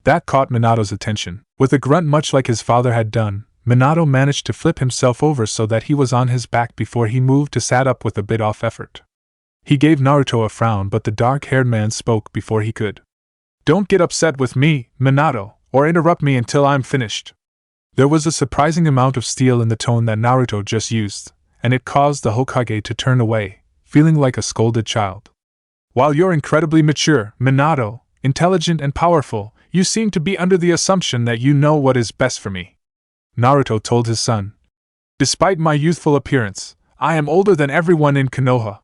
That caught Minato's attention. With a grunt much like his father had done, Minato managed to flip himself over so that he was on his back before he moved to sat up with a bit off effort. He gave Naruto a frown, but the dark-haired man spoke before he could. Don't get upset with me, Minato, or interrupt me until I'm finished. There was a surprising amount of steel in the tone that Naruto just used, and it caused the Hokage to turn away, feeling like a scolded child. While you're incredibly mature, Minato, intelligent and powerful, you seem to be under the assumption that you know what is best for me. Naruto told his son. Despite my youthful appearance, I am older than everyone in Konoha.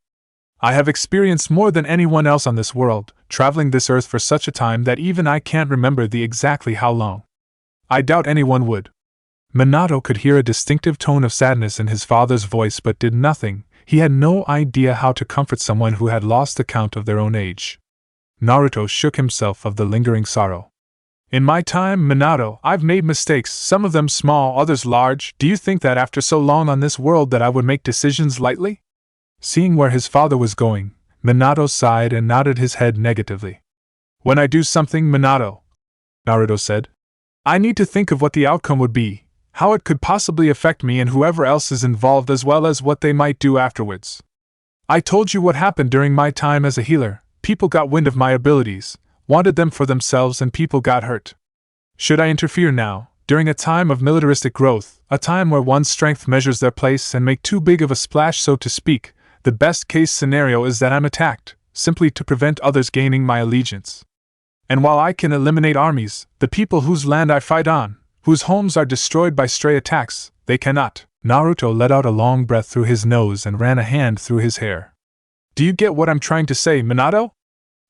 I have experienced more than anyone else on this world, traveling this earth for such a time that even I can't remember the exactly how long. I doubt anyone would. Minato could hear a distinctive tone of sadness in his father's voice but did nothing. He had no idea how to comfort someone who had lost the count of their own age. Naruto shook himself of the lingering sorrow. In my time, Minato, I've made mistakes, some of them small, others large. Do you think that after so long on this world that I would make decisions lightly? Seeing where his father was going, Minato sighed and nodded his head negatively. When I do something, Minato, Naruto said, I need to think of what the outcome would be, how it could possibly affect me and whoever else is involved, as well as what they might do afterwards. I told you what happened during my time as a healer. People got wind of my abilities, wanted them for themselves, and people got hurt. Should I interfere now, during a time of militaristic growth, a time where one's strength measures their place, and make too big of a splash, so to speak? The best-case scenario is that I'm attacked, simply to prevent others gaining my allegiance. And while I can eliminate armies, the people whose land I fight on, whose homes are destroyed by stray attacks, they cannot. Naruto let out a long breath through his nose and ran a hand through his hair. Do you get what I'm trying to say, Minato?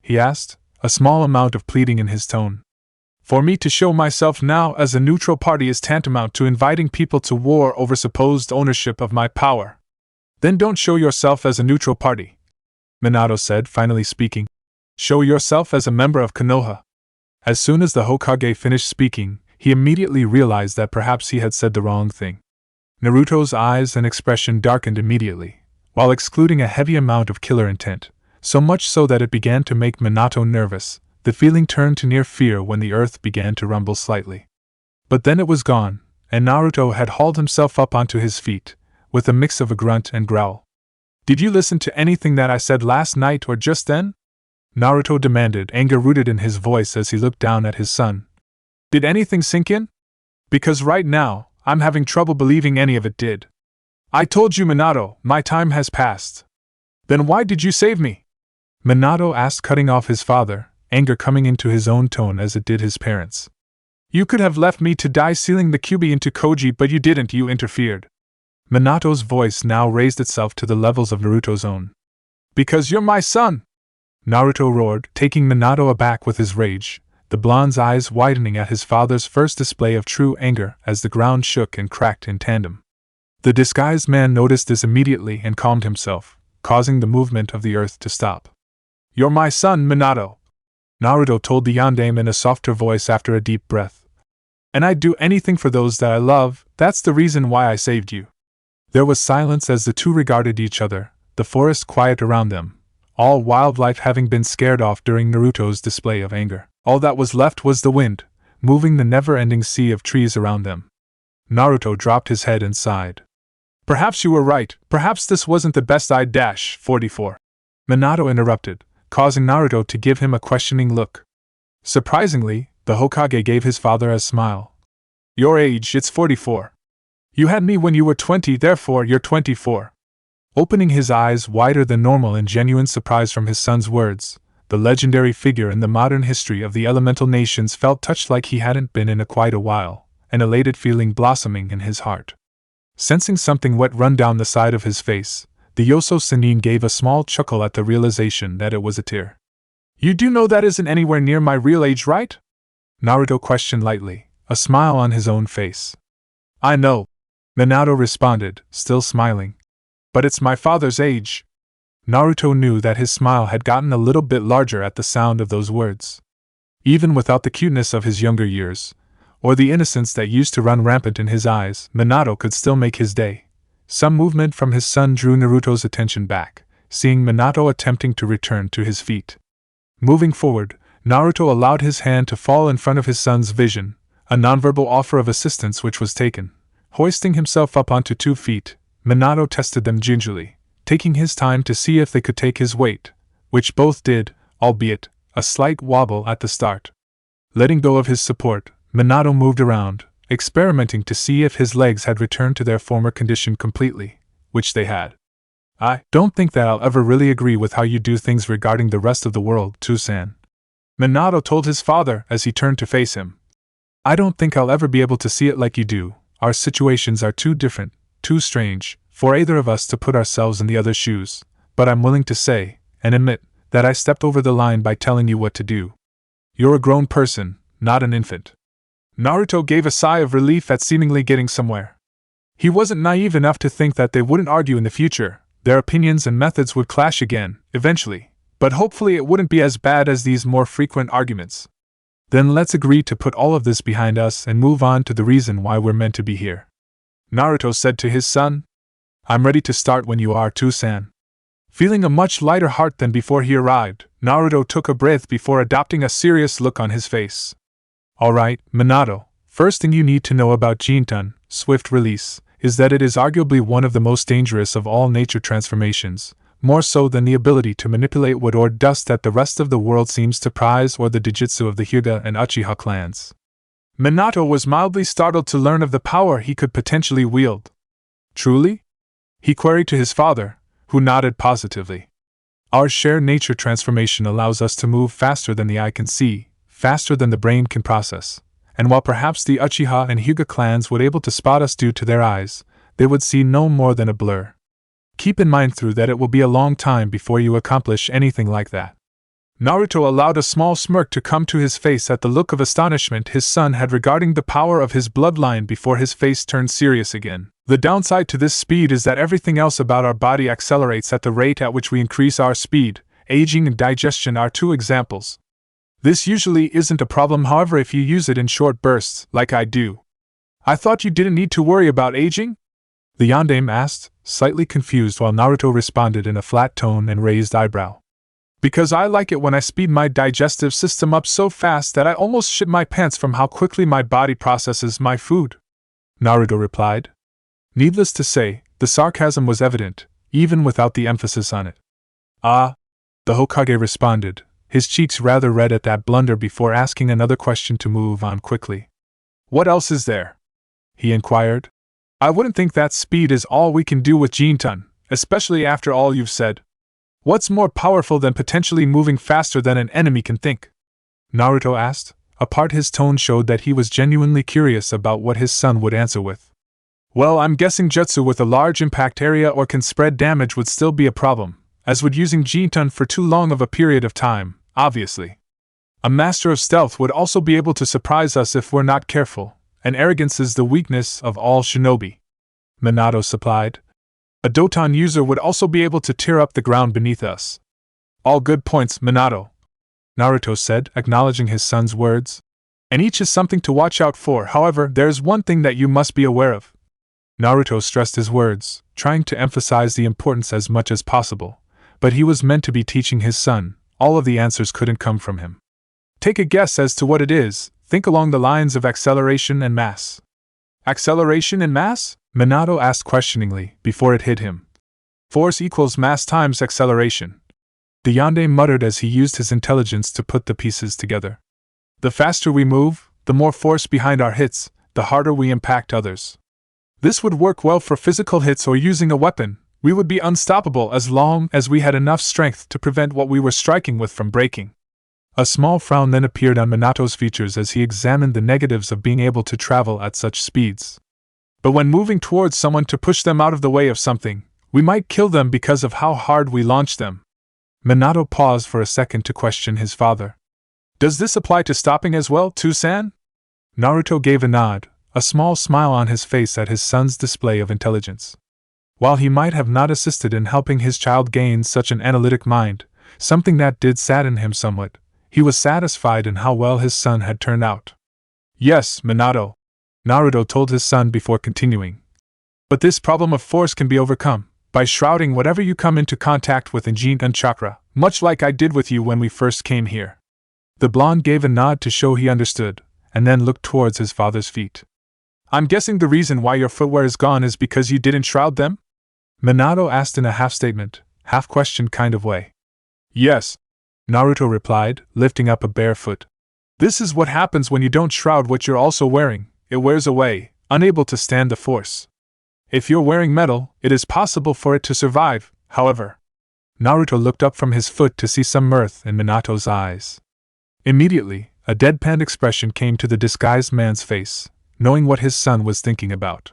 He asked, a small amount of pleading in his tone. For me to show myself now as a neutral party is tantamount to inviting people to war over supposed ownership of my power. Then don't show yourself as a neutral party, Minato said, finally speaking. Show yourself as a member of Konoha. As soon as the Hokage finished speaking, he immediately realized that perhaps he had said the wrong thing. Naruto's eyes and expression darkened immediately, while excluding a heavy amount of killer intent, so much so that it began to make Minato nervous. The feeling turned to near fear when the earth began to rumble slightly. But then it was gone, and Naruto had hauled himself up onto his feet, with a mix of a grunt and growl. Did you listen to anything that I said last night or just then? Naruto demanded, anger rooted in his voice as he looked down at his son. Did anything sink in? Because right now, I'm having trouble believing any of it did. I told you, Minato, my time has passed. Then why did you save me? Minato asked, cutting off his father, anger coming into his own tone as it did his parents. You could have left me to die sealing the Kyuubi into Koji, but you didn't, you interfered. Minato's voice now raised itself to the levels of Naruto's own. Because you're my son! Naruto roared, taking Minato aback with his rage, the blonde's eyes widening at his father's first display of true anger as the ground shook and cracked in tandem. The disguised man noticed this immediately and calmed himself, causing the movement of the earth to stop. You're my son, Minato! Naruto told the yandame in a softer voice after a deep breath. And I'd do anything for those that I love, that's the reason why I saved you. There was silence as the two regarded each other, the forest quiet around them, all wildlife having been scared off during Naruto's display of anger. All that was left was the wind, moving the never-ending sea of trees around them. Naruto dropped his head and sighed. Perhaps you were right, perhaps this wasn't the best idea. 44. Minato interrupted, causing Naruto to give him a questioning look. Surprisingly, the Hokage gave his father a smile. Your age, it's 44. You had me when you were 20, therefore you're 24. Opening his eyes wider than normal in genuine surprise from his son's words, the legendary figure in the modern history of the elemental nations felt touched like he hadn't been in quite a while, an elated feeling blossoming in his heart. Sensing something wet run down the side of his face, the Yoso Sennin gave a small chuckle at the realization that it was a tear. You do know that isn't anywhere near my real age, right? Naruto questioned lightly, a smile on his own face. I know, Minato responded, still smiling. But it's my father's age. Naruto knew that his smile had gotten a little bit larger at the sound of those words. Even without the cuteness of his younger years, or the innocence that used to run rampant in his eyes, Minato could still make his day. Some movement from his son drew Naruto's attention back, seeing Minato attempting to return to his feet. Moving forward, Naruto allowed his hand to fall in front of his son's vision, a nonverbal offer of assistance which was taken. Hoisting himself up onto 2 feet, Minato tested them gingerly, taking his time to see if they could take his weight, which both did, albeit a slight wobble at the start. Letting go of his support, Minato moved around, experimenting to see if his legs had returned to their former condition completely, which they had. I don't think that I'll ever really agree with how you do things regarding the rest of the world, Tsusan. Minato told his father as he turned to face him. I don't think I'll ever be able to see it like you do. Our situations are too different, too strange, for either of us to put ourselves in the other's shoes, but I'm willing to say, and admit, that I stepped over the line by telling you what to do. You're a grown person, not an infant. Naruto gave a sigh of relief at seemingly getting somewhere. He wasn't naive enough to think that they wouldn't argue in the future, their opinions and methods would clash again, eventually, but hopefully it wouldn't be as bad as these more frequent arguments. Then let's agree to put all of this behind us and move on to the reason why we're meant to be here. Naruto said to his son. I'm ready to start when you are, Tsusan. Feeling a much lighter heart than before he arrived, Naruto took a breath before adopting a serious look on his face. Alright, Minato, first thing you need to know about Jintan, swift release, is that it is arguably one of the most dangerous of all nature transformations, more so than the ability to manipulate wood or dust that the rest of the world seems to prize or the Dijutsu of the Hyuga and Uchiha clans. Minato was mildly startled to learn of the power he could potentially wield. Truly? He queried to his father, who nodded positively. Our shared nature transformation allows us to move faster than the eye can see, faster than the brain can process, and while perhaps the Uchiha and Hyuga clans would be able to spot us due to their eyes, they would see no more than a blur. Keep in mind through that it will be a long time before you accomplish anything like that. Naruto allowed a small smirk to come to his face at the look of astonishment his son had regarding the power of his bloodline before his face turned serious again. The downside to this speed is that everything else about our body accelerates at the rate at which we increase our speed. Aging and digestion are two examples. This usually isn't a problem, however, if you use it in short bursts, like I do. I thought you didn't need to worry about aging? The yondaime asked, slightly confused, while Naruto responded in a flat tone and raised eyebrow. Because I like it when I speed my digestive system up so fast that I almost shit my pants from how quickly my body processes my food, Naruto replied. Needless to say, the sarcasm was evident, even without the emphasis on it. Ah, the Hokage responded, his cheeks rather red at that blunder before asking another question to move on quickly. What else is there? He inquired. I wouldn't think that speed is all we can do with Jinchūriki, especially after all you've said. What's more powerful than potentially moving faster than an enemy can think? Naruto asked. A part his tone showed that he was genuinely curious about what his son would answer with. Well, I'm guessing jutsu with a large impact area or can spread damage would still be a problem, as would using Jinchūriki for too long of a period of time, obviously. A master of stealth would also be able to surprise us if we're not careful, and arrogance is the weakness of all shinobi, Minato supplied. A Doton user would also be able to tear up the ground beneath us. All good points, Minato, Naruto said, acknowledging his son's words. And each is something to watch out for. However, there's one thing that you must be aware of. Naruto stressed his words, trying to emphasize the importance as much as possible, but he was meant to be teaching his son. All of the answers couldn't come from him. Take a guess as to what it is. Think along the lines of acceleration and mass. Acceleration and mass? Minato asked questioningly, before it hit him. Force equals mass times acceleration. The yondaime muttered as he used his intelligence to put the pieces together. The faster we move, the more force behind our hits, the harder we impact others. This would work well for physical hits or using a weapon. We would be unstoppable as long as we had enough strength to prevent what we were striking with from breaking. A small frown then appeared on Minato's features as he examined the negatives of being able to travel at such speeds. But when moving towards someone to push them out of the way of something, we might kill them because of how hard we launch them. Minato paused for a second to question his father. Does this apply to stopping as well, too-san? Naruto gave a nod, a small smile on his face at his son's display of intelligence. While he might have not assisted in helping his child gain such an analytic mind, something that did sadden him somewhat, he was satisfied in how well his son had turned out. Yes, Minato, Naruto told his son before continuing. But this problem of force can be overcome by shrouding whatever you come into contact with in Jinchūriki chakra, much like I did with you when we first came here. The blonde gave a nod to show he understood, and then looked towards his father's feet. I'm guessing the reason why your footwear is gone is because you didn't shroud them? Minato asked in a half-statement, half-question kind of way. Yes, Naruto replied, lifting up a bare foot. This is what happens when you don't shroud what you're also wearing. It wears away, unable to stand the force. If you're wearing metal, it is possible for it to survive, however. Naruto looked up from his foot to see some mirth in Minato's eyes. Immediately, a deadpan expression came to the disguised man's face, knowing what his son was thinking about.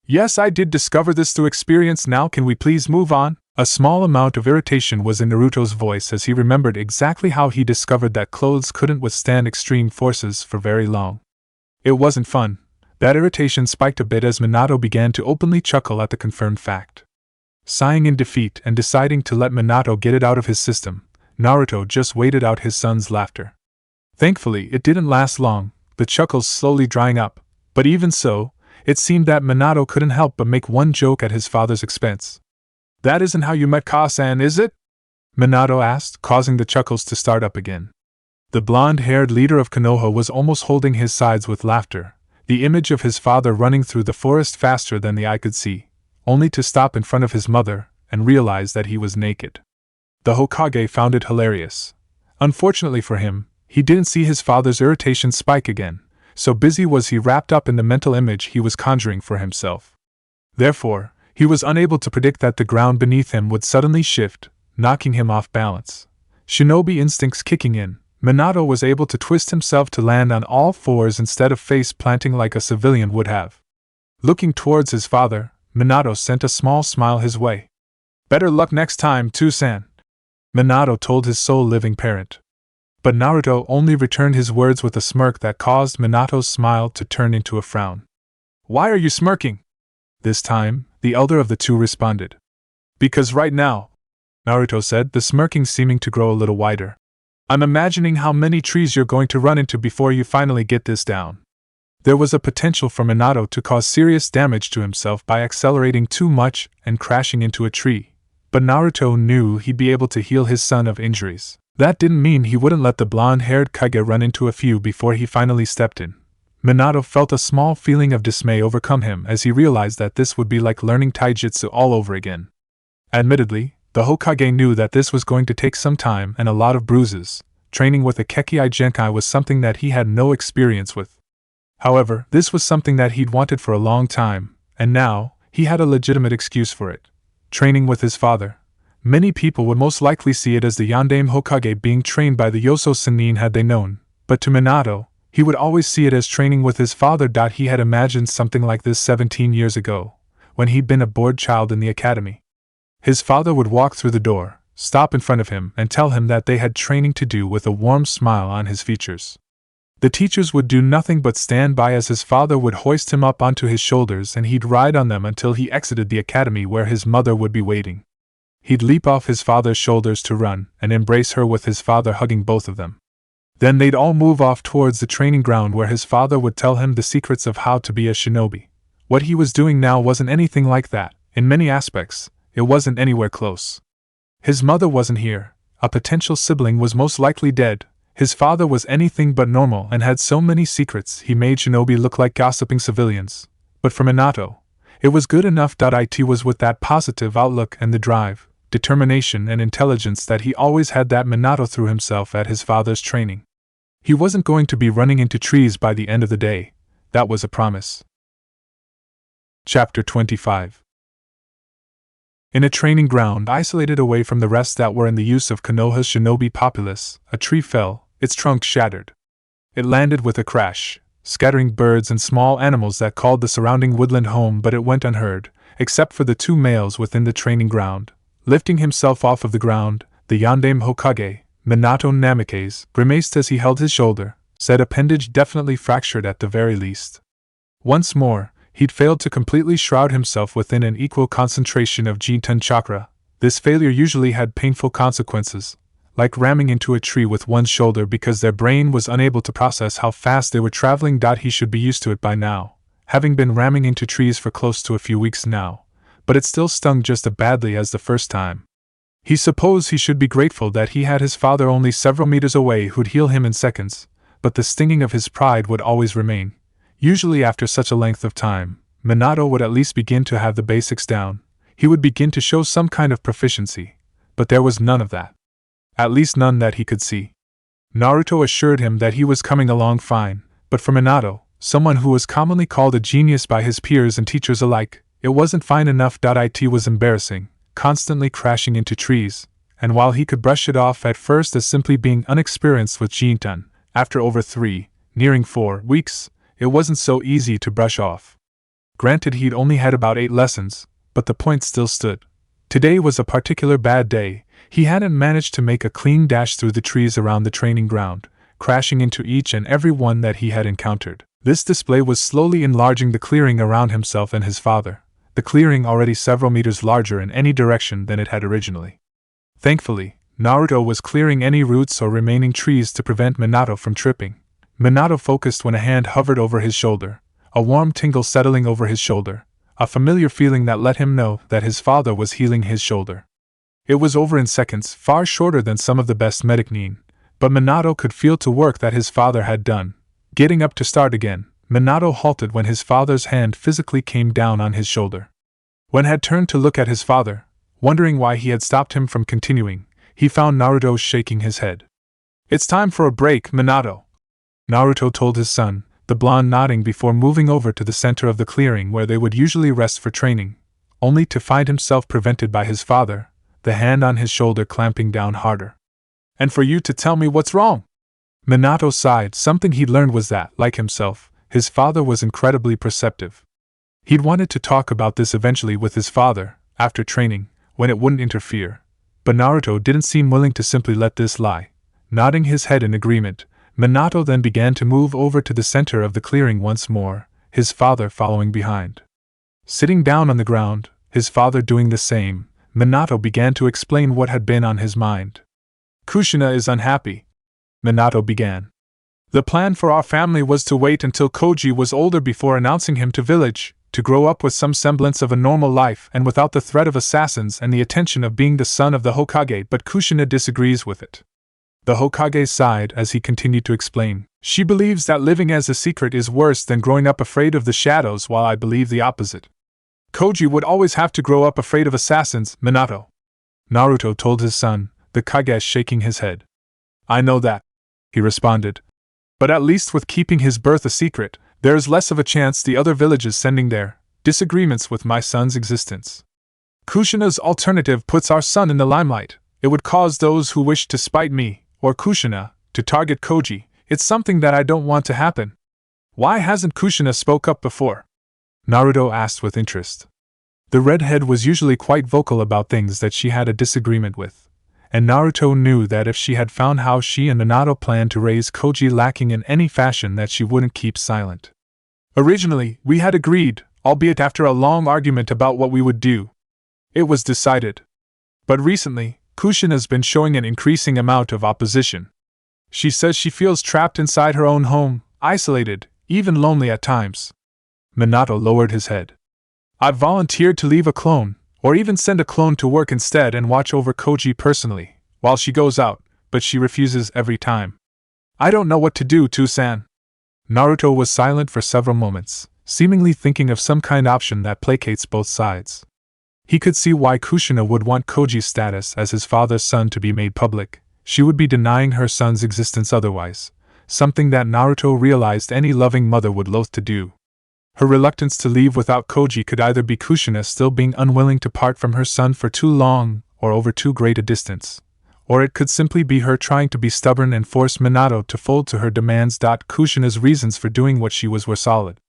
Yes, I did discover this through experience. Now can we please move on? A small amount of irritation was in Naruto's voice as he remembered exactly how he discovered that clothes couldn't withstand extreme forces for very long. It wasn't fun. That irritation spiked a bit as Minato began to openly chuckle at the confirmed fact. Sighing in defeat and deciding to let Minato get it out of his system, Naruto just waited out his son's laughter. Thankfully, it didn't last long, the chuckles slowly drying up, but even so, it seemed that Minato couldn't help but make one joke at his father's expense. That isn't how you met Ka-san, is it? Minato asked, causing the chuckles to start up again. The blonde-haired leader of Konoha was almost holding his sides with laughter, the image of his father running through the forest faster than the eye could see, only to stop in front of his mother and realize that he was naked. The Hokage found it hilarious. Unfortunately for him, he didn't see his father's irritation spike again, so busy was he wrapped up in the mental image he was conjuring for himself. Therefore, he was unable to predict that the ground beneath him would suddenly shift, knocking him off balance. Shinobi instincts kicking in, Minato was able to twist himself to land on all fours instead of face-planting like a civilian would have. Looking towards his father, Minato sent a small smile his way. Better luck next time, too-san, Minato told his sole living parent. But Naruto only returned his words with a smirk that caused Minato's smile to turn into a frown. "Why are you smirking?" This time, the elder of the two responded. "Because right now," Naruto said, the smirking seeming to grow a little wider, "I'm imagining how many trees you're going to run into before you finally get this down." There was a potential for Minato to cause serious damage to himself by accelerating too much and crashing into a tree, but Naruto knew he'd be able to heal his son of injuries. That didn't mean he wouldn't let the blonde-haired Kage run into a few before he finally stepped in. Minato felt a small feeling of dismay overcome him as he realized that this would be like learning taijutsu all over again. Admittedly, the Hokage knew that this was going to take some time and a lot of bruises. Training with a Kekkai Genkai was something that he had no experience with. However, this was something that he'd wanted for a long time, and now, he had a legitimate excuse for it. Training with his father. Many people would most likely see it as the Yondaime Hokage being trained by the Yoso Sennin had they known, but to Minato, he would always see it as training with his father. He had imagined something like this 17 years ago, when he'd been a bored child in the academy. His father would walk through the door, stop in front of him, and tell him that they had training to do with a warm smile on his features. The teachers would do nothing but stand by as his father would hoist him up onto his shoulders and he'd ride on them until he exited the academy where his mother would be waiting. He'd leap off his father's shoulders to run and embrace her with his father hugging both of them. Then they'd all move off towards the training ground where his father would tell him the secrets of how to be a shinobi. What he was doing now wasn't anything like that. In many aspects, it wasn't anywhere close. His mother wasn't here, a potential sibling was most likely dead, his father was anything but normal and had so many secrets he made shinobi look like gossiping civilians. But for Minato, it was good enough. It was with that positive outlook and the drive, determination and intelligence that he always had that Minato threw himself at his father's training. He wasn't going to be running into trees by the end of the day, that was a promise. Chapter 25. In a training ground isolated away from the rest that were in the use of Konoha's shinobi populace, a tree fell, its trunk shattered. It landed with a crash, scattering birds and small animals that called the surrounding woodland home, but it went unheard, except for the two males within the training ground. Lifting himself off of the ground, the Yondaime Hokage, Minato Namikaze, grimaced as he held his shoulder, said appendage definitely fractured at the very least. Once more, he'd failed to completely shroud himself within an equal concentration of Jinten chakra. This failure usually had painful consequences, like ramming into a tree with one's shoulder because their brain was unable to process how fast they were traveling. He should be used to it by now, having been ramming into trees for close to a few weeks now, but it still stung just as badly as the first time. He supposed he should be grateful that he had his father only several meters away who'd heal him in seconds, but the stinging of his pride would always remain. Usually after such a length of time, Minato would at least begin to have the basics down. He would begin to show some kind of proficiency, but there was none of that. At least none that he could see. Naruto assured him that he was coming along fine, but for Minato, someone who was commonly called a genius by his peers and teachers alike, it wasn't fine enough. It was embarrassing, constantly crashing into trees, and while he could brush it off at first as simply being unexperienced with Jinten, after over 3, nearing 4 weeks, it wasn't so easy to brush off. Granted, he'd only had about 8 lessons, but the point still stood. Today was a particular bad day. He hadn't managed to make a clean dash through the trees around the training ground, crashing into each and every one that he had encountered. This display was slowly enlarging the clearing around himself and his father, the clearing already several meters larger in any direction than it had originally. Thankfully, Naruto was clearing any roots or remaining trees to prevent Minato from tripping. Minato focused when a hand hovered over his shoulder, a warm tingle settling over his shoulder, a familiar feeling that let him know that his father was healing his shoulder. It was over in seconds, far shorter than some of the best medic-nin, but Minato could feel to work that his father had done. Getting up to start again, Minato halted when his father's hand physically came down on his shoulder. When had turned to look at his father, wondering why he had stopped him from continuing, he found Naruto shaking his head. "It's time for a break, Minato," Naruto told his son, the blonde nodding before moving over to the center of the clearing where they would usually rest for training, only to find himself prevented by his father, the hand on his shoulder clamping down harder. "And for you to tell me what's wrong." Minato sighed. Something he'd learned was that, like himself, his father was incredibly perceptive. He'd wanted to talk about this eventually with his father, after training, when it wouldn't interfere, but Naruto didn't seem willing to simply let this lie. Nodding his head in agreement, Minato then began to move over to the center of the clearing once more, his father following behind. Sitting down on the ground, his father doing the same, Minato began to explain what had been on his mind. Kushina is unhappy, Minato began. The plan for our family was to wait until Koji was older before announcing him to village, to grow up with some semblance of a normal life and without the threat of assassins and the attention of being the son of the Hokage, but Kushina disagrees with it. The Hokage sighed as he continued to explain. She believes that living as a secret is worse than growing up afraid of the shadows, while I believe the opposite. Koji would always have to grow up afraid of assassins, Minato, Naruto told his son, the Kage shaking his head. I know that, he responded. But at least with keeping his birth a secret, there is less of a chance the other villages sending their disagreements with my son's existence. Kushina's alternative puts our son in the limelight. It would cause those who wish to spite me, or Kushina, to target Koji. It's something that I don't want to happen. Why hasn't Kushina spoke up before? Naruto asked with interest. The redhead was usually quite vocal about things that she had a disagreement with, and Naruto knew that if she had found how she and Minato planned to raise Koji lacking in any fashion, that she wouldn't keep silent. Originally, we had agreed, albeit after a long argument about what we would do. It was decided. But recently, Kushina's been showing an increasing amount of opposition. She says she feels trapped inside her own home, isolated, even lonely at times. Minato lowered his head. I've volunteered to leave a clone, or even send a clone to work instead and watch over Koji personally, while she goes out, but she refuses every time. I don't know what to do, Too-san. Naruto was silent for several moments, seemingly thinking of some kind of option that placates both sides. He could see why Kushina would want Koji's status as his father's son to be made public. She would be denying her son's existence otherwise, something that Naruto realized any loving mother would loathe to do. Her reluctance to leave without Koji could either be Kushina still being unwilling to part from her son for too long or over too great a distance, or it could simply be her trying to be stubborn and force Minato to fold to her demands. Kushina's reasons for doing what she was were solid.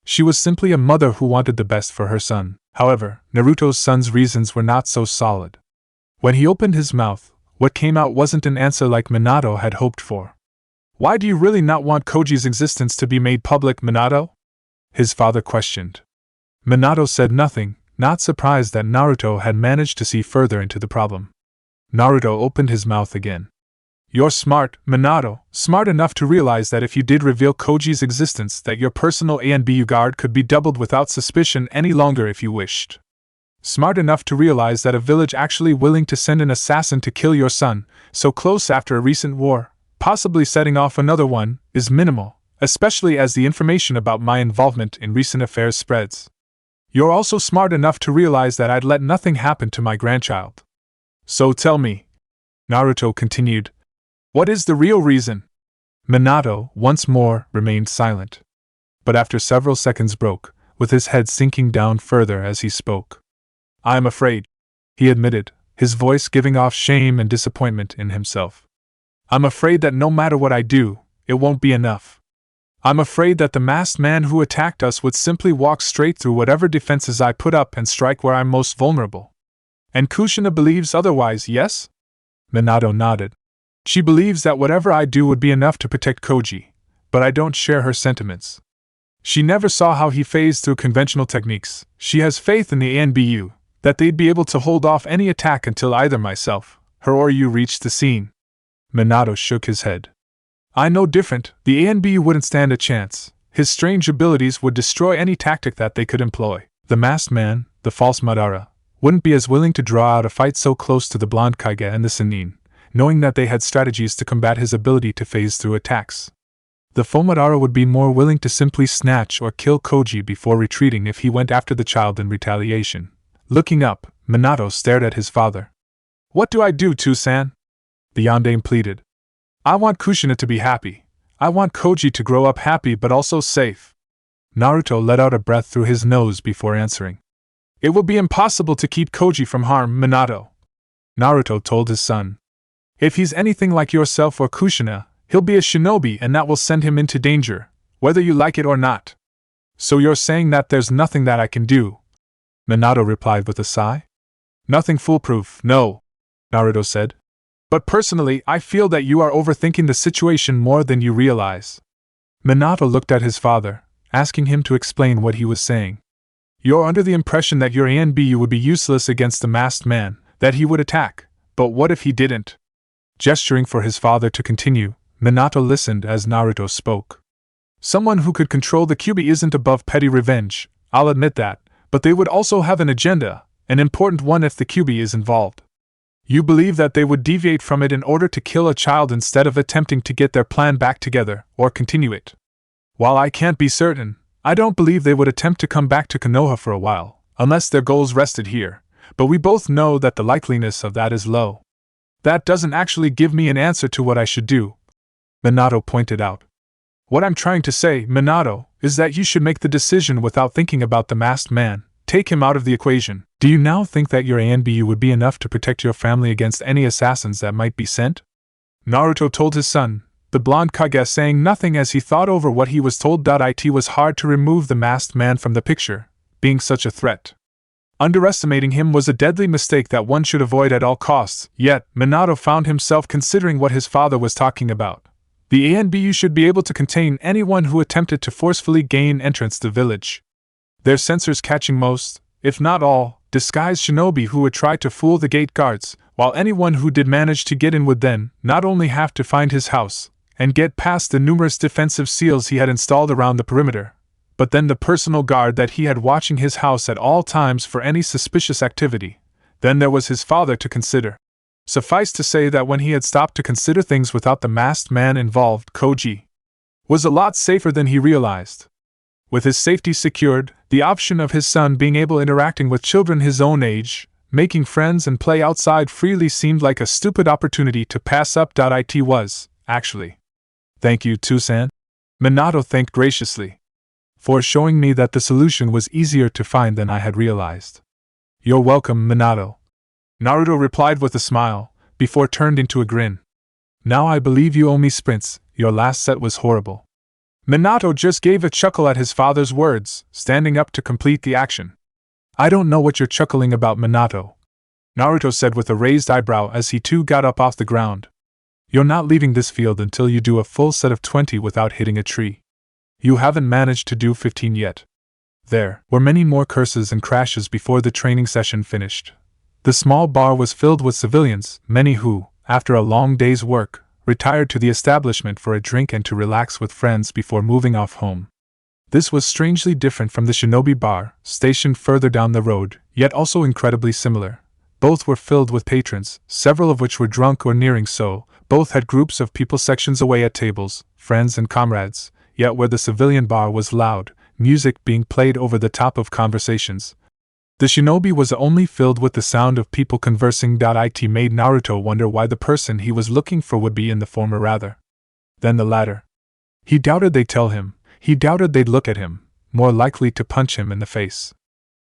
She was simply a mother who wanted the best for her son. However, Naruto's son's reasons were not so solid. When he opened his mouth, what came out wasn't an answer like Minato had hoped for. Why do you really not want Koji's existence to be made public, Minato? His father questioned. Minato said nothing, not surprised that Naruto had managed to see further into the problem. Naruto opened his mouth again. You're smart, Minato, smart enough to realize that if you did reveal Koji's existence, that your personal ANBU guard could be doubled without suspicion any longer if you wished. Smart enough to realize that a village actually willing to send an assassin to kill your son, so close after a recent war, possibly setting off another one, is minimal, especially as the information about my involvement in recent affairs spreads. You're also smart enough to realize that I'd let nothing happen to my grandchild. So tell me, Naruto continued, what is the real reason? Minato, once more, remained silent. But after several seconds broke, with his head sinking down further as he spoke. I'm afraid, he admitted, his voice giving off shame and disappointment in himself. I'm afraid that no matter what I do, it won't be enough. I'm afraid that the masked man who attacked us would simply walk straight through whatever defenses I put up and strike where I'm most vulnerable. And Kushina believes otherwise, yes? Minato nodded. She believes that whatever I do would be enough to protect Koji, but I don't share her sentiments. She never saw how he phased through conventional techniques. She has faith in the ANBU, that they'd be able to hold off any attack until either myself, her or you reached the scene. Minato shook his head. I know different, the ANBU wouldn't stand a chance. His strange abilities would destroy any tactic that they could employ. The masked man, the false Madara, wouldn't be as willing to draw out a fight so close to the blonde Kage and the Sannin, knowing that they had strategies to combat his ability to phase through attacks. The full Madara would be more willing to simply snatch or kill Koji before retreating if he went after the child in retaliation. Looking up, Minato stared at his father. What do I do, Too-san? The yondaime pleaded. I want Kushina to be happy. I want Koji to grow up happy but also safe. Naruto let out a breath through his nose before answering. It will be impossible to keep Koji from harm, Minato. Naruto told his son. If he's anything like yourself or Kushina, he'll be a shinobi and that will send him into danger, whether you like it or not. So you're saying that there's nothing that I can do? Minato replied with a sigh. Nothing foolproof, no, Naruto said. But personally, I feel that you are overthinking the situation more than you realize. Minato looked at his father, asking him to explain what he was saying. You're under the impression that your ANBU would be useless against the masked man, that he would attack, but what if he didn't? Gesturing for his father to continue, Minato listened as Naruto spoke. Someone who could control the Kyuubi isn't above petty revenge, I'll admit that, but they would also have an agenda, an important one if the Kyuubi is involved. You believe that they would deviate from it in order to kill a child instead of attempting to get their plan back together, or continue it. While I can't be certain, I don't believe they would attempt to come back to Konoha for a while, unless their goals rested here, but we both know that the likeliness of that is low. That doesn't actually give me an answer to what I should do, Minato pointed out. What I'm trying to say, Minato, is that you should make the decision without thinking about the masked man. Take him out of the equation. Do you now think that your ANBU would be enough to protect your family against any assassins that might be sent? Naruto told his son, the blonde Kage saying nothing as he thought over what he was told. It was hard to remove the masked man from the picture, being such a threat. Underestimating him was a deadly mistake that one should avoid at all costs, yet Minato found himself considering what his father was talking about. The ANBU should be able to contain anyone who attempted to forcefully gain entrance to the village. Their sensors catching most, if not all, disguised shinobi who would try to fool the gate guards, while anyone who did manage to get in would then not only have to find his house and get past the numerous defensive seals he had installed around the perimeter, but then the personal guard that he had watching his house at all times for any suspicious activity. Then there was his father to consider. Suffice to say that when he had stopped to consider things without the masked man involved, Koji was a lot safer than he realized. With his safety secured, the option of his son being able interacting with children his own age, making friends and play outside freely seemed like a stupid opportunity to pass up. It was, actually. Thank you, Tsusan. Minato thanked graciously. For showing me that the solution was easier to find than I had realized. You're welcome, Minato. Naruto replied with a smile, before turned into a grin. Now I believe you owe me sprints, your last set was horrible. Minato just gave a chuckle at his father's words, standing up to complete the action. I don't know what you're chuckling about, Minato, Naruto said with a raised eyebrow as he too got up off the ground. You're not leaving this field until you do a full set of 20 without hitting a tree. You haven't managed to do 15 yet. There were many more curses and crashes before the training session finished. The small bar was filled with civilians, many who, after a long day's work, retired to the establishment for a drink and to relax with friends before moving off home. This was strangely different from the Shinobi Bar, stationed further down the road, yet also incredibly similar. Both were filled with patrons, several of which were drunk or nearing so. Both had groups of people sections away at tables, friends and comrades, yet where the civilian bar was loud, music being played over the top of conversations. The shinobi was only filled with the sound of people conversing. It made Naruto wonder why the person he was looking for would be in the former rather than the latter. He doubted they'd tell him, he doubted they'd look at him, more likely to punch him in the face.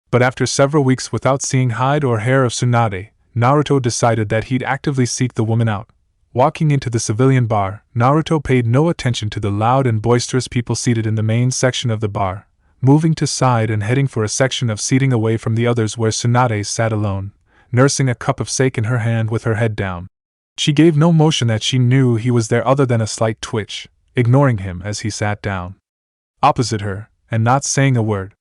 But after several weeks without seeing hide or hair of Tsunade, Naruto decided that he'd actively seek the woman out. Walking into the civilian bar, Naruto paid no attention to the loud and boisterous people seated in the main section of the bar, moving to side and heading for a section of seating away from the others where Tsunade sat alone, nursing a cup of sake in her hand with her head down. She gave no motion that she knew he was there other than a slight twitch, ignoring him as he sat down opposite her, and not saying a word.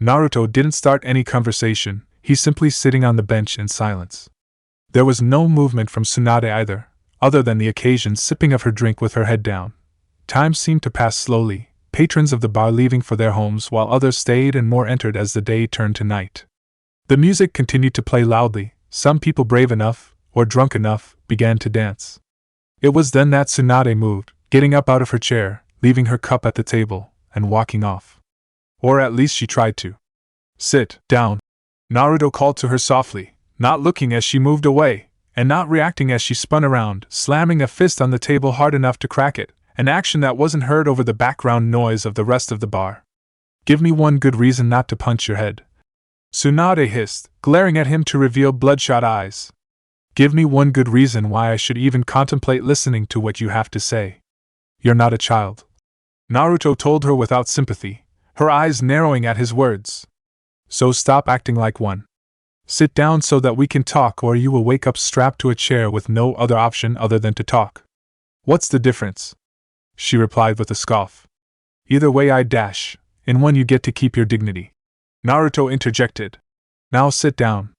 Naruto didn't start any conversation, he simply sitting on the bench in silence. There was no movement from Tsunade either, other than the occasion sipping of her drink with her head down. Time seemed to pass slowly, patrons of the bar leaving for their homes while others stayed and more entered as the day turned to night. The music continued to play loudly, some people brave enough, or drunk enough, began to dance. It was then that Tsunade moved, getting up out of her chair, leaving her cup at the table, and walking off. Or at least she tried to. Sit down. Naruto called to her softly, not looking as she moved away, and not reacting as she spun around, slamming a fist on the table hard enough to crack it, an action that wasn't heard over the background noise of the rest of the bar. Give me one good reason not to punch your head. Tsunade hissed, glaring at him to reveal bloodshot eyes. Give me one good reason why I should even contemplate listening to what you have to say. You're not a child. Naruto told her without sympathy, her eyes narrowing at his words. So stop acting like one. Sit down so that we can talk, or you will wake up strapped to a chair with no other option other than to talk. What's the difference? She replied with a scoff. Either way I dash. In one you get to keep your dignity. Naruto interjected. Now sit down.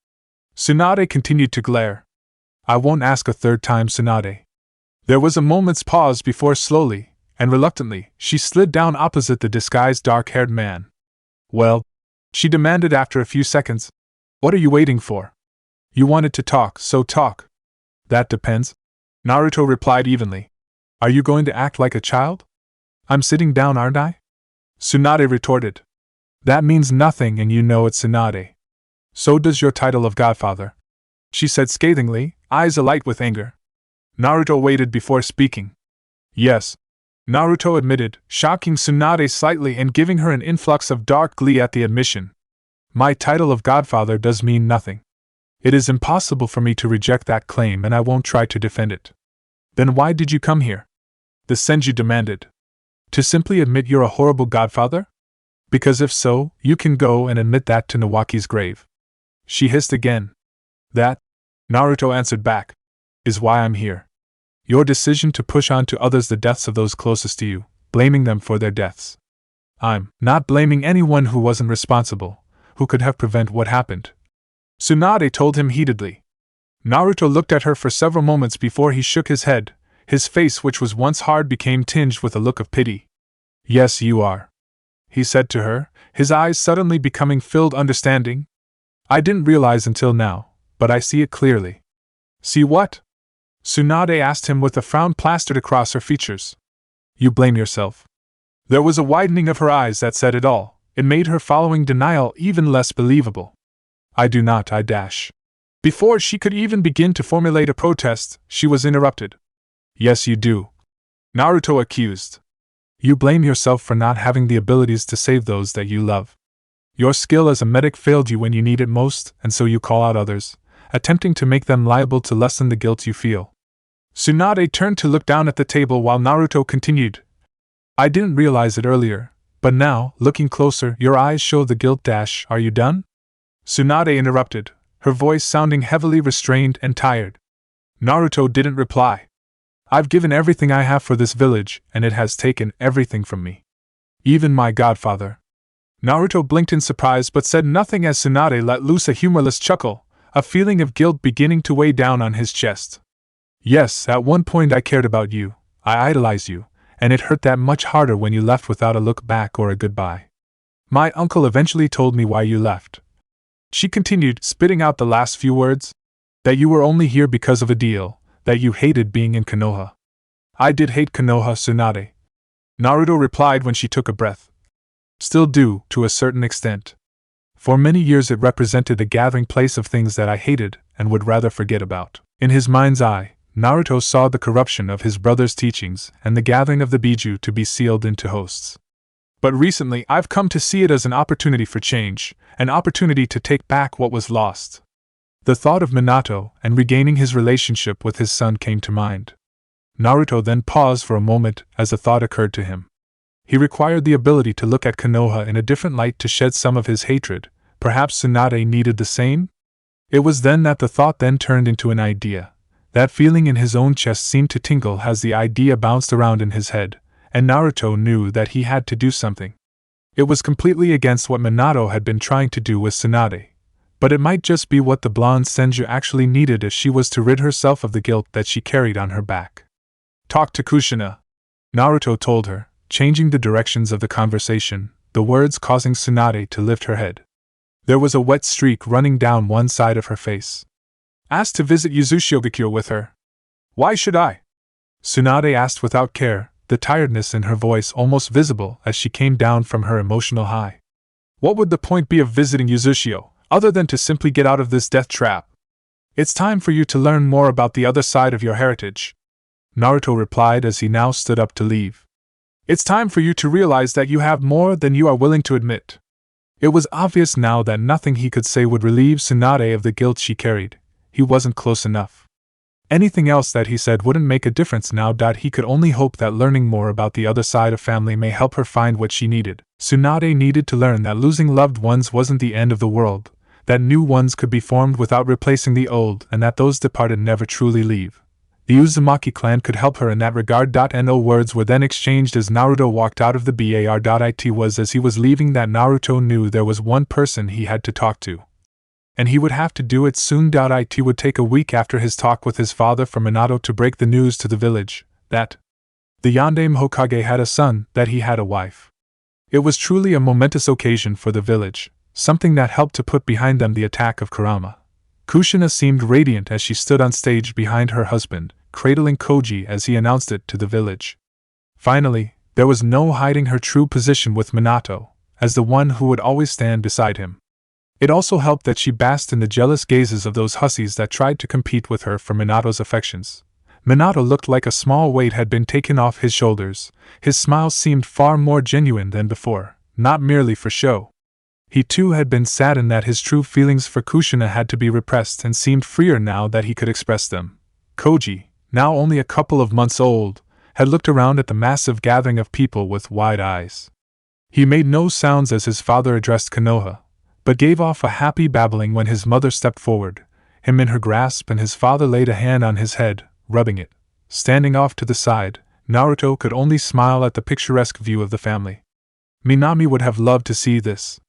Tsunade continued to glare. I won't ask a third time, Tsunade. There was a moment's pause before slowly, and reluctantly, she slid down opposite the disguised dark-haired man. Well, she demanded after a few seconds, what are you waiting for? You wanted to talk, so talk. That depends. Naruto replied evenly. Are you going to act like a child? I'm sitting down, aren't I? Tsunade retorted. That means nothing, and you know it, Tsunade. So does your title of godfather, she said scathingly, eyes alight with anger. Naruto waited before speaking. Yes, Naruto admitted, shocking Tsunade slightly and giving her an influx of dark glee at the admission. My title of godfather does mean nothing. It is impossible for me to reject that claim, and I won't try to defend it. Then why did you come here? The Senju demanded. To simply admit you're a horrible godfather? Because if so, you can go and admit that to Nawaki's grave. She hissed again. That, Naruto answered back, is why I'm here. Your decision to push on to others the deaths of those closest to you, blaming them for their deaths. I'm not blaming anyone who wasn't responsible, who could have prevented what happened, Tsunade told him heatedly. Naruto looked at her for several moments before he shook his head. His face, which was once hard, became tinged with a look of pity. Yes, you are, he said to her, his eyes suddenly becoming filled understanding. I didn't realize until now, but I see it clearly. See what? Tsunade asked him with a frown plastered across her features. You blame yourself. There was a widening of her eyes that said it all. It made her following denial even less believable. I do not, I dash. Before she could even begin to formulate a protest, she was interrupted. Yes, you do, Naruto accused. You blame yourself for not having the abilities to save those that you love. Your skill as a medic failed you when you need it most, and so you call out others, attempting to make them liable to lessen the guilt you feel. Tsunade turned to look down at the table while Naruto continued. I didn't realize it earlier, but now, looking closer, your eyes show the guilt dash. Are you done? Tsunade interrupted, her voice sounding heavily restrained and tired. Naruto didn't reply. I've given everything I have for this village, and it has taken everything from me. Even my godfather. Naruto blinked in surprise but said nothing as Tsunade let loose a humorless chuckle, a feeling of guilt beginning to weigh down on his chest. Yes, at one point I cared about you, I idolized you, and it hurt that much harder when you left without a look back or a goodbye. My uncle eventually told me why you left. She continued, spitting out the last few words. That you were only here because of a deal, that you hated being in Konoha. I did hate Konoha, Tsunade, Naruto replied when she took a breath. Still do, to a certain extent. For many years it represented a gathering place of things that I hated and would rather forget about. In his mind's eye, Naruto saw the corruption of his brother's teachings and the gathering of the Biju to be sealed into hosts. But recently I've come to see it as an opportunity for change, an opportunity to take back what was lost. The thought of Minato and regaining his relationship with his son came to mind. Naruto then paused for a moment as a thought occurred to him. He required the ability to look at Konoha in a different light to shed some of his hatred. Perhaps Tsunade needed the same? It was then that the thought then turned into an idea. That feeling in his own chest seemed to tingle as the idea bounced around in his head, and Naruto knew that he had to do something. It was completely against what Minato had been trying to do with Tsunade, but it might just be what the blonde Senju actually needed if she was to rid herself of the guilt that she carried on her back. Talk to Kushina, Naruto told her, changing the directions of the conversation, the words causing Tsunade to lift her head. There was a wet streak running down one side of her face. Asked to visit Uzushiogakure with her. Why should I? Tsunade asked without care, the tiredness in her voice almost visible as she came down from her emotional high. What would the point be of visiting Uzushio, other than to simply get out of this death trap? It's time for you to learn more about the other side of your heritage, Naruto replied as he now stood up to leave. It's time for you to realize that you have more than you are willing to admit. It was obvious now that nothing he could say would relieve Tsunade of the guilt she carried. He wasn't close enough. Anything else that he said wouldn't make a difference now. He could only hope that learning more about the other side of family may help her find what she needed. Tsunade needed to learn that losing loved ones wasn't the end of the world, that new ones could be formed without replacing the old, and that those departed never truly leave. The Uzumaki clan could help her in that regard. No words were then exchanged as Naruto walked out of the bar. It was as he was leaving that Naruto knew there was one person he had to talk to. And he would have to do it soon. It would take a week after his talk with his father for Minato to break the news to the village that the Yondaime Hokage had a son, that he had a wife. It was truly a momentous occasion for the village, something that helped to put behind them the attack of Kurama. Kushina seemed radiant as she stood on stage behind her husband, cradling Koji as he announced it to the village. Finally, there was no hiding her true position with Minato, as the one who would always stand beside him. It also helped that she basked in the jealous gazes of those hussies that tried to compete with her for Minato's affections. Minato looked like a small weight had been taken off his shoulders. His smile seemed far more genuine than before, not merely for show. He too had been saddened that his true feelings for Kushina had to be repressed and seemed freer now that he could express them. Koji, now only a couple of months old, had looked around at the massive gathering of people with wide eyes. He made no sounds as his father addressed Konoha, but gave off a happy babbling when his mother stepped forward, him in her grasp, and his father laid a hand on his head, rubbing it. Standing off to the side, Naruto could only smile at the picturesque view of the family. Minami would have loved to see this.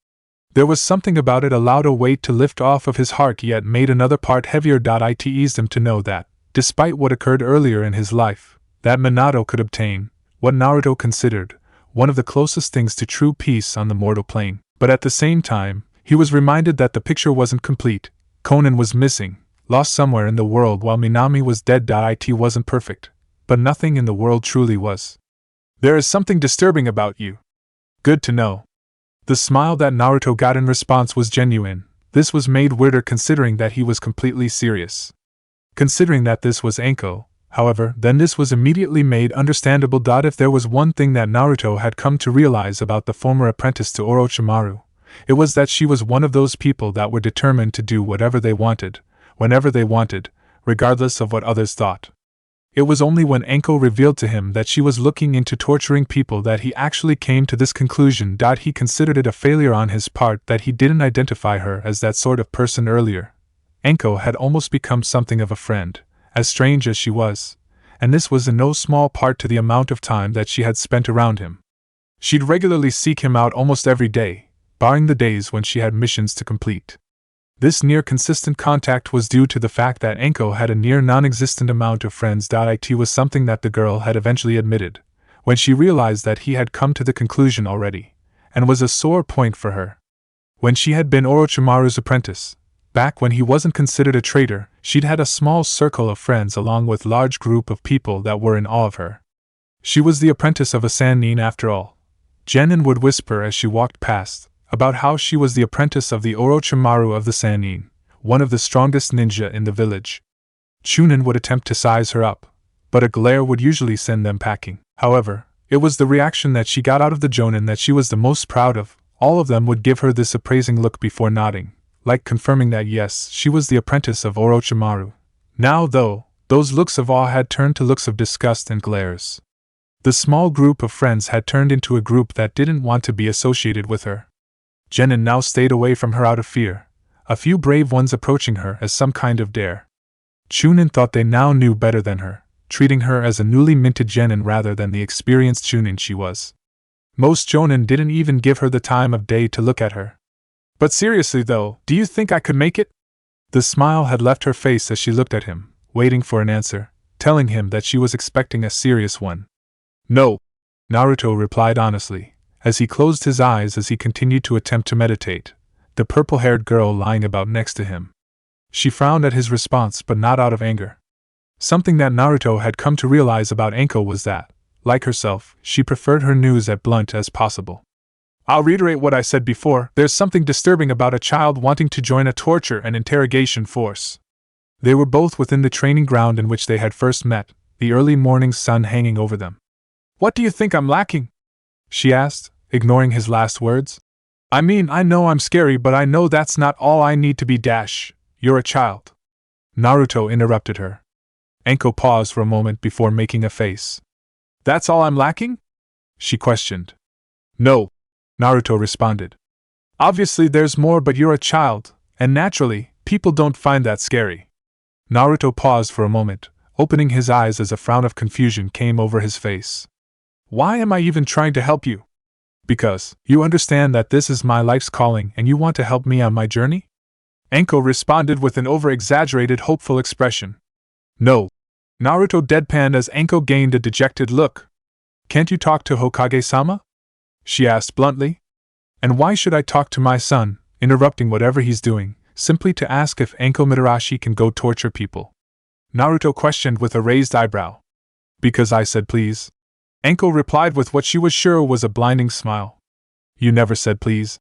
There was something about it allowed a weight to lift off of his heart yet made another part heavier. It eased him to know that, despite what occurred earlier in his life, that Minato could obtain, what Naruto considered, one of the closest things to true peace on the mortal plane. But at the same time, he was reminded that the picture wasn't complete. Konan was missing, lost somewhere in the world while Minami was dead. It wasn't perfect, but nothing in the world truly was. There is something disturbing about you. Good to know. The smile that Naruto got in response was genuine. This was made weirder considering that he was completely serious. Considering that this was Anko, however, then this was immediately made understandable. If there was one thing that Naruto had come to realize about the former apprentice to Orochimaru, it was that she was one of those people that were determined to do whatever they wanted, whenever they wanted, regardless of what others thought. It was only when Anko revealed to him that she was looking into torturing people that he actually came to this conclusion. He considered it a failure on his part that he didn't identify her as that sort of person earlier. Anko had almost become something of a friend, as strange as she was, and this was in no small part to the amount of time that she had spent around him. She'd regularly seek him out almost every day, barring the days when she had missions to complete. This near-consistent contact was due to the fact that Anko had a near non-existent amount of friends. It was something that the girl had eventually admitted, when she realized that he had come to the conclusion already, and was a sore point for her. When she had been Orochimaru's apprentice, back when he wasn't considered a traitor, she'd had a small circle of friends along with a large group of people that were in awe of her. She was the apprentice of a Sannin after all. Genin would whisper as she walked past, about how she was the apprentice of the Orochimaru of the Sannin, one of the strongest ninja in the village. Chunin would attempt to size her up, but a glare would usually send them packing. However, it was the reaction that she got out of the Jonin that she was the most proud of. All of them would give her this appraising look before nodding, like confirming that yes, she was the apprentice of Orochimaru. Now though, those looks of awe had turned to looks of disgust and glares. The small group of friends had turned into a group that didn't want to be associated with her. Genin now stayed away from her out of fear, a few brave ones approaching her as some kind of dare. Chunin thought they now knew better than her, treating her as a newly minted Genin rather than the experienced Chunin she was. Most Jonin didn't even give her the time of day to look at her. But seriously though, do you think I could make it? The smile had left her face as she looked at him, waiting for an answer, telling him that she was expecting a serious one. No, Naruto replied honestly, as he closed his eyes as he continued to attempt to meditate, the purple-haired girl lying about next to him. She frowned at his response but not out of anger. Something that Naruto had come to realize about Anko was that, like herself, she preferred her news as blunt as possible. I'll reiterate what I said before, there's something disturbing about a child wanting to join a torture and interrogation force. They were both within the training ground in which they had first met, the early morning sun hanging over them. What do you think I'm lacking? She asked, ignoring his last words. I mean, I know I'm scary, but I know that's not all I need to be. You're a child. Naruto interrupted her. Anko paused for a moment before making a face. That's all I'm lacking? She questioned. No, Naruto responded. Obviously there's more, but you're a child, And naturally, people don't find that scary. Naruto paused for a moment, opening his eyes as a frown of confusion came over his face. Why am I even trying to help you? Because you understand that this is my life's calling and you want to help me on my journey? Enko responded with an over-exaggerated hopeful expression. No. Naruto deadpanned as Enko gained a dejected look. Can't you talk to Hokage-sama? She asked bluntly. And why should I talk to my son, interrupting whatever he's doing, simply to ask if Enko Mitarashi can go torture people? Naruto questioned with a raised eyebrow. Because I said please. Enko replied with what she was sure was a blinding smile. You never said please.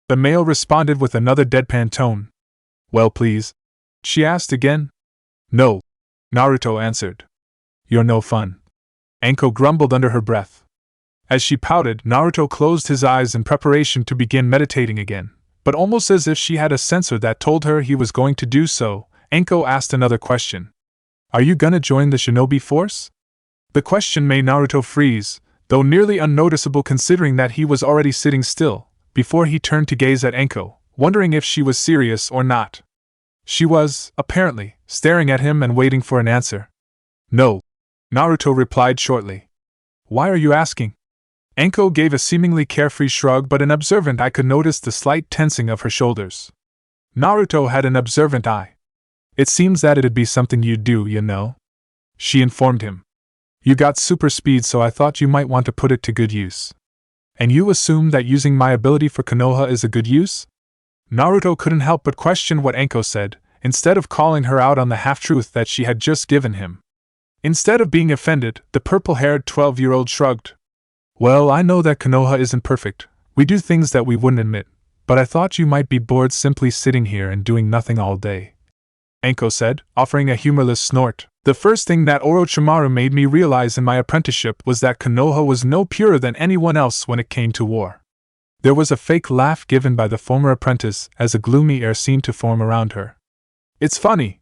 The male responded with another deadpan tone. Well please? She asked again. No. Naruto answered. You're no fun. Enko grumbled under her breath. As she pouted, Naruto closed his eyes in preparation to begin meditating again, but almost as if she had a sensor that told her he was going to do so, Enko asked another question. Are you gonna join the shinobi force? The question made Naruto freeze, though nearly unnoticeable considering that he was already sitting still, before he turned to gaze at Enko, wondering if she was serious or not. She was, apparently, staring at him and waiting for an answer. No. Naruto replied shortly. Why are you asking? Enko gave a seemingly carefree shrug, but an observant eye could notice the slight tensing of her shoulders. Naruto had an observant eye. It seems that it'd be something you'd do, you know? She informed him. You got super speed, so I thought you might want to put it to good use. And you assume that using my ability for Konoha is a good use? Naruto couldn't help but question what Enko said, instead of calling her out on the half-truth that she had just given him. Instead of being offended, the purple-haired 12-year-old shrugged. Well, I know that Konoha isn't perfect. We do things that we wouldn't admit, but I thought you might be bored simply sitting here and doing nothing all day. Enko said, offering a humorless snort. The first thing that Orochimaru made me realize in my apprenticeship was that Konoha was no purer than anyone else when it came to war. There was a fake laugh given by the former apprentice as a gloomy air seemed to form around her. It's funny,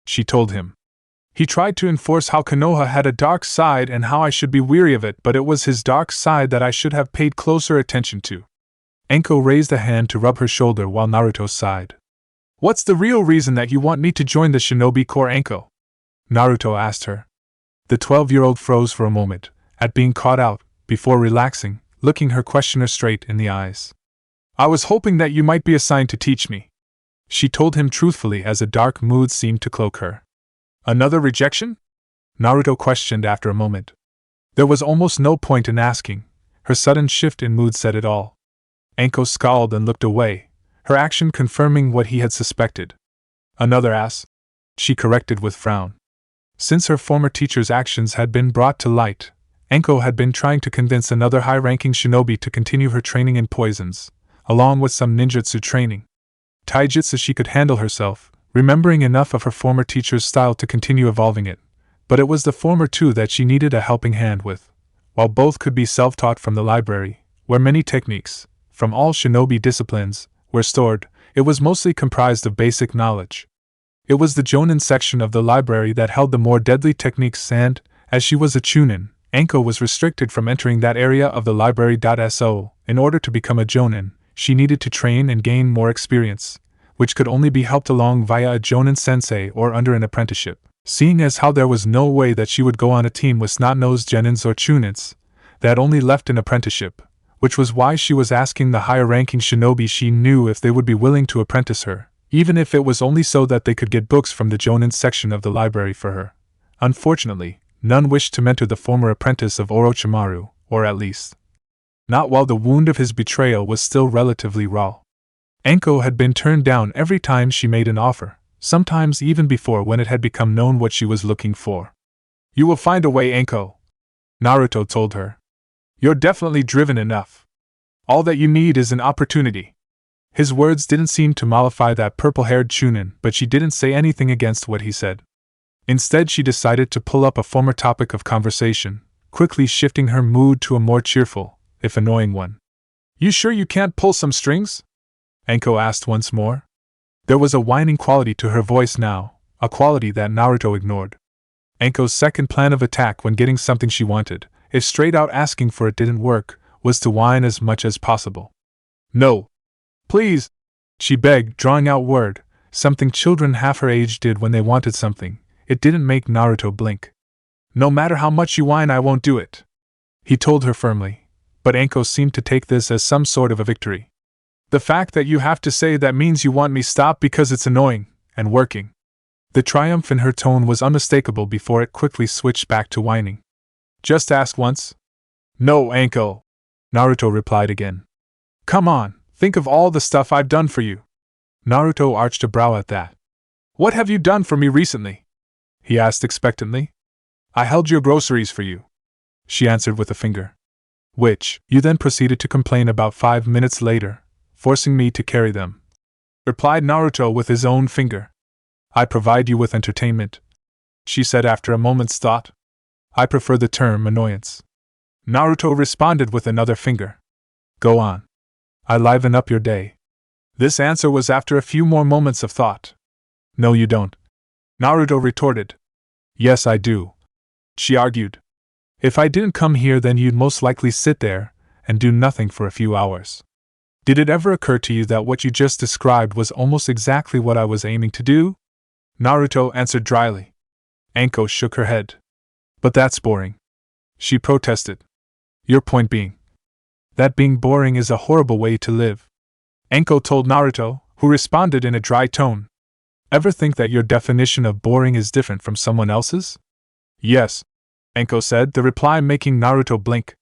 she told him. He tried to enforce how Konoha had a dark side and how I should be weary of it, but it was his dark side that I should have paid closer attention to. Enko raised a hand to rub her shoulder while Naruto sighed. What's the real reason that you want me to join the Shinobi Corps, Enko? Naruto asked her. The 12-year-old froze for a moment, at being caught out, before relaxing, looking her questioner straight in the eyes. I was hoping that you might be assigned to teach me. She told him truthfully as a dark mood seemed to cloak her. Another rejection? Naruto questioned after a moment. There was almost no point in asking. Her sudden shift in mood said it all. Enko scowled and looked away, her action confirming what he had suspected. Another ass? She corrected with frown. Since her former teacher's actions had been brought to light, Enko had been trying to convince another high-ranking shinobi to continue her training in poisons, along with some ninjutsu training. Taijutsu she could handle herself, remembering enough of her former teacher's style to continue evolving it, but it was the former too that she needed a helping hand with. While both could be self-taught from the library, where many techniques, from all shinobi disciplines, were stored, it was mostly comprised of basic knowledge. It was the Jonin section of the library that held the more deadly techniques and, as she was a Chunin, Enko was restricted from entering that area of the library. So, in order to become a Jonin, she needed to train and gain more experience, which could only be helped along via a Jonin sensei or under an apprenticeship. Seeing as how there was no way that she would go on a team with snot-nosed Genins or Chunins, that only left an apprenticeship, which was why she was asking the higher-ranking shinobi she knew if they would be willing to apprentice her, even if it was only so that they could get books from the Jonin section of the library for her. Unfortunately, none wished to mentor the former apprentice of Orochimaru, or at least, not while the wound of his betrayal was still relatively raw. Enko had been turned down every time she made an offer, sometimes even before when it had become known what she was looking for. You will find a way, Enko, Naruto told her. You're definitely driven enough. All that you need is an opportunity. His words didn't seem to mollify that purple-haired Chunin, but she didn't say anything against what he said. Instead, she decided to pull up a former topic of conversation, quickly shifting her mood to a more cheerful, if annoying one. You sure you can't pull some strings? Enko asked once more. There was a whining quality to her voice now, a quality that Naruto ignored. Enko's second plan of attack when getting something she wanted, if straight out asking for it didn't work, was to whine as much as possible. No. Please. She begged, drawing out word, something children half her age did when they wanted something. It didn't make Naruto blink. No matter how much you whine, I won't do it, he told her firmly, but Anko seemed to take this as some sort of a victory. The fact that you have to say that means you want me stop because it's annoying, and working. The triumph in her tone was unmistakable before it quickly switched back to whining. Just ask once? No, Anko, Naruto replied again. Come on, think of all the stuff I've done for you. Naruto arched a brow at that. What have you done for me recently? He asked expectantly. I held your groceries for you, she answered with a finger. Which you then proceeded to complain about 5 minutes later, forcing me to carry them, replied Naruto with his own finger. I provide you with entertainment, she said after a moment's thought. I prefer the term annoyance. Naruto responded with another finger. Go on. I liven up your day. This answer was after a few more moments of thought. No, you don't, Naruto retorted. Yes, I do, she argued. If I didn't come here, then you'd most likely sit there and do nothing for a few hours. Did it ever occur to you that what you just described was almost exactly what I was aiming to do? Naruto answered dryly. Anko shook her head. But that's boring, she protested. Your point being that being boring is a horrible way to live, Anko told Naruto, who responded in a dry tone. Ever think that your definition of boring is different from someone else's? Yes, Anko said, the reply making Naruto blink.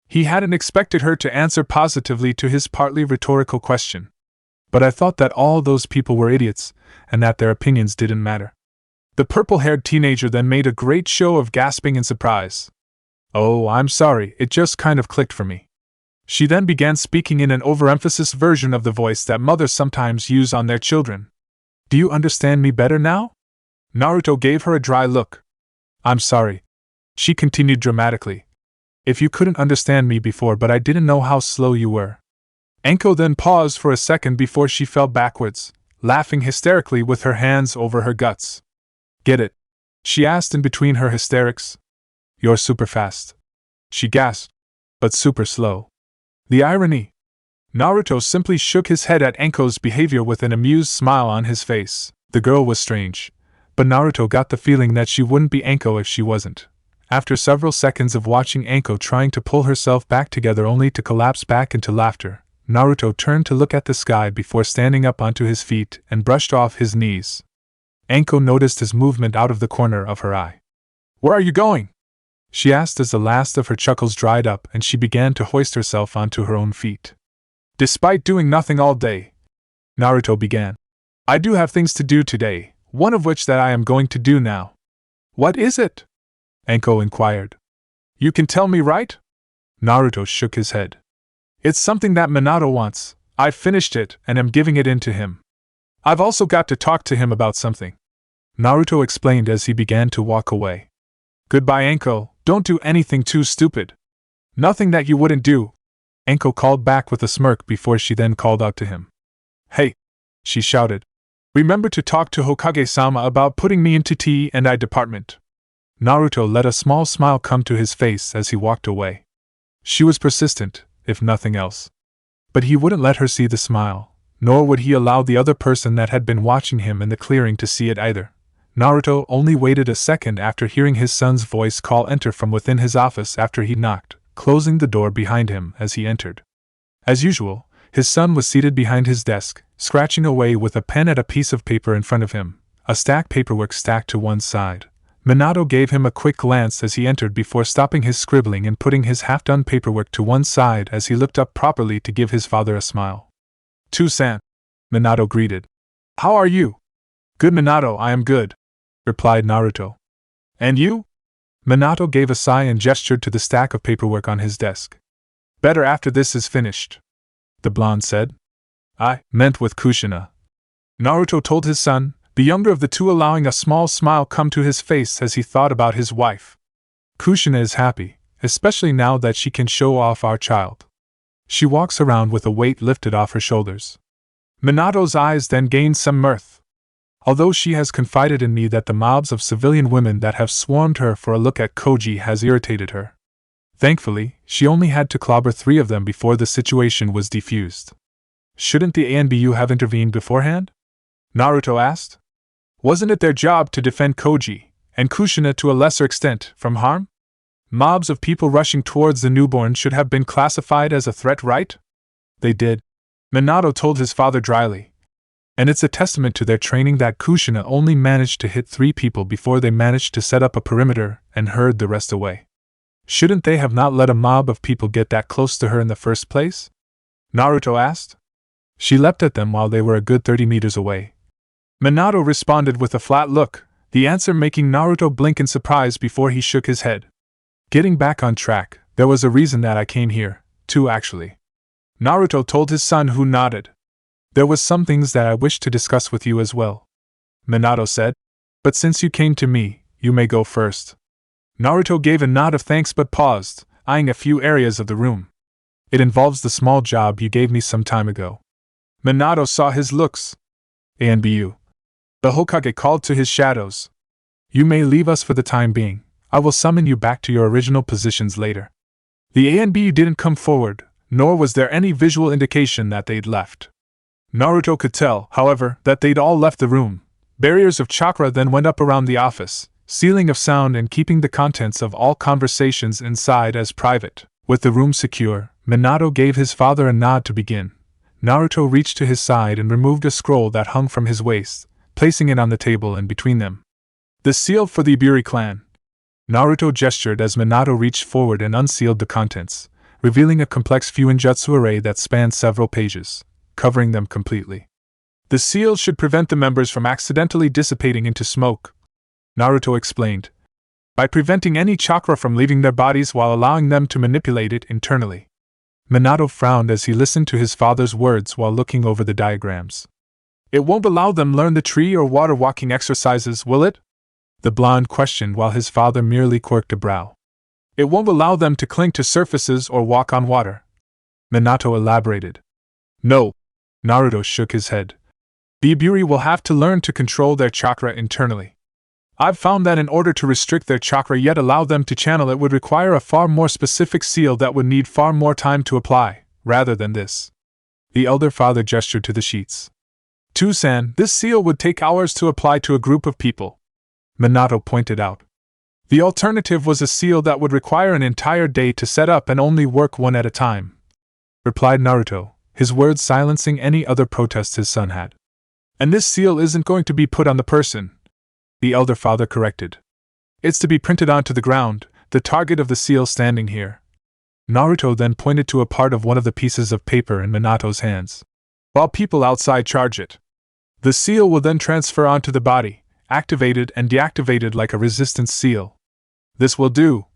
He hadn't expected her to answer positively to his partly rhetorical question. But I thought that all those people were idiots, and that their opinions didn't matter. The purple-haired teenager then made a great show of gasping in surprise. Oh, I'm sorry, it just kind of clicked for me. She then began speaking in an overemphasis version of the voice that mothers sometimes use on their children. Do you understand me better now? Naruto gave her a dry look. I'm sorry, she continued dramatically. If you couldn't understand me before, but I didn't know how slow you were. Anko then paused for a second before she fell backwards, laughing hysterically with her hands over her guts. Get it? She asked in between her hysterics. You're super fast, she gasped, but super slow. The irony. Naruto simply shook his head at Anko's behavior with an amused smile on his face. The girl was strange, but Naruto got the feeling that she wouldn't be Anko if she wasn't. After several seconds of watching Anko trying to pull herself back together only to collapse back into laughter, Naruto turned to look at the sky before standing up onto his feet and brushed off his knees. Anko noticed his movement out of the corner of her eye. Where are you going? She asked as the last of her chuckles dried up and she began to hoist herself onto her own feet. Despite doing nothing all day, Naruto began. I do have things to do today, one of which that I am going to do now. What is it? Anko inquired. You can tell me, right? Naruto shook his head. It's something that Minato wants. I've finished it and am giving it in to him. I've also got to talk to him about something, Naruto explained as he began to walk away. Goodbye, Anko, don't do anything too stupid. Nothing that you wouldn't do, Anko called back with a smirk before she then called out to him. Hey, she shouted. Remember to talk to Hokage-sama about putting me into T&I department. Naruto let a small smile come to his face as he walked away. She was persistent, if nothing else. But he wouldn't let her see the smile, nor would he allow the other person that had been watching him in the clearing to see it either. Naruto only waited a second after hearing his son's voice call enter from within his office after he knocked, closing the door behind him as he entered. As usual, his son was seated behind his desk, scratching away with a pen at a piece of paper in front of him, a stack paperwork stacked to one side. Minato gave him a quick glance as he entered before stopping his scribbling and putting his half-done paperwork to one side as he looked up properly to give his father a smile. To-san, Minato greeted. How are you? Good, Minato, I am good, replied Naruto. And you? Minato gave a sigh and gestured to the stack of paperwork on his desk. Better after this is finished, the blonde said. I meant with Kushina, Naruto told his son, the younger of the two allowing a small smile come to his face as he thought about his wife. Kushina is happy, especially now that she can show off our child. She walks around with a weight lifted off her shoulders. Minato's eyes then gained some mirth. Although she has confided in me that the mobs of civilian women that have swarmed her for a look at Koji has irritated her. Thankfully, she only had to clobber 3 of them before the situation was defused. Shouldn't the ANBU have intervened beforehand? Naruto asked. Wasn't it their job to defend Koji, and Kushina to a lesser extent, from harm? Mobs of people rushing towards the newborn should have been classified as a threat, right? They did, Minato told his father dryly. And it's a testament to their training that Kushina only managed to hit 3 people before they managed to set up a perimeter and herd the rest away. Shouldn't they have not let a mob of people get that close to her in the first place? Naruto asked. She leapt at them while they were a good 30 meters away. Minato responded with a flat look, the answer making Naruto blink in surprise before he shook his head. Getting back on track, there was a reason that I came here, too actually. Naruto told his son, who nodded. There was some things that I wished to discuss with you as well, Minato said. But since you came to me, you may go first. Naruto gave a nod of thanks but paused, eyeing a few areas of the room. It involves the small job you gave me some time ago. Minato saw his looks. ANBU. The Hokage called to his shadows. You may leave us for the time being. I will summon you back to your original positions later. The ANBU didn't come forward, nor was there any visual indication that they'd left. Naruto could tell, however, that they'd all left the room. Barriers of chakra then went up around the office, sealing of sound and keeping the contents of all conversations inside as private. With the room secure, Minato gave his father a nod to begin. Naruto reached to his side and removed a scroll that hung from his waist, placing it on the table in between them. The seal for the Iburi clan. Naruto gestured as Minato reached forward and unsealed the contents, revealing a complex fuinjutsu array that spanned several pages, covering them completely. The seal should prevent the members from accidentally dissipating into smoke, Naruto explained, by preventing any chakra from leaving their bodies while allowing them to manipulate it internally. Minato frowned as he listened to his father's words while looking over the diagrams. It won't allow them learn the tree or water walking exercises, will it? The blonde questioned while his father merely quirked a brow. It won't allow them to cling to surfaces or walk on water, Minato elaborated. No, Naruto shook his head. The Iburi will have to learn to control their chakra internally. I've found that in order to restrict their chakra yet allow them to channel it would require a far more specific seal that would need far more time to apply, rather than this. The elder father gestured to the sheets. Tusan, this seal would take hours to apply to a group of people, Minato pointed out. The alternative was a seal that would require an entire day to set up and only work one at a time, replied Naruto, his words silencing any other protests his son had. And this seal isn't going to be put on the person, the elder father corrected. It's to be printed onto the ground, the target of the seal standing here. Naruto then pointed to a part of one of the pieces of paper in Minato's hands. While people outside charge it, the seal will then transfer onto the body, activated and deactivated like a resistance seal. This will do,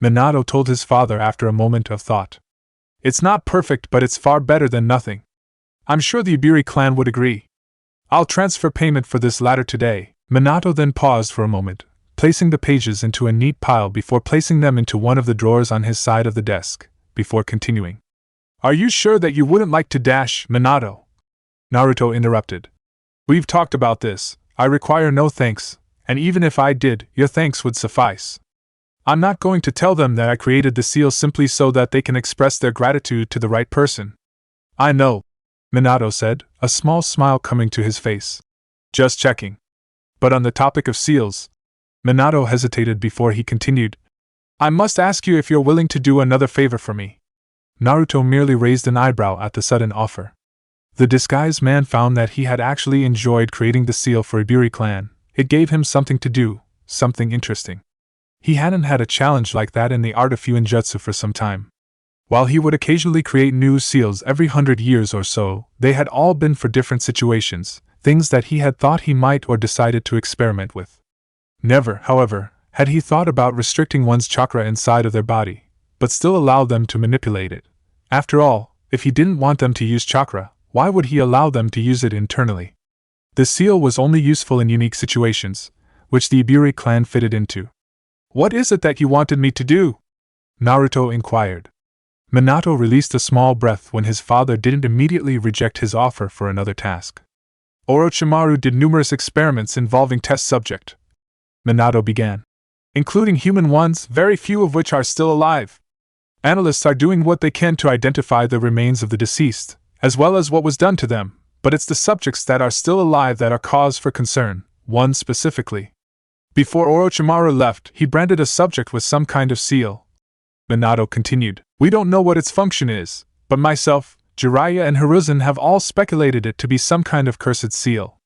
Minato told his father after a moment of thought. It's not perfect, but it's far better than nothing. I'm sure the Iburi clan would agree. I'll transfer payment for this latter today. Minato then paused for a moment, placing the pages into a neat pile before placing them into one of the drawers on his side of the desk, before continuing. Are you sure that you wouldn't like to dash, Minato? Naruto interrupted. We've talked about this. I require no thanks, and even if I did, your thanks would suffice. I'm not going to tell them that I created the seal simply so that they can express their gratitude to the right person. I know, Minato said, a small smile coming to his face. Just checking. But on the topic of seals, Minato hesitated before he continued. I must ask you if you're willing to do another favor for me. Naruto merely raised an eyebrow at the sudden offer. The disguised man found that he had actually enjoyed creating the seal for Iburi clan. It gave him something to do, something interesting. He hadn't had a challenge like that in the art of fuinjutsu for some time. While he would occasionally create new seals every 100 years or so, they had all been for different situations, things that he had thought he might or decided to experiment with. Never, however, had he thought about restricting one's chakra inside of their body, but still allow them to manipulate it. After all, if he didn't want them to use chakra, why would he allow them to use it internally? The seal was only useful in unique situations, which the Iburi clan fitted into. What is it that you wanted me to do? Naruto inquired. Minato released a small breath when his father didn't immediately reject his offer for another task. Orochimaru did numerous experiments involving test subject, Minato began, including human ones, very few of which are still alive. Analysts are doing what they can to identify the remains of the deceased, as well as what was done to them, but it's the subjects that are still alive that are cause for concern, one specifically. Before Orochimaru left, he branded a subject with some kind of seal. Minato continued, "We don't know what its function is, but myself, Jiraiya and Hiruzen have all speculated it to be some kind of cursed seal.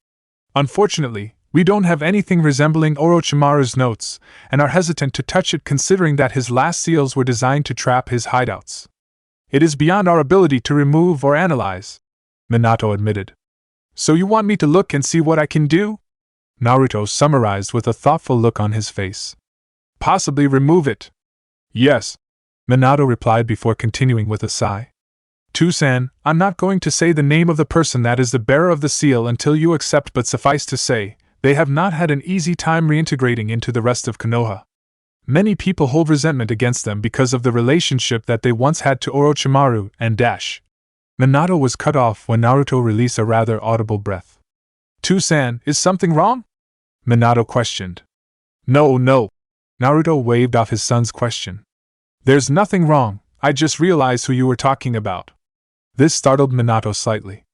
Unfortunately, we don't have anything resembling Orochimaru's notes, and are hesitant to touch it considering that his last seals were designed to trap his hideouts. It is beyond our ability to remove or analyze," Minato admitted. "So you want me to look and see what I can do?" Naruto summarized with a thoughtful look on his face. "Possibly remove it." "Yes," Minato replied before continuing with a sigh. "Toussaint, I'm not going to say the name of the person that is the bearer of the seal until you accept, but suffice to say, they have not had an easy time reintegrating into the rest of Konoha. Many people hold resentment against them because of the relationship that they once had to Orochimaru and Dash." Minato was cut off when Naruto released a rather audible breath. "Toussaint, is something wrong?" Minato questioned. No. Naruto waved off his son's question. "There's nothing wrong, I just realized who you were talking about." This startled Minato slightly.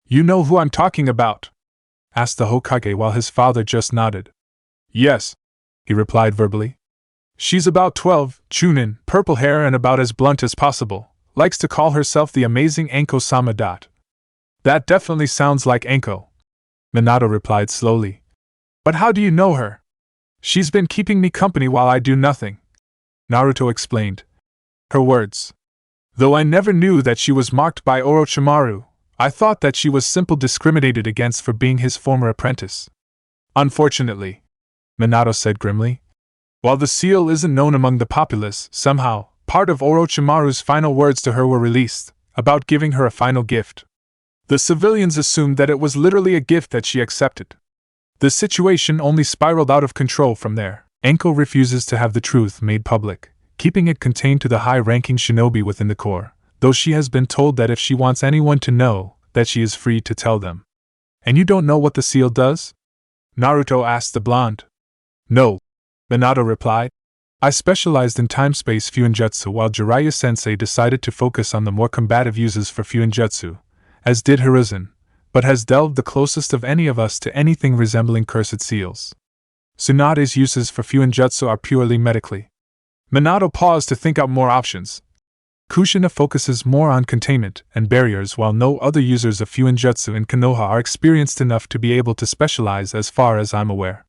"You know who I'm talking about?" asked the Hokage while his father just nodded. "Yes," he replied verbally. "She's about 12, Chunin, purple hair and about as blunt as possible, likes to call herself the amazing Anko-sama. That definitely sounds like Anko," Minato replied slowly. "But how do you know her?" "She's been keeping me company while I do nothing," Naruto explained. "Her words. Though I never knew that she was marked by Orochimaru, I thought that she was simply discriminated against for being his former apprentice." "Unfortunately," Minato said grimly, "while the seal isn't known among the populace, somehow, part of Orochimaru's final words to her were released, about giving her a final gift. The civilians assumed that it was literally a gift that she accepted. The situation only spiraled out of control from there. Anko refuses to have the truth made public, keeping it contained to the high-ranking shinobi within the corps, though she has been told that if she wants anyone to know, that she is free to tell them." "And you don't know what the seal does?" Naruto asked the blonde. "No," Minato replied. "I specialized in time-space Fuinjutsu while Jiraiya-sensei decided to focus on the more combative uses for Fuinjutsu, as did Hiruzen, but has delved the closest of any of us to anything resembling cursed seals. Tsunade's uses for Fuinjutsu are purely medically." Minato paused to think out more options. Kushina focuses more on containment and barriers while no other users of Fuinjutsu in Konoha are experienced enough to be able to specialize as far as I'm aware.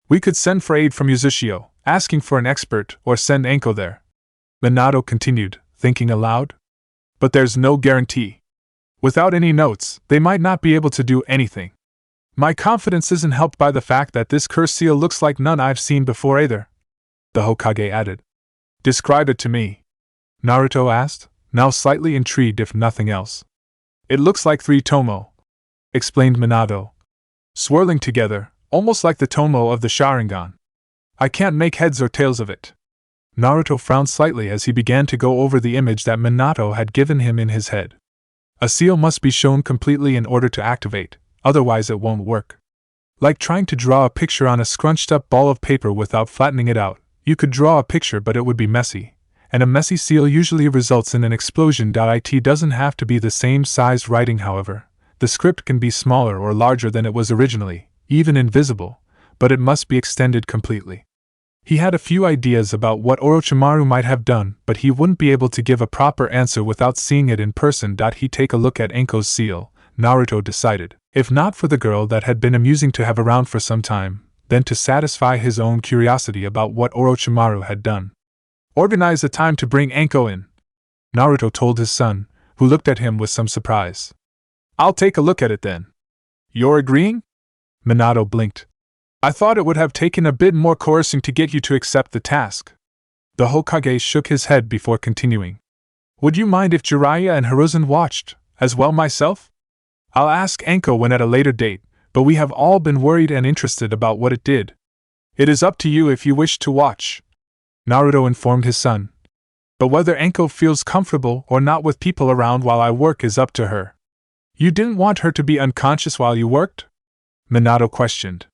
"We could send for aid from Uzushio, asking for an expert, or send Anko there," Minato continued, thinking aloud. "But there's no guarantee. Without any notes, they might not be able to do anything. My confidence isn't helped by the fact that this cursed seal looks like none I've seen before either," the Hokage added. "Describe it to me," Naruto asked, now slightly intrigued if nothing else. "It looks like 3 tomo," explained Minato. "Swirling together, almost like the tomo of the Sharingan. I can't make heads or tails of it." Naruto frowned slightly as he began to go over the image that Minato had given him in his head. A seal must be shown completely in order to activate, otherwise it won't work. Like trying to draw a picture on a scrunched-up ball of paper without flattening it out. You could draw a picture but it would be messy, and a messy seal usually results in an explosion. It doesn't have to be the same size writing, however. The script can be smaller or larger than it was originally, even invisible, but it must be extended completely. He had a few ideas about what Orochimaru might have done, but he wouldn't be able to give a proper answer without seeing it in person. He'd take a look at Anko's seal, Naruto decided, if not for the girl that had been amusing to have around for some time, then to satisfy his own curiosity about what Orochimaru had done. "Organize a time to bring Anko in," Naruto told his son, who looked at him with some surprise. "I'll take a look at it then." "You're agreeing?" Minato blinked. "I thought it would have taken a bit more coercing to get you to accept the task." The Hokage shook his head before continuing. "Would you mind if Jiraiya and Hiruzen watched, as well myself? I'll ask Anko when at a later date, but we have all been worried and interested about what it did. It is up to you if you wish to watch," Naruto informed his son. "But whether Anko feels comfortable or not with people around while I work is up to her." "You didn't want her to be unconscious while you worked?" Minato questioned.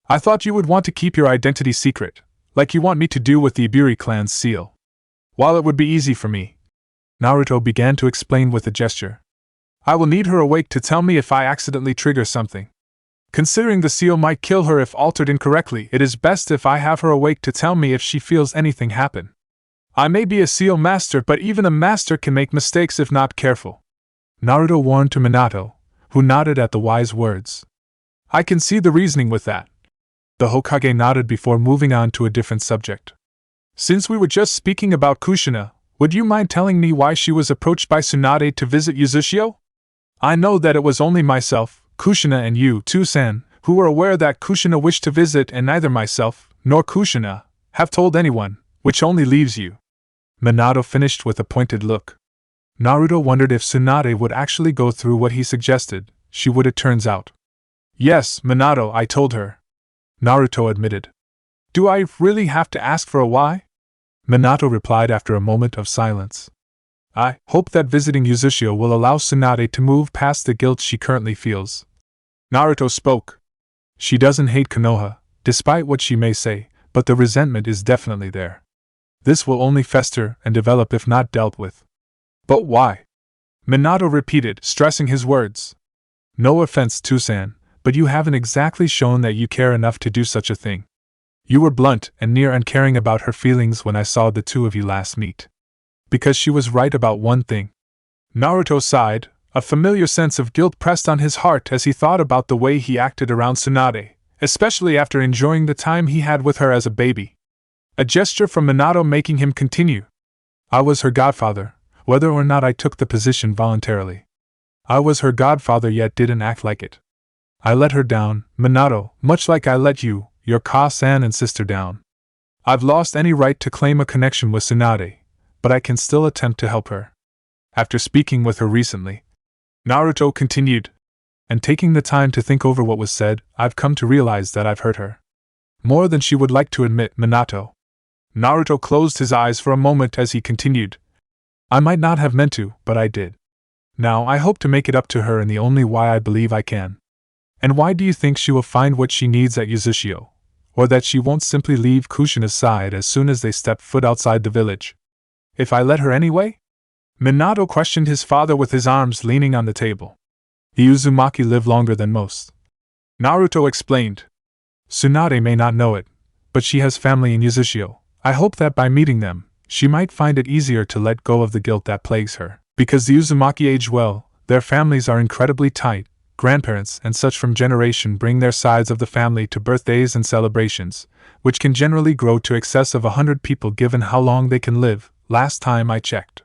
"I thought you would want to keep your identity secret, like you want me to do with the Iburi clan's seal. While it would be easy for me," Naruto began to explain with a gesture, I will need her awake to tell me if I accidentally trigger something. Considering the seal might kill her if altered incorrectly, it is best if I have her awake to tell me if she feels anything happen. I may be a seal master, but even a master can make mistakes if not careful. Naruto warned to Minato, who nodded at the wise words. I can see the reasoning with that. The Hokage nodded before moving on to a different subject. Since we were just speaking about Kushina, would you mind telling me why she was approached by Tsunade to visit Uzushio? I know that it was only myself, Kushina and you, Tsusan, who were aware that Kushina wished to visit, and neither myself, nor Kushina, have told anyone, which only leaves you. Minato finished with a pointed look. Naruto wondered if Tsunade would actually go through what he suggested. She would, it turns out. Yes, Minato, I told her. Naruto admitted. Do I really have to ask for a why? Minato replied after a moment of silence. I hope that visiting Uzushio will allow Tsunade to move past the guilt she currently feels. Naruto spoke. She doesn't hate Konoha, despite what she may say, but the resentment is definitely there. This will only fester and develop if not dealt with. But why? Minato repeated, stressing his words. No offense, Tsusan, but you haven't exactly shown that you care enough to do such a thing. You were blunt and near uncaring about her feelings when I saw the two of you last meet. Because she was right about one thing. Naruto sighed, a familiar sense of guilt pressed on his heart as he thought about the way he acted around Tsunade, especially after enjoying the time he had with her as a baby. A gesture from Minato making him continue. I was her godfather, whether or not I took the position voluntarily. I was her godfather yet didn't act like it. I let her down, Minato, much like I let you, your Ka-san and sister down. I've lost any right to claim a connection with Tsunade, but I can still attempt to help her. After speaking with her recently, Naruto continued, and taking the time to think over what was said, I've come to realize that I've hurt her. More than she would like to admit, Minato. Naruto closed his eyes for a moment as he continued. I might not have meant to, but I did. Now I hope to make it up to her in the only way I believe I can. And why do you think she will find what she needs at Uzushio? Or that she won't simply leave Kushina's side as soon as they step foot outside the village? If I let her anyway? Minato questioned his father with his arms leaning on the table. The Uzumaki live longer than most. Naruto explained. Tsunade may not know it, but she has family in Uzushio. I hope that by meeting them, she might find it easier to let go of the guilt that plagues her. Because the Uzumaki age well, their families are incredibly tight. Grandparents and such from generation bring their sides of the family to birthdays and celebrations, which can generally grow to excess of 100 people given how long they can live, last time I checked.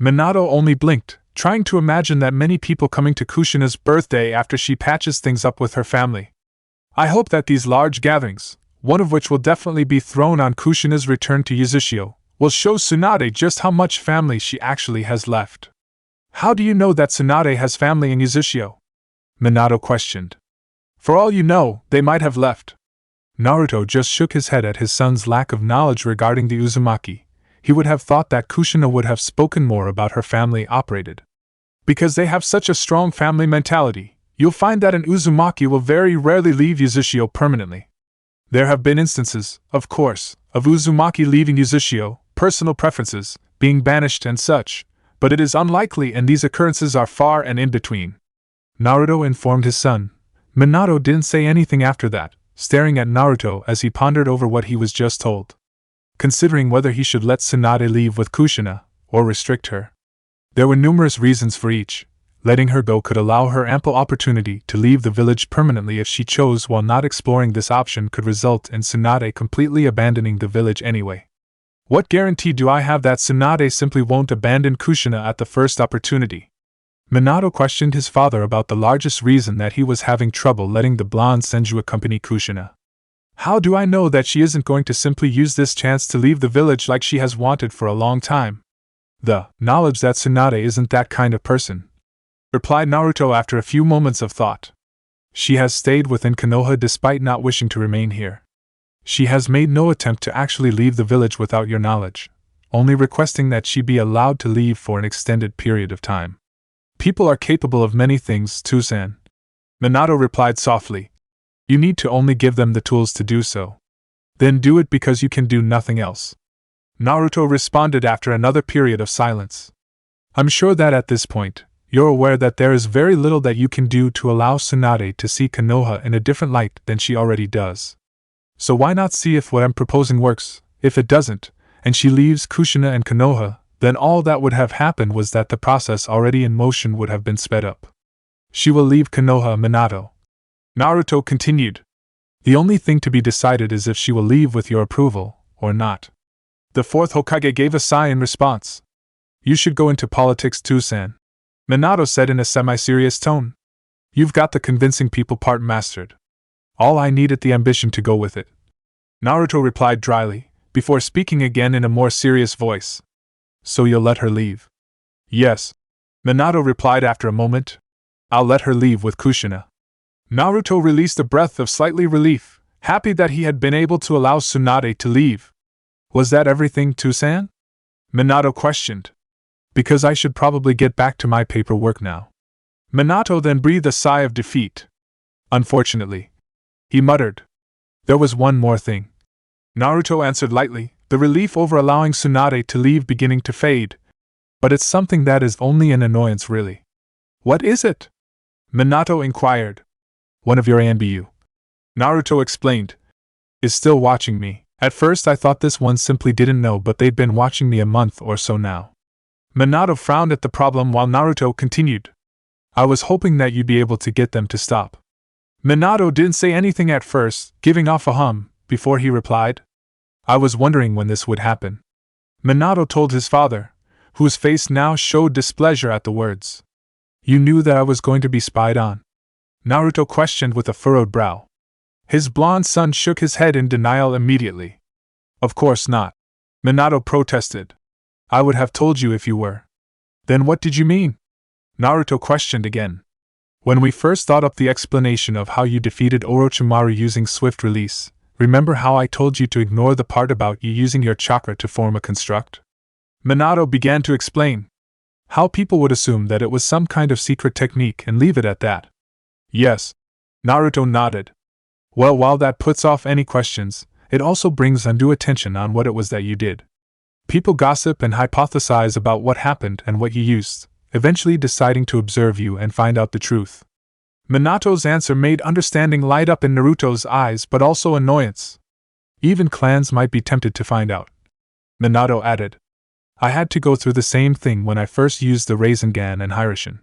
Minato only blinked, trying to imagine that many people coming to Kushina's birthday after she patches things up with her family. I hope that these large gatherings, one of which will definitely be thrown on Kushina's return to Uzushio, will show Tsunade just how much family she actually has left. How do you know that Tsunade has family in Uzushio? Minato questioned. For all you know, they might have left. Naruto just shook his head at his son's lack of knowledge regarding the Uzumaki. He would have thought that Kushina would have spoken more about her family operated. Because they have such a strong family mentality, you'll find that an Uzumaki will very rarely leave Uzushio permanently. There have been instances, of course, of Uzumaki leaving Uzushio, personal preferences, being banished and such, but it is unlikely and these occurrences are far and in between. Naruto informed his son. Minato didn't say anything after that, staring at Naruto as he pondered over what he was just told. Considering whether he should let Tsunade leave with Kushina, or restrict her. There were numerous reasons for each. Letting her go could allow her ample opportunity to leave the village permanently if she chose, while not exploring this option could result in Tsunade completely abandoning the village anyway. What guarantee do I have that Tsunade simply won't abandon Kushina at the first opportunity? Minato questioned his father about the largest reason that he was having trouble letting the blonde Senju accompany Kushina. How do I know that she isn't going to simply use this chance to leave the village like she has wanted for a long time? The knowledge that Tsunade isn't that kind of person, replied Naruto after a few moments of thought. She has stayed within Konoha despite not wishing to remain here. She has made no attempt to actually leave the village without your knowledge, only requesting that she be allowed to leave for an extended period of time. People are capable of many things, Tsusan. Minato replied softly. You need to only give them the tools to do so. Then do it because you can do nothing else. Naruto responded after another period of silence. I'm sure that at this point, you're aware that there is very little that you can do to allow Tsunade to see Konoha in a different light than she already does. So why not see if what I'm proposing works? If it doesn't, and she leaves Kushina and Konoha, then all that would have happened was that the process already in motion would have been sped up. She will leave Konoha, Minato. Naruto continued. The only thing to be decided is if she will leave with your approval, or not. The fourth Hokage gave a sigh in response. You should go into politics too, San. Minato said in a semi-serious tone. You've got the convincing people part mastered. All I needed the ambition to go with it. Naruto replied dryly, before speaking again in a more serious voice. So you'll let her leave? Yes. Minato replied after a moment. I'll let her leave with Kushina. Naruto released a breath of slightly relief, happy that he had been able to allow Tsunade to leave. Was that everything, San? Minato questioned. Because I should probably get back to my paperwork now. Minato then breathed a sigh of defeat. Unfortunately. He muttered. There was one more thing. Naruto answered lightly, the relief over allowing Tsunade to leave beginning to fade. But it's something that is only an annoyance really. What is it? Minato inquired. One of your ANBU. Naruto explained. Is still watching me. At first I thought this one simply didn't know, but they'd been watching me a month or so now. Minato frowned at the problem while Naruto continued. I was hoping that you'd be able to get them to stop. Minato didn't say anything at first, giving off a hum, before he replied. I was wondering when this would happen. Minato told his father, whose face now showed displeasure at the words. You knew that I was going to be spied on? Naruto questioned with a furrowed brow. His blonde son shook his head in denial immediately. Of course not. Minato protested. I would have told you if you were. Then what did you mean? Naruto questioned again. When we first thought up the explanation of how you defeated Orochimaru using swift release, remember how I told you to ignore the part about you using your chakra to form a construct? Minato began to explain. How people would assume that it was some kind of secret technique and leave it at that. Yes. Naruto nodded. Well, while that puts off any questions, it also brings undue attention on what it was that you did. People gossip and hypothesize about what happened and what you used, eventually deciding to observe you and find out the truth. Minato's answer made understanding light up in Naruto's eyes, but also annoyance. Even clans might be tempted to find out. Minato added. I had to go through the same thing when I first used the Rasengan and Hiraishin.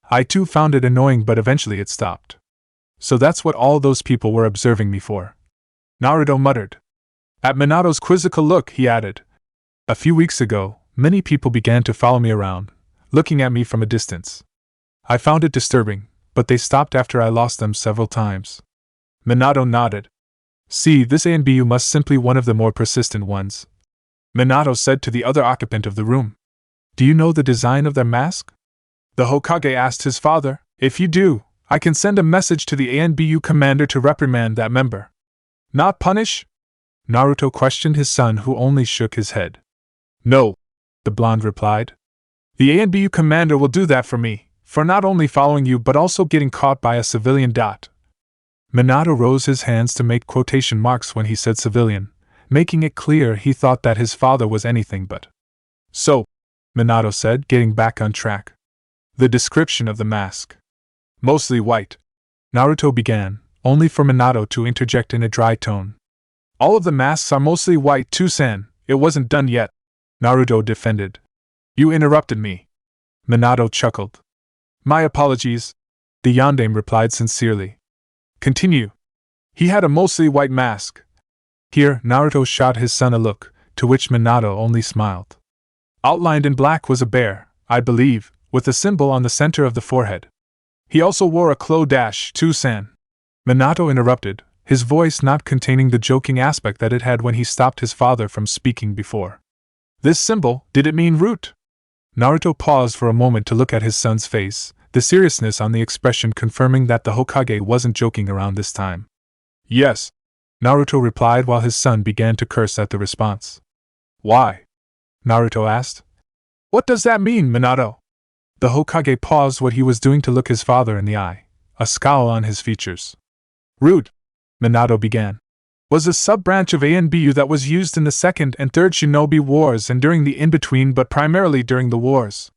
I too found it annoying, but eventually it stopped. So that's what all those people were observing me for. Naruto muttered. At Minato's quizzical look, he added. A few weeks ago, many people began to follow me around, looking at me from a distance. I found it disturbing, but they stopped after I lost them several times. Minato nodded. See, this ANBU must simply one of the more persistent ones. Minato said to the other occupant of the room. Do you know the design of their mask? The Hokage asked his father. If you do, I can send a message to the ANBU commander to reprimand that member. Not punish? Naruto questioned his son, who only shook his head. No, the blonde replied. The ANBU commander will do that for me, for not only following you but also getting caught by a civilian. Minato rose his hands to make quotation marks when he said civilian, making it clear he thought that his father was anything but. So, Minato said, getting back on track. The description of the mask. Mostly white. Naruto began, only for Minato to interject in a dry tone. All of the masks are mostly white too, San. It wasn't done yet. Naruto defended. You interrupted me. Minato chuckled. My apologies. The yondaime replied sincerely. Continue. He had a mostly white mask. Here, Naruto shot his son a look, to which Minato only smiled. Outlined in black was a bear, I believe, with a symbol on the center of the forehead. He also wore a too, San. Minato interrupted, his voice not containing the joking aspect that it had when he stopped his father from speaking before. This symbol, did it mean root? Naruto paused for a moment to look at his son's face, the seriousness on the expression confirming that the Hokage wasn't joking around this time. Yes, Naruto replied while his son began to curse at the response. Why? Naruto asked. What does that mean, Minato? The Hokage paused what he was doing to look his father in the eye, a scowl on his features. Root, Minato began, was a sub-branch of ANBU that was used in the Second and Third Shinobi Wars and during the in-between, but primarily during the wars.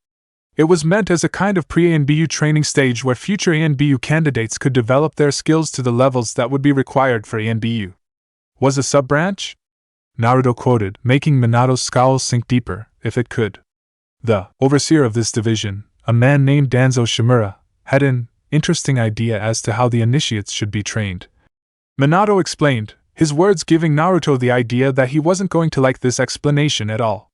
It was meant as a kind of pre-ANBU training stage where future ANBU candidates could develop their skills to the levels that would be required for ANBU. Was a sub-branch? Naruto quoted, making Minato's scowl sink deeper, if it could. The overseer of this division, a man named Danzo Shimura, had an interesting idea as to how the initiates should be trained. Minato explained, his words giving Naruto the idea that he wasn't going to like this explanation at all.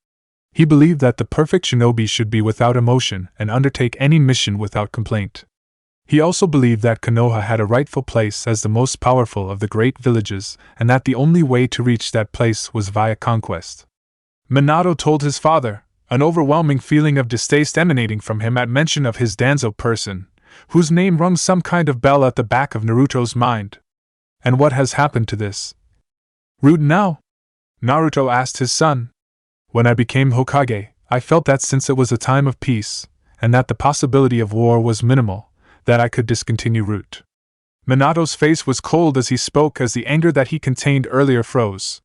He believed that the perfect shinobi should be without emotion and undertake any mission without complaint. He also believed that Konoha had a rightful place as the most powerful of the great villages, and that the only way to reach that place was via conquest. Minato told his father, an overwhelming feeling of distaste emanating from him at mention of his Danzo person, whose name rung some kind of bell at the back of Naruto's mind. And what has happened to this root now? Naruto asked his son. When I became Hokage, I felt that since it was a time of peace, and that the possibility of war was minimal, that I could discontinue root. Minato's face was cold as he spoke as the anger that he contained earlier froze.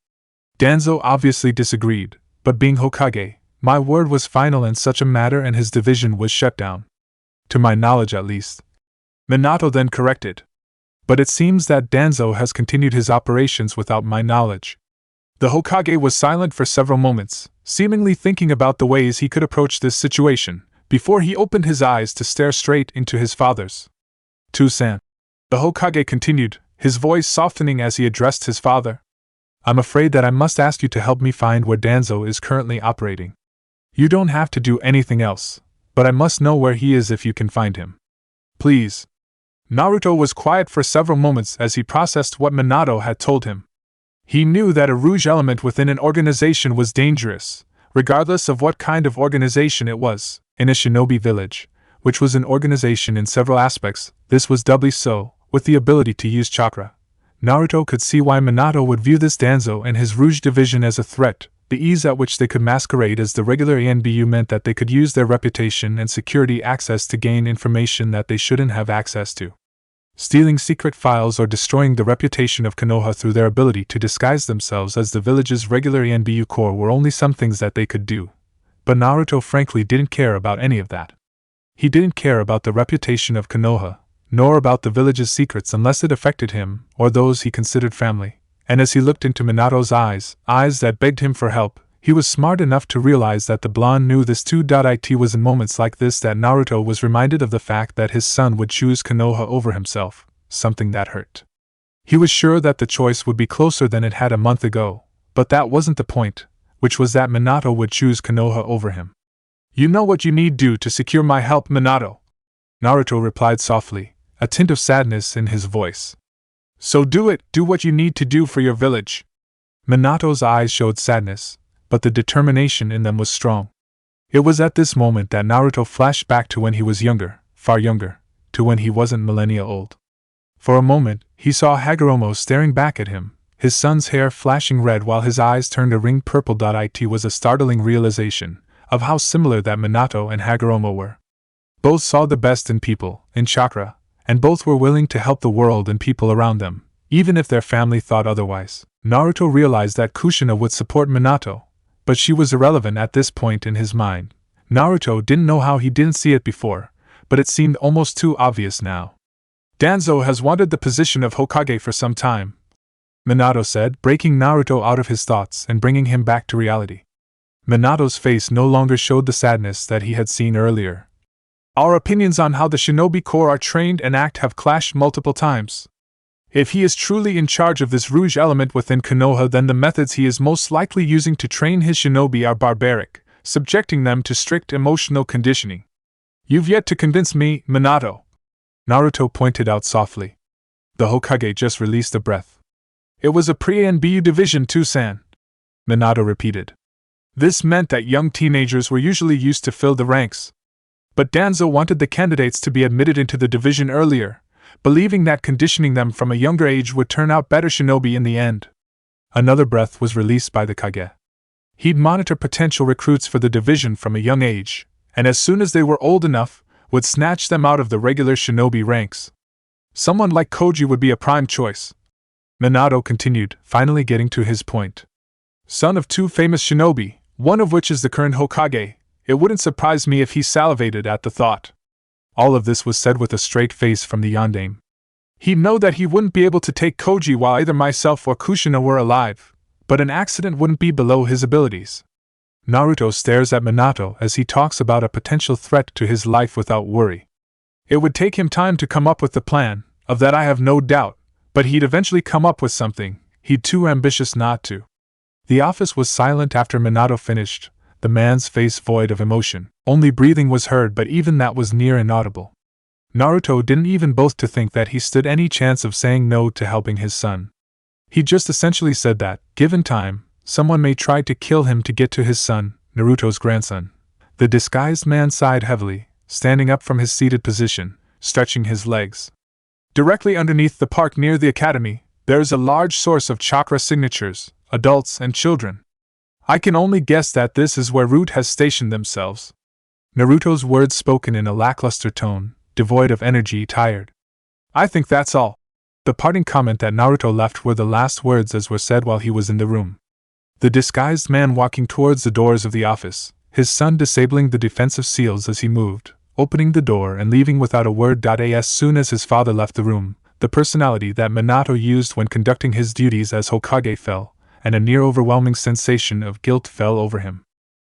Danzo obviously disagreed, but being Hokage, my word was final in such a matter and his division was shut down. To my knowledge at least. Minato then corrected. But it seems that Danzo has continued his operations without my knowledge. The Hokage was silent for several moments, seemingly thinking about the ways he could approach this situation, before he opened his eyes to stare straight into his father's. To-san. The Hokage continued, his voice softening as he addressed his father. I'm afraid that I must ask you to help me find where Danzo is currently operating. You don't have to do anything else, but I must know where he is if you can find him. Please. Naruto was quiet for several moments as he processed what Minato had told him. He knew that a rouge element within an organization was dangerous, regardless of what kind of organization it was. In a shinobi village, which was an organization in several aspects, this was doubly so, with the ability to use chakra. Naruto could see why Minato would view this Danzo and his Rouge division as a threat. The ease at which they could masquerade as the regular ANBU meant that they could use their reputation and security access to gain information that they shouldn't have access to. Stealing secret files or destroying the reputation of Konoha through their ability to disguise themselves as the village's regular ANBU core were only some things that they could do. But Naruto frankly didn't care about any of that. He didn't care about the reputation of Konoha, nor about the village's secrets unless it affected him or those he considered family. And as he looked into Minato's eyes that begged him for help, he was smart enough to realize that the blonde knew this too. It was in moments like this that Naruto was reminded of the fact that his son would choose Konoha over himself, something that hurt. He was sure that the choice would be closer than it had a month ago, but that wasn't the point, which was that Minato would choose Konoha over him. You know what you need do to secure my help, Minato? Naruto replied softly, a tint of sadness in his voice. So do it, do what you need to do for your village. Minato's eyes showed sadness, but the determination in them was strong. It was at this moment that Naruto flashed back to when he was younger, far younger, to when he wasn't millennia old. For a moment, he saw Hagoromo staring back at him, his son's hair flashing red while his eyes turned a ring purple. It was a startling realization of how similar that Minato and Hagoromo were. Both saw the best in people, in chakra, and both were willing to help the world and people around them, even if their family thought otherwise. Naruto realized that Kushina would support Minato, but she was irrelevant at this point in his mind. Naruto didn't know how he didn't see it before, but it seemed almost too obvious now. Danzo has wanted the position of Hokage for some time, Minato said, breaking Naruto out of his thoughts and bringing him back to reality. Minato's face no longer showed the sadness that he had seen earlier. Our opinions on how the shinobi corps are trained and act have clashed multiple times. If he is truly in charge of this rouge element within Konoha, then the methods he is most likely using to train his shinobi are barbaric, subjecting them to strict emotional conditioning. You've yet to convince me, Minato, Naruto pointed out softly. The Hokage just released a breath. It was a pre-ANBU division too, san, Minato repeated. This meant that young teenagers were usually used to fill the ranks. But Danzo wanted the candidates to be admitted into the division earlier, believing that conditioning them from a younger age would turn out better shinobi in the end. Another breath was released by the Kage. He'd monitor potential recruits for the division from a young age, and as soon as they were old enough, would snatch them out of the regular shinobi ranks. Someone like Koji would be a prime choice. Minato continued, finally getting to his point. Son of two famous shinobi, one of which is the current Hokage, It wouldn't surprise me if he salivated at the thought. All of this was said with a straight face from the yondaime. He'd know that he wouldn't be able to take Koji while either myself or Kushina were alive, but an accident wouldn't be below his abilities. Naruto stares at Minato as he talks about a potential threat to his life without worry. It would take him time to come up with the plan, of that I have no doubt, but he'd eventually come up with something, he'd too ambitious not to. The office was silent after Minato finished, the man's face void of emotion. Only breathing was heard, but even that was near inaudible. Naruto didn't even both to think that he stood any chance of saying no to helping his son. He just essentially said that, given time, someone may try to kill him to get to his son, Naruto's grandson. The disguised man sighed heavily, standing up from his seated position, stretching his legs. Directly underneath the park near the academy, there is a large source of chakra signatures, adults and children. I can only guess that this is where Root has stationed themselves. Naruto's words spoken in a lackluster tone, devoid of energy, tired. I think that's all. The parting comment that Naruto left were the last words as were said while he was in the room. The disguised man walking towards the doors of the office, his son disabling the defensive seals as he moved, opening the door and leaving without a word. As soon as his father left the room, the personality that Minato used when conducting his duties as Hokage fell, and a near-overwhelming sensation of guilt fell over him.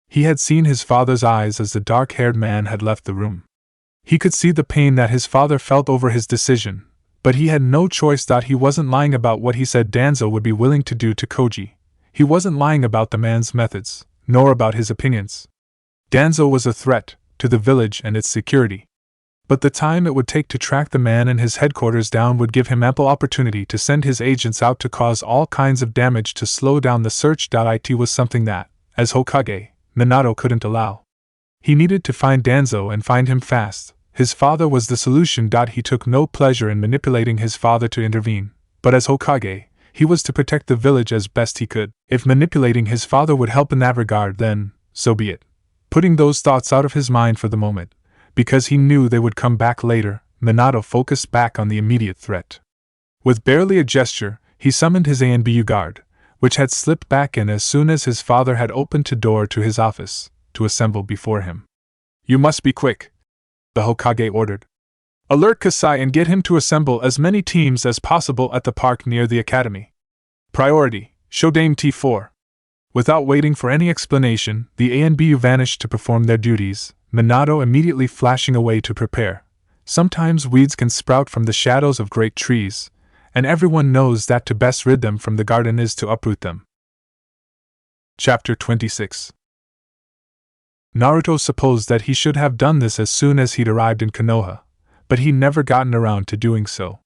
He had seen his father's eyes as the dark-haired man had left the room. He could see the pain that his father felt over his decision, but he had no choice. He wasn't lying about what he said Danzo would be willing to do to Koji. He wasn't lying about the man's methods, nor about his opinions. Danzo was a threat to the village and its security. But the time it would take to track the man and his headquarters down would give him ample opportunity to send his agents out to cause all kinds of damage to slow down the search. It was something that, as Hokage, Minato couldn't allow. He needed to find Danzo and find him fast. His father was the solution. He took no pleasure in manipulating his father to intervene, but as Hokage, he was to protect the village as best he could. If manipulating his father would help in that regard, then, so be it. Putting those thoughts out of his mind for the moment, because he knew they would come back later, Minato focused back on the immediate threat. With barely a gesture, he summoned his ANBU guard, which had slipped back in as soon as his father had opened the door to his office, to assemble before him. You must be quick, the Hokage ordered. Alert Kasai and get him to assemble as many teams as possible at the park near the academy. Priority, Shodaime T4. Without waiting for any explanation, the ANBU vanished to perform their duties, Minato immediately flashing away to prepare. Sometimes weeds can sprout from the shadows of great trees, and everyone knows that to best rid them from the garden is to uproot them. Chapter 26. Naruto supposed that he should have done this as soon as he'd arrived in Konoha, but he'd never gotten around to doing so.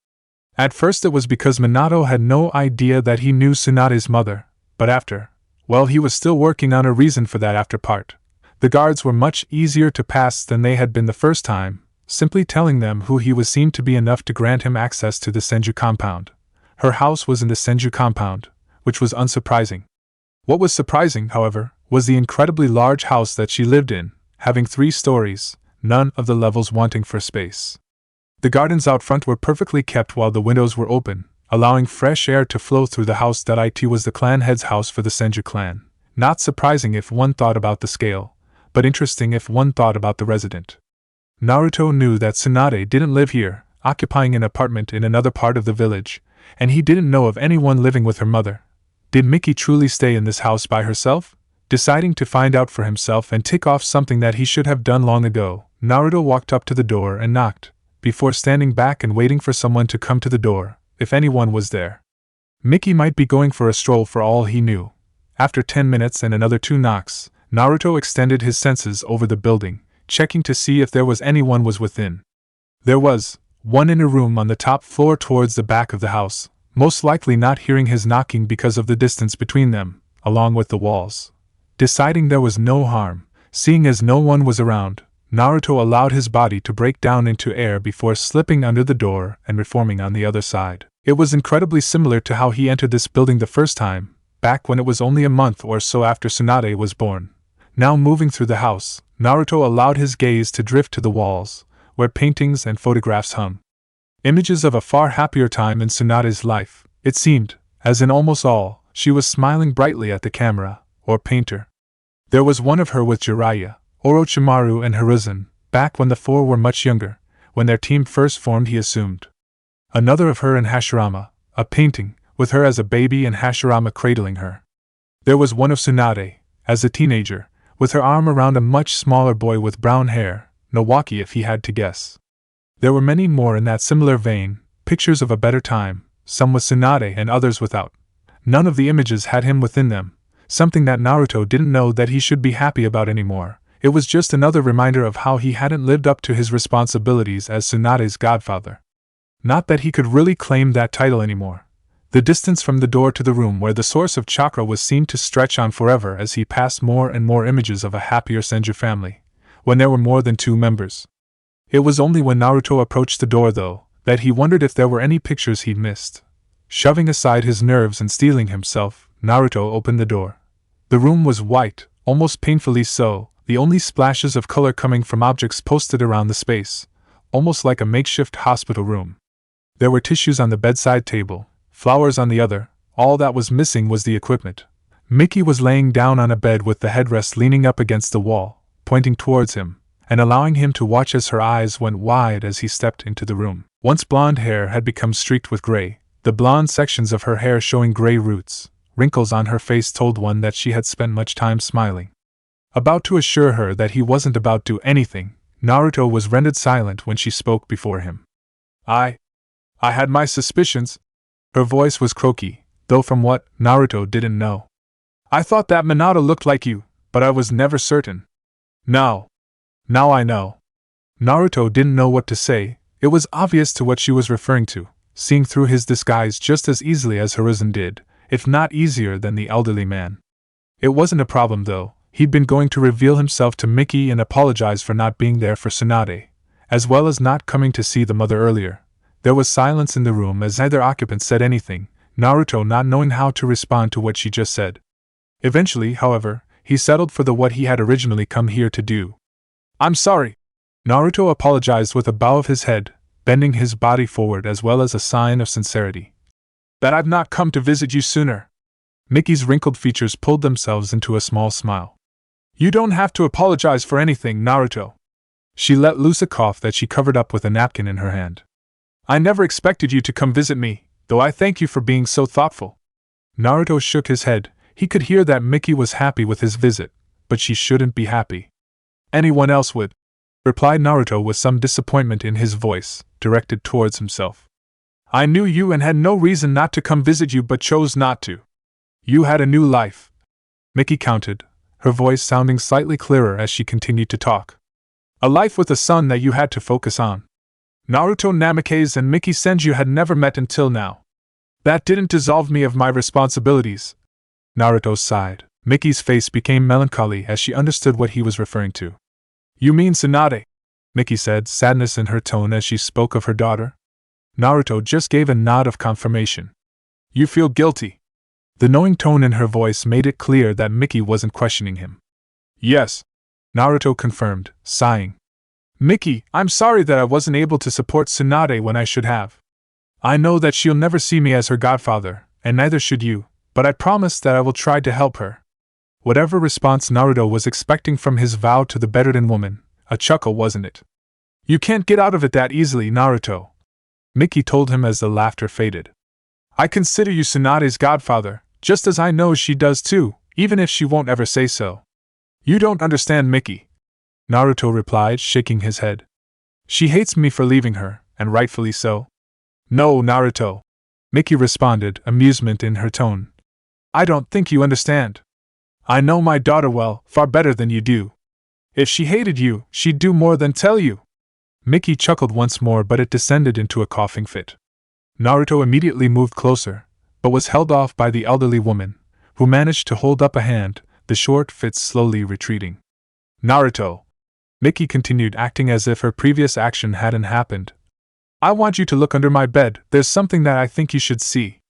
At first it was because Minato had no idea that he knew Tsunade's mother, but after, he was still working on a reason for that after part. The guards were much easier to pass than they had been the first time. Simply telling them who he was seemed to be enough to grant him access to the Senju compound. Her house was in the Senju compound, which was unsurprising. What was surprising, however, was the incredibly large house that she lived in, having 3 stories, none of the levels wanting for space. The gardens out front were perfectly kept while the windows were open, allowing fresh air to flow through the house. It was the clan head's house for the Senju clan. Not surprising if one thought about the scale, but interesting if one thought about the resident. Naruto knew that Tsunade didn't live here, occupying an apartment in another part of the village, and he didn't know of anyone living with her mother. Did Miki truly stay in this house by herself? Deciding to find out for himself and tick off something that he should have done long ago, Naruto walked up to the door and knocked, before standing back and waiting for someone to come to the door, if anyone was there. Miki might be going for a stroll for all he knew. After 10 minutes and another 2 knocks, Naruto extended his senses over the building, checking to see if there was anyone was within. There was one in a room on the top floor towards the back of the house, most likely not hearing his knocking because of the distance between them, along with the walls. Deciding there was no harm, seeing as no one was around, Naruto allowed his body to break down into air before slipping under the door and reforming on the other side. It was incredibly similar to how he entered this building the first time, back when it was only a month or so after Tsunade was born. Now moving through the house, Naruto allowed his gaze to drift to the walls, where paintings and photographs hung. Images of a far happier time in Tsunade's life, it seemed, as in almost all, she was smiling brightly at the camera, or painter. There was one of her with Jiraiya, Orochimaru and Hiruzen, back when the four were much younger, when their team first formed, he assumed. Another of her and Hashirama, a painting, with her as a baby and Hashirama cradling her. There was one of Tsunade, as a teenager, with her arm around a much smaller boy with brown hair, Nawaki if he had to guess. There were many more in that similar vein, pictures of a better time, some with Tsunade and others without. None of the images had him within them, something that Naruto didn't know that he should be happy about anymore. It was just another reminder of how he hadn't lived up to his responsibilities as Tsunade's godfather. Not that he could really claim that title anymore. The distance from the door to the room where the source of chakra was seemed to stretch on forever as he passed more and more images of a happier Senju family, when there were more than 2 members. It was only when Naruto approached the door, though, that he wondered if there were any pictures he'd missed. Shoving aside his nerves and steeling himself, Naruto opened the door. The room was white, almost painfully so, the only splashes of color coming from objects posted around the space, almost like a makeshift hospital room. There were tissues on the bedside table, flowers on the other. All that was missing was the equipment. Mickey was laying down on a bed with the headrest leaning up against the wall, pointing towards him, and allowing him to watch as her eyes went wide as he stepped into the room. Once blonde hair had become streaked with gray, the blonde sections of her hair showing gray roots. Wrinkles on her face told one that she had spent much time smiling. About to assure her that he wasn't about to do anything, Naruto was rendered silent when she spoke before him. I had my suspicions. Her voice was croaky, though from what, Naruto didn't know. I thought that Minato looked like you, but I was never certain. Now I know. Naruto didn't know what to say. It was obvious to what she was referring to, seeing through his disguise just as easily as Hiruzen did, if not easier than the elderly man. It wasn't a problem though. He'd been going to reveal himself to Mickey and apologize for not being there for Tsunade, as well as not coming to see the mother earlier. There was silence in the room as neither occupant said anything, Naruto not knowing how to respond to what she just said. Eventually, however, he settled for what he had originally come here to do. I'm sorry. Naruto apologized with a bow of his head, bending his body forward as well as a sign of sincerity. That I've not come to visit you sooner. Mickey's wrinkled features pulled themselves into a small smile. You don't have to apologize for anything, Naruto. She let loose a cough that she covered up with a napkin in her hand. I never expected you to come visit me, though I thank you for being so thoughtful. Naruto shook his head. He could hear that Mickey was happy with his visit, but she shouldn't be happy. Anyone else would, replied Naruto with some disappointment in his voice, directed towards himself. I knew you and had no reason not to come visit you but chose not to. You had a new life. Mickey counted, her voice sounding slightly clearer as she continued to talk. A life with a son that you had to focus on. Naruto Namikaze and Mickey Senju had never met until now. That didn't dissolve me of my responsibilities. Naruto sighed. Mickey's face became melancholy as she understood what he was referring to. You mean Tsunade? Mickey said, sadness in her tone as she spoke of her daughter. Naruto just gave a nod of confirmation. You feel guilty. The knowing tone in her voice made it clear that Mickey wasn't questioning him. Yes, Naruto confirmed, sighing. Mickey, I'm sorry that I wasn't able to support Tsunade when I should have. I know that she'll never see me as her godfather, and neither should you, but I promise that I will try to help her. Whatever response Naruto was expecting from his vow to the better-than woman, a chuckle wasn't it. You can't get out of it that easily, Naruto, Mickey told him as the laughter faded. I consider you Tsunade's godfather, just as I know she does too, even if she won't ever say so. You don't understand Mickey, Naruto replied, shaking his head. She hates me for leaving her, and rightfully so. No, Naruto, Mickey responded, amusement in her tone. I don't think you understand. I know my daughter well, far better than you do. If she hated you, she'd do more than tell you. Mickey chuckled once more, but it descended into a coughing fit. Naruto immediately moved closer, but was held off by the elderly woman, who managed to hold up a hand, the short fits slowly retreating. Naruto, Mickey continued, acting as if her previous action hadn't happened. I want you to look under my bed, there's something that I think you should see.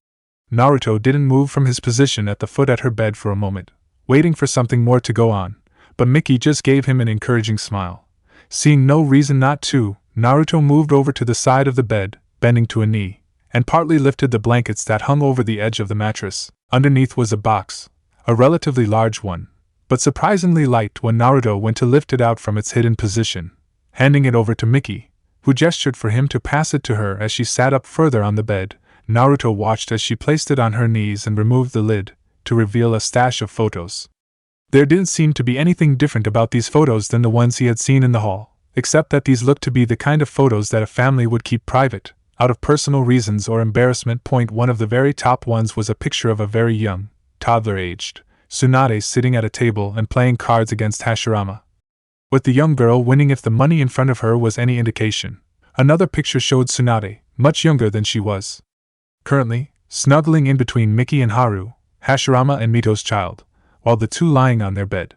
Naruto didn't move from his position at the foot at her bed for a moment, waiting for something more to go on, but Mickey just gave him an encouraging smile. Seeing no reason not to, Naruto moved over to the side of the bed, bending to a knee, and partly lifted the blankets that hung over the edge of the mattress. Underneath was a box, a relatively large one, but surprisingly light when Naruto went to lift it out from its hidden position, handing it over to Miki, who gestured for him to pass it to her as she sat up further on the bed. Naruto watched as she placed it on her knees and removed the lid, to reveal a stash of photos. There didn't seem to be anything different about these photos than the ones he had seen in the hall, except that these looked to be the kind of photos that a family would keep private, out of personal reasons or embarrassment. One of the very top ones was a picture of a very young, toddler-aged Tsunade sitting at a table and playing cards against Hashirama, with the young girl winning if the money in front of her was any indication. Another picture showed Tsunade, much younger than she was, currently snuggling in between Miki and Haru, Hashirama and Mito's child, while the two lying on their bed.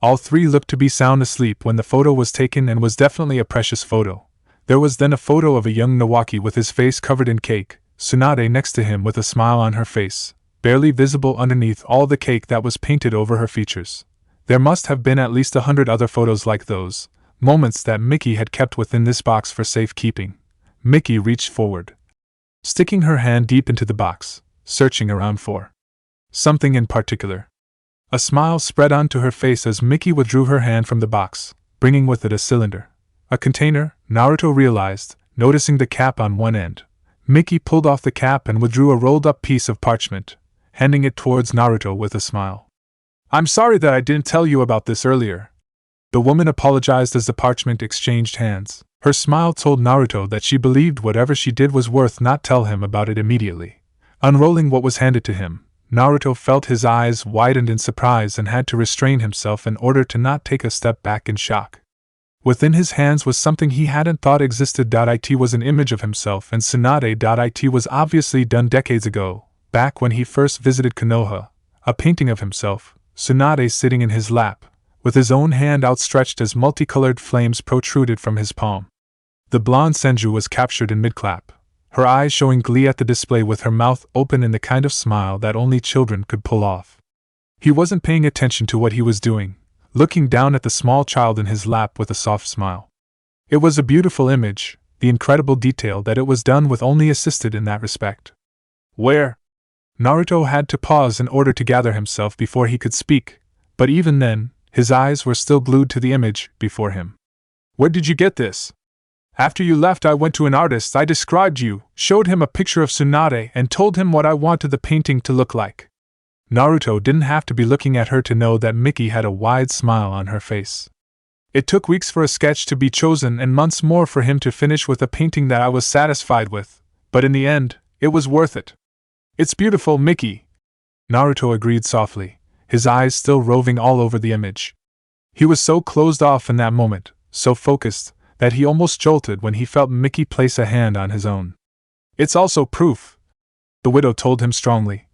All three looked to be sound asleep when the photo was taken and was definitely a precious photo. There was then a photo of a young Nawaki with his face covered in cake, Tsunade next to him with a smile on her face, barely visible underneath all the cake that was painted over her features. There must have been at least 100 other photos like those, moments that Miki had kept within this box for safekeeping. Miki reached forward, sticking her hand deep into the box, searching around for something in particular. A smile spread onto her face as Miki withdrew her hand from the box, bringing with it a cylinder. A container, Naruto realized, noticing the cap on one end. Miki pulled off the cap and withdrew a rolled-up piece of parchment, handing it towards Naruto with a smile. "I'm sorry that I didn't tell you about this earlier." The woman apologized as the parchment exchanged hands. Her smile told Naruto that she believed whatever she did was worth not tell him about it immediately. Unrolling what was handed to him, Naruto felt his eyes widened in surprise and had to restrain himself in order to not take a step back in shock. Within his hands was something he hadn't thought existed. It was an image of himself and Tsunade. It was obviously done decades ago, back when he first visited Konoha. A painting of himself, Tsunade sitting in his lap, with his own hand outstretched as multicolored flames protruded from his palm. The blonde Senju was captured in mid-clap, her eyes showing glee at the display with her mouth open in the kind of smile that only children could pull off. He wasn't paying attention to what he was doing, looking down at the small child in his lap with a soft smile. It was a beautiful image, the incredible detail that it was done with only assisted in that respect. "Where?" Naruto had to pause in order to gather himself before he could speak, but even then, his eyes were still glued to the image before him. "Where did you get this?" "After you left, I went to an artist. I described you, showed him a picture of Tsunade, and told him what I wanted the painting to look like." Naruto didn't have to be looking at her to know that Miki had a wide smile on her face. "It took weeks for a sketch to be chosen and months more for him to finish with a painting that I was satisfied with, but in the end, it was worth it." "It's beautiful, Miki," Naruto agreed softly, his eyes still roving all over the image. He was so closed off in that moment, so focused, that he almost jolted when he felt Miki place a hand on his own. "It's also proof," the widow told him strongly.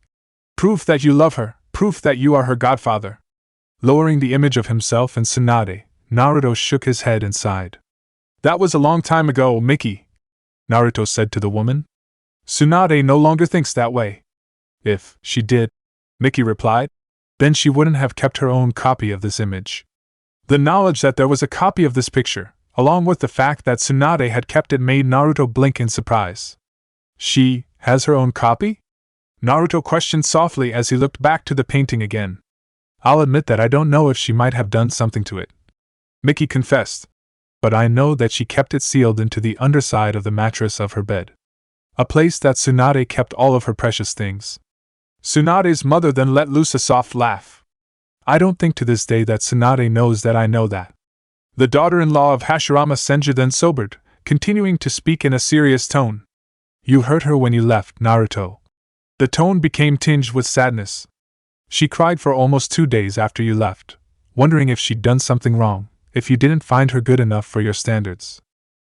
"Proof that you love her, proof that you are her godfather." Lowering the image of himself and Tsunade, Naruto shook his head and sighed. "That was a long time ago, Miki," Naruto said to the woman. "Tsunade no longer thinks that way." "If she did," Miki replied, "then she wouldn't have kept her own copy of this image." The knowledge that there was a copy of this picture, along with the fact that Tsunade had kept it, made Naruto blink in surprise. "She has her own copy?" Naruto questioned softly as he looked back to the painting again. "I'll admit that I don't know if she might have done something to it," Miki confessed, "but I know that she kept it sealed into the underside of the mattress of her bed, a place that Tsunade kept all of her precious things." Tsunade's mother then let loose a soft laugh. "I don't think to this day that Tsunade knows that I know that." The daughter-in-law of Hashirama Senju then sobered, continuing to speak in a serious tone. "You hurt her when you left, Naruto." The tone became tinged with sadness. "She cried for almost 2 days after you left, wondering if she'd done something wrong, if you didn't find her good enough for your standards."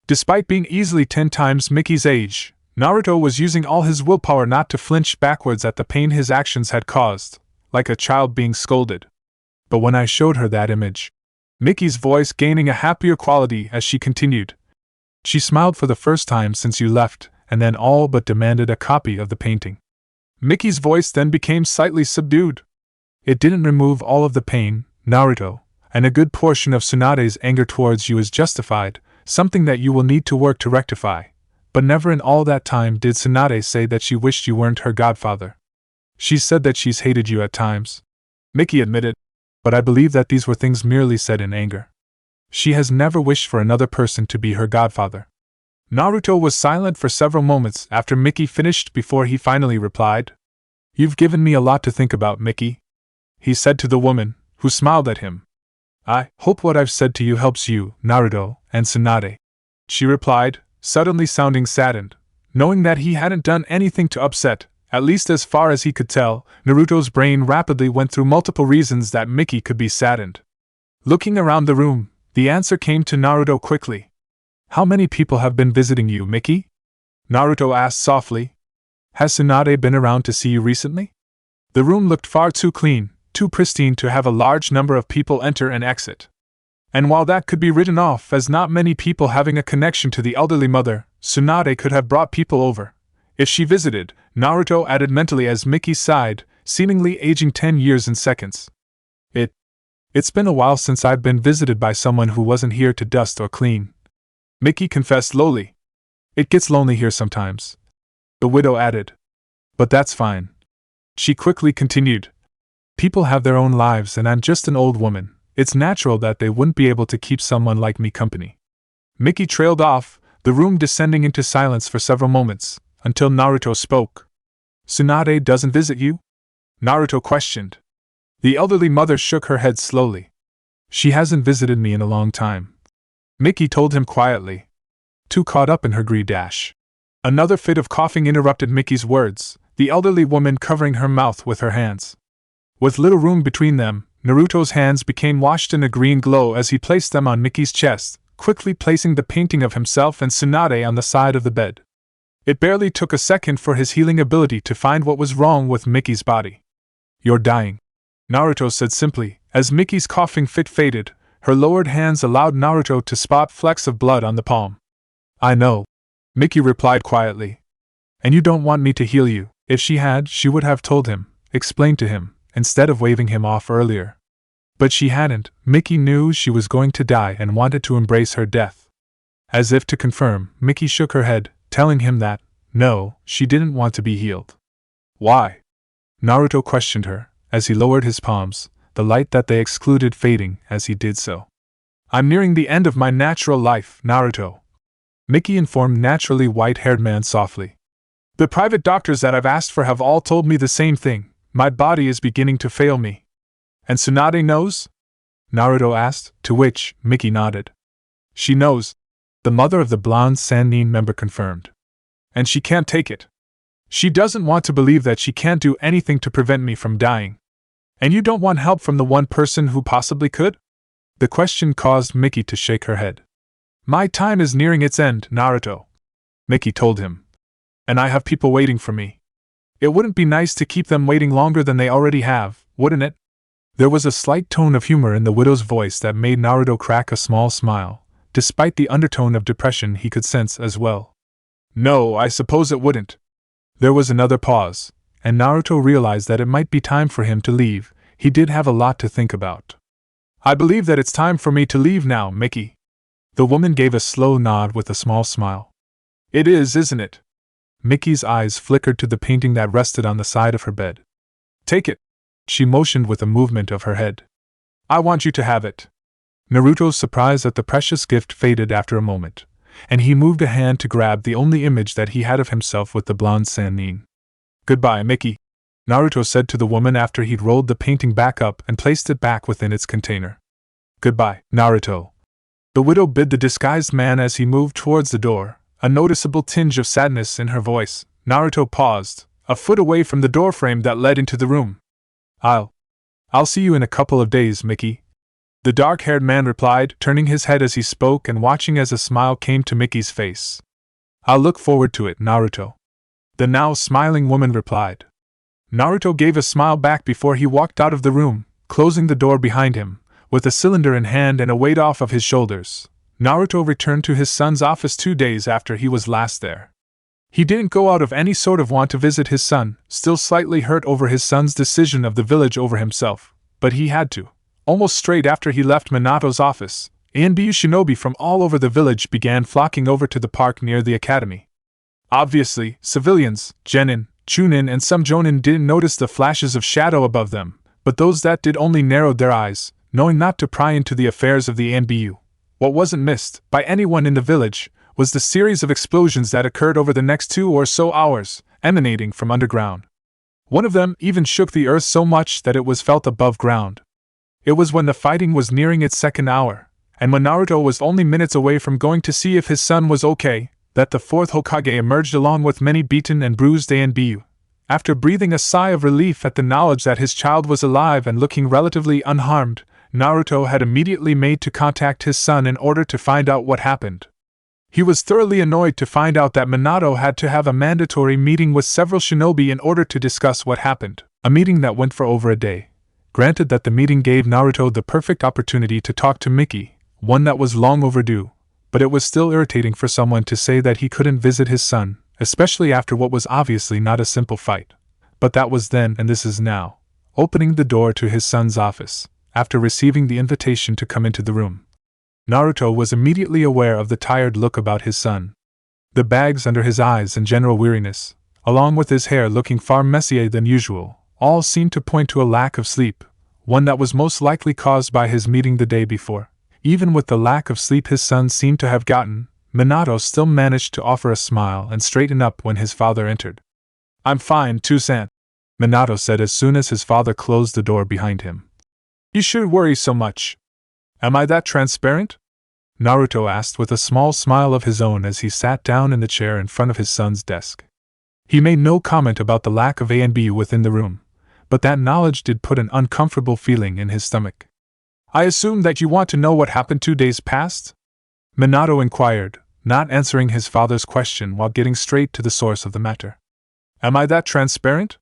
Despite being easily 10 times Miki's age, Naruto was using all his willpower not to flinch backwards at the pain his actions had caused, like a child being scolded. "But when I showed her that image," Miki's voice gaining a happier quality as she continued, "she smiled for the first time since you left, and then all but demanded a copy of the painting." Miki's voice then became slightly subdued. "It didn't remove all of the pain, Naruto, and a good portion of Tsunade's anger towards you is justified, something that you will need to work to rectify. But never in all that time did Tsunade say that she wished you weren't her godfather. She said that she's hated you at times," Miki admitted. but I believe that these were things merely said in anger. She has never wished for another person to be her godfather. Naruto was silent for several moments after Mickey finished before he finally replied. You've given me a lot to think about, Mickey, he said to the woman, who smiled at him. I hope what I've said to you helps you, Naruto, and Tsunade, she replied, suddenly sounding saddened, knowing that he hadn't done anything to upset, at least as far as he could tell. Naruto's brain rapidly went through multiple reasons that Mickey could be saddened. Looking around the room, the answer came to Naruto quickly. How many people have been visiting you, Mickey? Naruto asked softly. Has Tsunade been around to see you recently? The room looked far too clean, too pristine to have a large number of people enter and exit. And while that could be written off as not many people having a connection to the elderly mother, Tsunade could have brought people over. If she visited, Naruto added mentally as Mickey sighed, seemingly aging 10 years in seconds. It's been a while since I've been visited by someone who wasn't here to dust or clean, Mickey confessed lowly. It gets lonely here sometimes, the widow added. But that's fine. She quickly continued. People have their own lives and I'm just an old woman. It's natural that they wouldn't be able to keep someone like me company. Mickey trailed off, the room descending into silence for several moments, until Naruto spoke. Tsunade doesn't visit you? Naruto questioned. The elderly mother shook her head slowly. She hasn't visited me in a long time, Mickey told him quietly. Too caught up in her greed. Another fit of coughing interrupted Mickey's words, the elderly woman covering her mouth with her hands. With little room between them, Naruto's hands became washed in a green glow as he placed them on Mickey's chest, quickly placing the painting of himself and Tsunade on the side of the bed. It barely took a second for his healing ability to find what was wrong with Mickey's body. You're dying, Naruto said simply, as Mickey's coughing fit faded. Her lowered hands allowed Naruto to spot flecks of blood on the palm. I know, Mickey replied quietly. And you don't want me to heal you. If she had, she would have told him, explained to him, instead of waving him off earlier. But she hadn't. Mickey knew she was going to die and wanted to embrace her death. As if to confirm, Mickey shook her head, telling him that, no, she didn't want to be healed. Why? Naruto questioned her, as he lowered his palms, the light that they excluded fading as he did so. I'm nearing the end of my natural life, Naruto, Mickey informed naturally white-haired man softly. The private doctors that I've asked for have all told me the same thing. My body is beginning to fail me. And Tsunade knows? Naruto asked, to which Mickey nodded. She knows, the mother of the blonde Sannin member confirmed. And she can't take it. She doesn't want to believe that she can't do anything to prevent me from dying. And you don't want help from the one person who possibly could? The question caused Mickey to shake her head. My time is nearing its end, Naruto, Mickey told him. And I have people waiting for me. It wouldn't be nice to keep them waiting longer than they already have, wouldn't it? There was a slight tone of humor in the widow's voice that made Naruto crack a small smile, despite the undertone of depression he could sense as well. No, I suppose it wouldn't. There was another pause, and Naruto realized that it might be time for him to leave. He did have a lot to think about. I believe that it's time for me to leave now, Mickey. The woman gave a slow nod with a small smile. It is, isn't it? Mickey's eyes flickered to the painting that rested on the side of her bed. Take it. She motioned with a movement of her head. I want you to have it. Naruto's surprise at the precious gift faded after a moment, and he moved a hand to grab the only image that he had of himself with the blonde Sannin. Goodbye, Mickey, Naruto said to the woman after he'd rolled the painting back up and placed it back within its container. Goodbye, Naruto. The widow bid the disguised man as he moved towards the door, a noticeable tinge of sadness in her voice. Naruto paused, a foot away from the doorframe that led into the room. I'll see you in a couple of days, Mickey, the dark-haired man replied, turning his head as he spoke and watching as a smile came to Mickey's face. I'll look forward to it, Naruto, the now smiling woman replied. Naruto gave a smile back before he walked out of the room, closing the door behind him. With a cylinder in hand and a weight off of his shoulders, Naruto returned to his son's office 2 days after he was last there. He didn't go out of any sort of want to visit his son, still slightly hurt over his son's decision of the village over himself, but he had to. Almost straight after he left Minato's office, ANBU shinobi from all over the village began flocking over to the park near the academy. Obviously, civilians, genin, chunin and some jonin didn't notice the flashes of shadow above them, but those that did only narrowed their eyes, knowing not to pry into the affairs of the ANBU. What wasn't missed, by anyone in the village, was the series of explosions that occurred over the next 2 or so hours, emanating from underground. One of them even shook the earth so much that it was felt above ground. It was when the fighting was nearing its second hour, and when Naruto was only minutes away from going to see if his son was okay, that the fourth Hokage emerged along with many beaten and bruised ANBU. After breathing a sigh of relief at the knowledge that his child was alive and looking relatively unharmed, Naruto had immediately made to contact his son in order to find out what happened. He was thoroughly annoyed to find out that Minato had to have a mandatory meeting with several shinobi in order to discuss what happened, a meeting that went for over a day. Granted that the meeting gave Naruto the perfect opportunity to talk to Miki, one that was long overdue, but it was still irritating for someone to say that he couldn't visit his son, especially after what was obviously not a simple fight. But that was then and this is now. Opening the door to his son's office, after receiving the invitation to come into the room, Naruto was immediately aware of the tired look about his son. The bags under his eyes and general weariness, along with his hair looking far messier than usual, all seemed to point to a lack of sleep, one that was most likely caused by his meeting the day before. Even with the lack of sleep his son seemed to have gotten, Minato still managed to offer a smile and straighten up when his father entered. "I'm fine, Toussaint," Minato said as soon as his father closed the door behind him. "You shouldn't worry so much." "Am I that transparent?" Naruto asked with a small smile of his own as he sat down in the chair in front of his son's desk. He made no comment about the lack of ANBU within the room, but that knowledge did put an uncomfortable feeling in his stomach. "I assume that you want to know what happened 2 days past?" Minato inquired, not answering his father's question while getting straight to the source of the matter. "Am I that transparent?"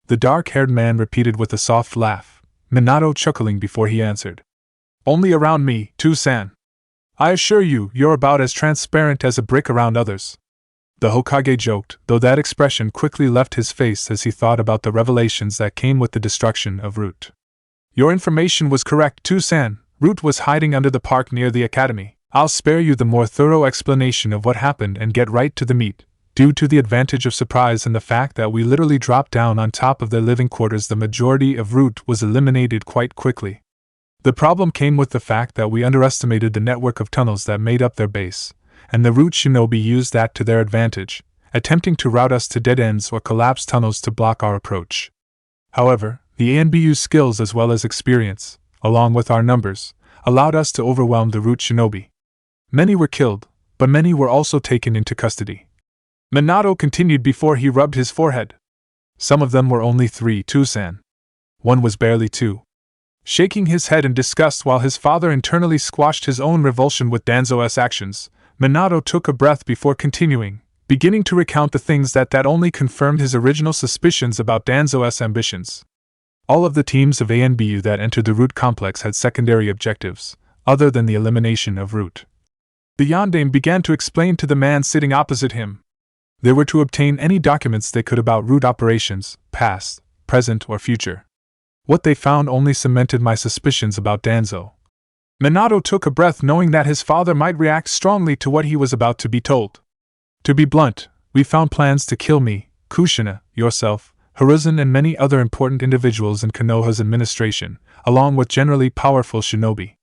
the dark-haired man repeated with a soft laugh, Minato chuckling before he answered. "Only around me, Toussaint. I assure you, you're about as transparent as a brick around others." The Hokage joked, though that expression quickly left his face as he thought about the revelations that came with the destruction of Root. "Your information was correct, Toussaint. Root was hiding under the park near the academy. I'll spare you the more thorough explanation of what happened and get right to the meat. Due to the advantage of surprise and the fact that we literally dropped down on top of their living quarters, the majority of Root was eliminated quite quickly. The problem came with the fact that we underestimated the network of tunnels that made up their base, and the Root shinobi used that to their advantage, attempting to route us to dead ends or collapse tunnels to block our approach. However, the ANBU's skills as well as experience, along with our numbers, allowed us to overwhelm the Root shinobi. Many were killed, but many were also taken into custody." Minato continued before he rubbed his forehead. "Some of them were only 3, Toussaint. One was barely 2. Shaking his head in disgust while his father internally squashed his own revulsion with Danzo's actions, Minato took a breath before continuing, beginning to recount the things that only confirmed his original suspicions about Danzo's ambitions. All of the teams of ANBU that entered the Root complex had secondary objectives, other than the elimination of Root. The Yondaime began to explain to the man sitting opposite him. They were to obtain any documents they could about Root operations, past, present, or future. What they found only cemented my suspicions about Danzo. Minato took a breath knowing that his father might react strongly to what he was about to be told. "To be blunt, we found plans to kill me, Kushina, yourself, Hiruzen and many other important individuals in Konoha's administration, along with generally powerful shinobi.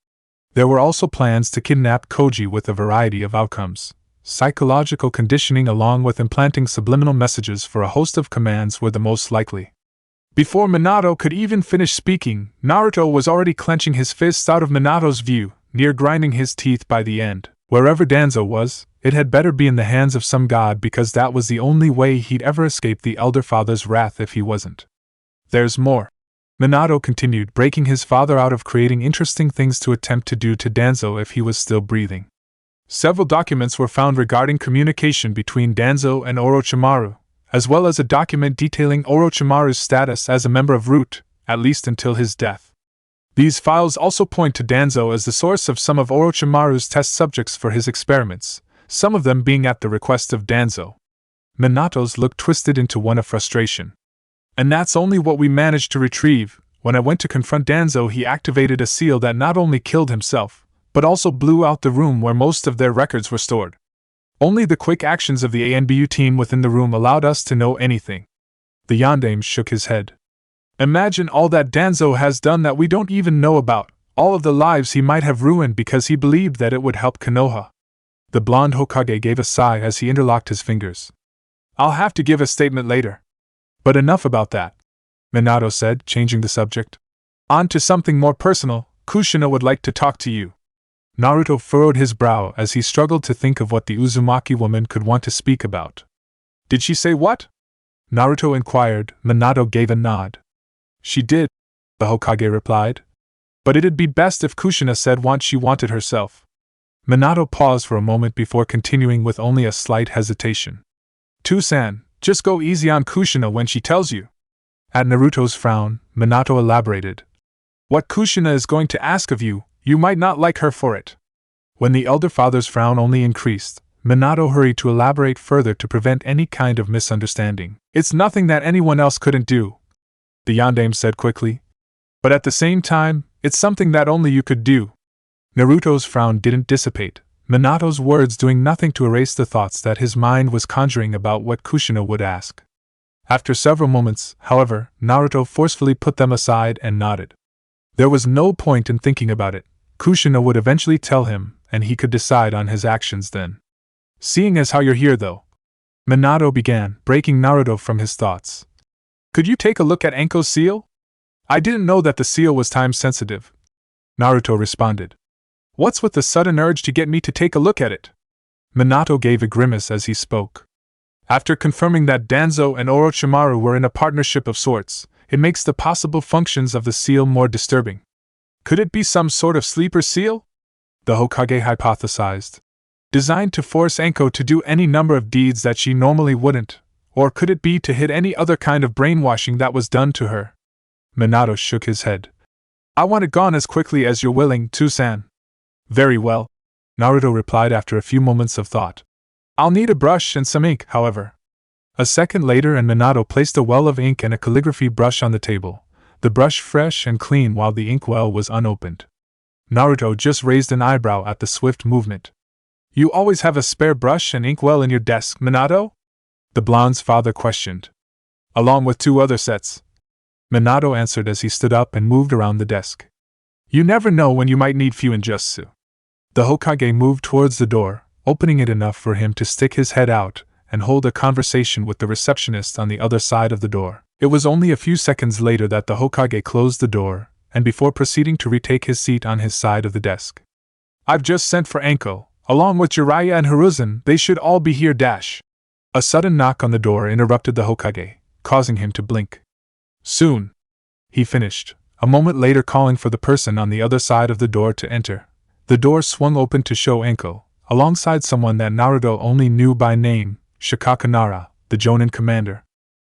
There were also plans to kidnap Koji with a variety of outcomes. Psychological conditioning along with implanting subliminal messages for a host of commands were the most likely." Before Minato could even finish speaking, Naruto was already clenching his fists out of Minato's view, near grinding his teeth by the end. Wherever Danzo was, it had better be in the hands of some god because that was the only way he'd ever escape the elder father's wrath if he wasn't. "There's more," Minato continued, breaking his father out of creating interesting things to attempt to do to Danzo if he was still breathing. "Several documents were found regarding communication between Danzo and Orochimaru, as well as a document detailing Orochimaru's status as a member of Root, at least until his death. These files also point to Danzo as the source of some of Orochimaru's test subjects for his experiments, some of them being at the request of Danzo." Minato's look twisted into one of frustration. "And that's only what we managed to retrieve. When I went to confront Danzo, he activated a seal that not only killed himself, but also blew out the room where most of their records were stored. Only the quick actions of the ANBU team within the room allowed us to know anything." The Yondaime shook his head. Imagine all that Danzo has done that we don't even know about, all of the lives he might have ruined because he believed that it would help Konoha. The blonde Hokage gave a sigh as he interlocked his fingers. I'll have to give a statement later. But enough about that, Minato said, changing the subject. On to something more personal. Kushina would like to talk to you. Naruto furrowed his brow as he struggled to think of what the Uzumaki woman could want to speak about. Did she say what? Naruto inquired. Minato gave a nod. She did, the Hokage replied. But it'd be best if Kushina said what she wanted herself. Minato paused for a moment before continuing with only a slight hesitation. Toussan, just go easy on Kushina when she tells you. At Naruto's frown, Minato elaborated. What Kushina is going to ask of you, you might not like her for it. When the elder father's frown only increased, Minato hurried to elaborate further to prevent any kind of misunderstanding. It's nothing that anyone else couldn't do, the yondaime said quickly. But at the same time, it's something that only you could do. Naruto's frown didn't dissipate, Minato's words doing nothing to erase the thoughts that his mind was conjuring about what Kushina would ask. After several moments, however, Naruto forcefully put them aside and nodded. There was no point in thinking about it. Kushina would eventually tell him, and he could decide on his actions then. Seeing as how you're here though, Minato began, breaking Naruto from his thoughts. Could you take a look at Anko's seal? I didn't know that the seal was time-sensitive. Naruto responded. What's with the sudden urge to get me to take a look at it? Minato gave a grimace as he spoke. After confirming that Danzo and Orochimaru were in a partnership of sorts, it makes the possible functions of the seal more disturbing. Could it be some sort of sleeper seal? The Hokage hypothesized. Designed to force Anko to do any number of deeds that she normally wouldn't, or could it be to hit any other kind of brainwashing that was done to her? Minato shook his head. I want it gone as quickly as you're willing, Toussan. Very well, Naruto replied after a few moments of thought. I'll need a brush and some ink, however. A second later and Minato placed a well of ink and a calligraphy brush on the table, the brush fresh and clean while the inkwell was unopened. Naruto just raised an eyebrow at the swift movement. You always have a spare brush and inkwell in your desk, Minato? The blonde's father questioned. Along with 2 other sets. Minato answered as he stood up and moved around the desk. You never know when you might need Fuinjutsu. The Hokage moved towards the door, opening it enough for him to stick his head out and hold a conversation with the receptionist on the other side of the door. It was only a few seconds later that the Hokage closed the door, and before proceeding to retake his seat on his side of the desk. I've just sent for Anko, along with Jiraiya and Hiruzen, they should all be here. A sudden knock on the door interrupted the Hokage, causing him to blink. Soon, he finished, a moment later calling for the person on the other side of the door to enter. The door swung open to show Anko, alongside someone that Naruto only knew by name, Shikaku Nara, the Jonin commander.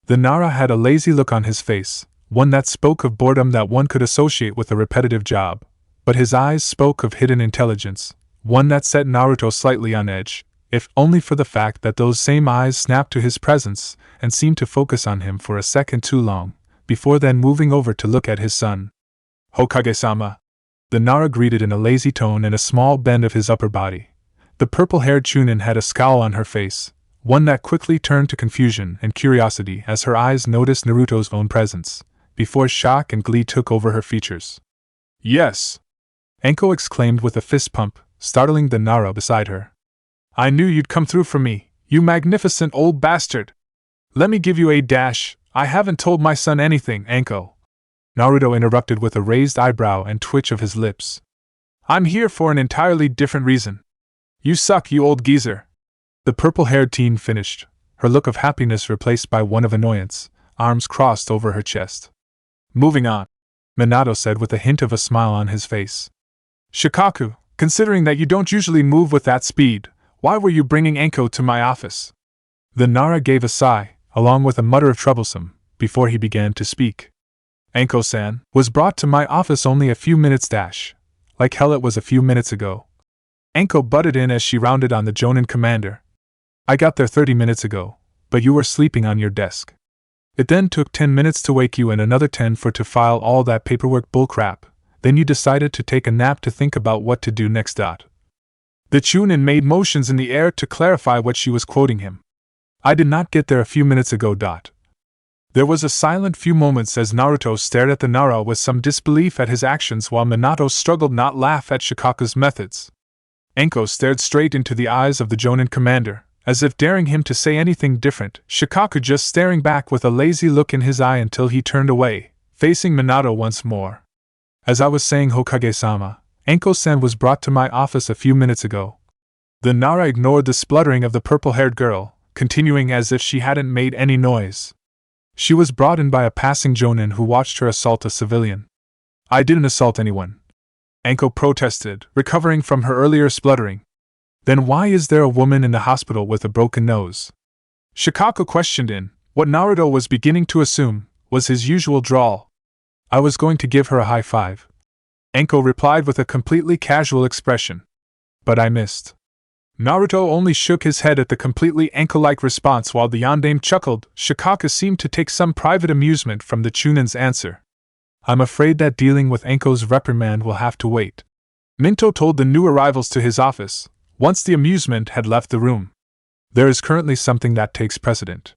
The Nara had a lazy look on his face, one that spoke of boredom that one could associate with a repetitive job, but his eyes spoke of hidden intelligence, one that set Naruto slightly on edge, if only for the fact that those same eyes snapped to his presence and seemed to focus on him for a second too long, before then moving over to look at his son. Hokage-sama. The Nara greeted in a lazy tone and a small bend of his upper body. The purple-haired Chunin had a scowl on her face, one that quickly turned to confusion and curiosity as her eyes noticed Naruto's own presence, before shock and glee took over her features. Yes! Anko exclaimed with a fist pump, startling the Nara beside her. I knew you'd come through for me, you magnificent old bastard! Let me give you a dash. I haven't told my son anything, Anko. Naruto interrupted with a raised eyebrow and twitch of his lips. I'm here for an entirely different reason. You suck, you old geezer. The purple-haired teen finished, her look of happiness replaced by one of annoyance, arms crossed over her chest. Moving on, Minato said with a hint of a smile on his face. Shikaku, considering that you don't usually move with that speed, why were you bringing Anko to my office? The Nara gave a sigh, along with a mutter of troublesome, before he began to speak. Anko-san was brought to my office only a few minutes dash. Like hell it was a few minutes ago. Anko butted in as she rounded on the Jonin commander. I got there 30 minutes ago, but you were sleeping on your desk. It then took 10 minutes to wake you and another 10 for to file all that paperwork bullcrap, then you decided to take a nap to think about what to do next. The Chunin made motions in the air to clarify what she was quoting him. I did not get there a few minutes ago. There was a silent few moments as Naruto stared at the Nara with some disbelief at his actions while Minato struggled not laugh at Shikaku's methods. Enko stared straight into the eyes of the Jonin commander, as if daring him to say anything different, Shikaku just staring back with a lazy look in his eye until he turned away, facing Minato once more. As I was saying, Hokage-sama, Enko-san was brought to my office a few minutes ago. The Nara ignored the spluttering of the purple-haired girl, continuing as if she hadn't made any noise. She was brought in by a passing Jonin who watched her assault a civilian. I didn't assault anyone, Enko protested, recovering from her earlier spluttering. Then why is there a woman in the hospital with a broken nose? Shikaku questioned in what Naruto was beginning to assume was his usual drawl. I was going to give her a high five, Enko replied with a completely casual expression. But I missed. Naruto only shook his head at the completely Enko-like response while the yondaime chuckled. Shikaku seemed to take some private amusement from the Chunin's answer. I'm afraid that dealing with Enko's reprimand will have to wait, Minto told the new arrivals to his office, once the amusement had left the room. There is currently something that takes precedent.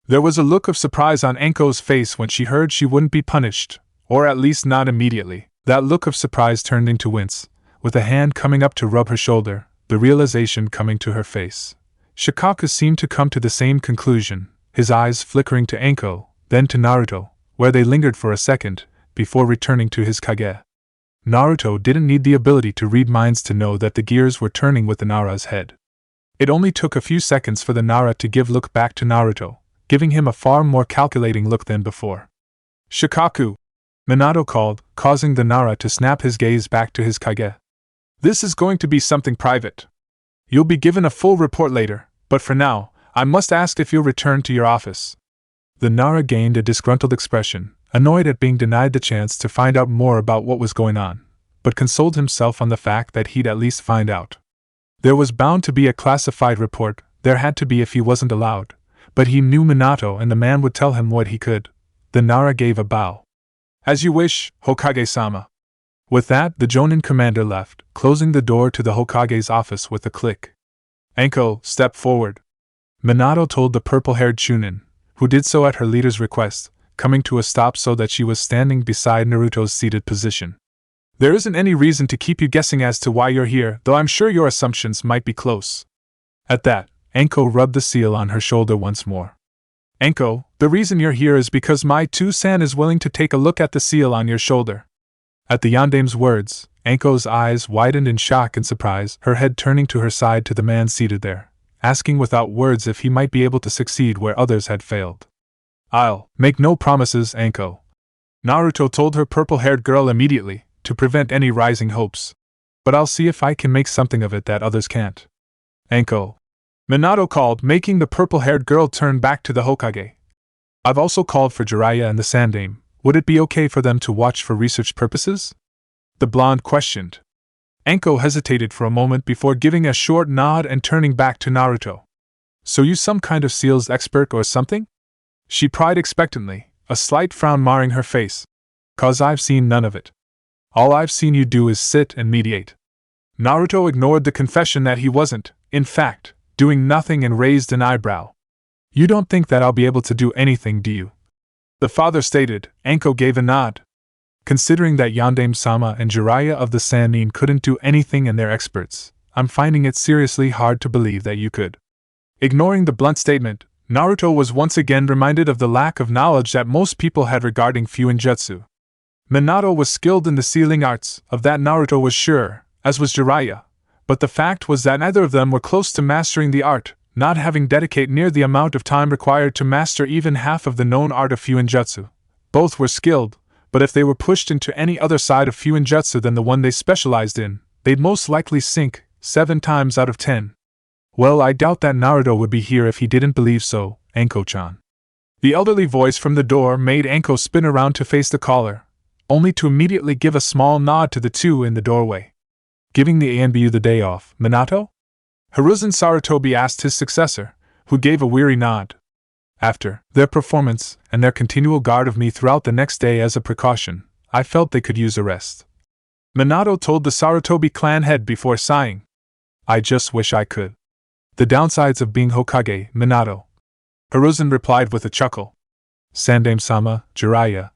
There was a look of surprise on Enko's face when she heard she wouldn't be punished, or at least not immediately. That look of surprise turned into wince, with a hand coming up to rub her shoulder, the realization coming to her face. Shikaku seemed to come to the same conclusion, his eyes flickering to Enko, then to Naruto, where they lingered for a second, before returning to his Kage. Naruto didn't need the ability to read minds to know that the gears were turning with the Nara's head. It only took a few seconds for the Nara to give look back to Naruto, giving him a far more calculating look than before. Shikaku, Minato called, causing the Nara to snap his gaze back to his Kage. This is going to be something private. You'll be given a full report later, but for now, I must ask if you'll return to your office. The Nara gained a disgruntled expression, annoyed at being denied the chance to find out more about what was going on, but consoled himself on the fact that he'd at least find out. There was bound to be a classified report, there had to be if he wasn't allowed, but he knew Minato and the man would tell him what he could. The Nara gave a bow. As you wish, Hokage-sama. With that, the Jonin commander left, closing the door to the Hokage's office with a click. Enko, step forward, Minato told the purple-haired Chunin, who did so at her leader's request, coming to a stop so that she was standing beside Naruto's seated position. There isn't any reason to keep you guessing as to why you're here, though I'm sure your assumptions might be close. At that, Enko rubbed the seal on her shoulder once more. Enko, the reason you're here is because my two-san is willing to take a look at the seal on your shoulder. At the yondaime's words, Enko's eyes widened in shock and surprise, her head turning to her side to the man seated there, asking without words if he might be able to succeed where others had failed. I'll make no promises, Enko, Naruto told her purple-haired girl immediately, to prevent any rising hopes. But I'll see if I can make something of it that others can't. Enko, Minato called, making the purple-haired girl turn back to the Hokage. I've also called for Jiraiya and the Sandaime. Would it be okay for them to watch for research purposes? The blonde questioned. Enko hesitated for a moment before giving a short nod and turning back to Naruto. So you some kind of seals expert or something? She pried expectantly, a slight frown marring her face. 'Cause I've seen none of it. All I've seen you do is sit and mediate. Naruto ignored the confession that he wasn't, in fact, doing nothing and raised an eyebrow. You don't think that I'll be able to do anything, do you? The father stated. Enko gave a nod. Considering that Yondaime-sama and Jiraiya of the Sannin couldn't do anything and they're experts, I'm finding it seriously hard to believe that you could. Ignoring the blunt statement, Naruto was once again reminded of the lack of knowledge that most people had regarding Fuinjutsu. Minato was skilled in the sealing arts, of that Naruto was sure, as was Jiraiya, but the fact was that neither of them were close to mastering the art, not having dedicated near the amount of time required to master even half of the known art of Fuinjutsu. Both were skilled, but if they were pushed into any other side of Fuinjutsu than the one they specialized in, they'd most likely sink, 7 times out of 10. Well, I doubt that Naruto would be here if he didn't believe so, Enko-chan. The elderly voice from the door made Enko spin around to face the caller, only to immediately give a small nod to the two in the doorway. Giving the ANBU the day off, Minato? Hiruzen Sarutobi asked his successor, who gave a weary nod. After their performance, and their continual guard of me throughout the next day as a precaution, I felt they could use a rest. Minato told the Sarutobi clan head before sighing. I just wish I could. The downsides of being Hokage, Minato. Hiruzen replied with a chuckle. Sandame-sama, Jiraiya.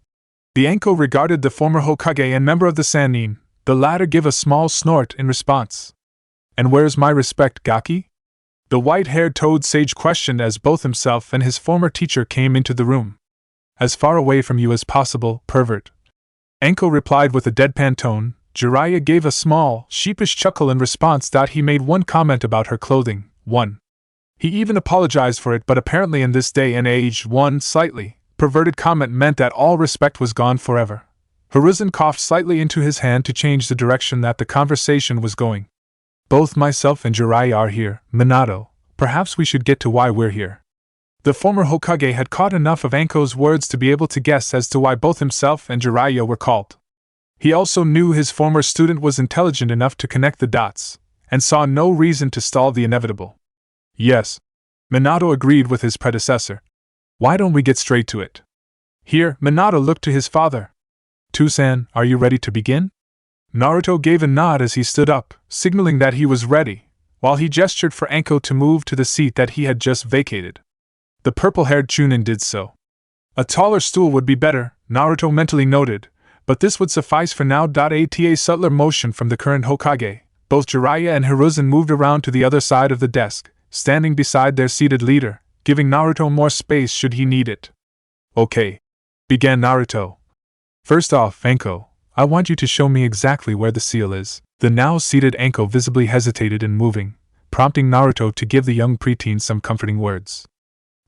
The Anko regarded the former Hokage and member of the Sannin. The latter gave a small snort in response. And where's my respect, Gaki? The white-haired toad sage questioned as both himself and his former teacher came into the room. As far away from you as possible, pervert. Anko replied with a deadpan tone. Jiraiya gave a small, sheepish chuckle in response. He made one comment about her clothing. One. He even apologized for it, but apparently in this day and age, one slightly perverted comment meant that all respect was gone forever. Hiruzen coughed slightly into his hand to change the direction that the conversation was going. Both myself and Jiraiya are here, Minato. Perhaps we should get to why we're here. The former Hokage had caught enough of Anko's words to be able to guess as to why both himself and Jiraiya were called. He also knew his former student was intelligent enough to connect the dots, and saw no reason to stall the inevitable. Yes. Minato agreed with his predecessor. Why don't we get straight to it? Here, Minato looked to his father. Tusan, are you ready to begin? Naruto gave a nod as he stood up, signaling that he was ready, while he gestured for Anko to move to the seat that he had just vacated. The purple-haired Chunin did so. A taller stool would be better, Naruto mentally noted, but this would suffice for now. A subtler motion from the current Hokage. Both Jiraiya and Hiruzen moved around to the other side of the desk, standing beside their seated leader, giving Naruto more space should he need it. Okay, began Naruto. First off, Anko, I want you to show me exactly where the seal is. The now seated Anko visibly hesitated in moving, prompting Naruto to give the young preteen some comforting words.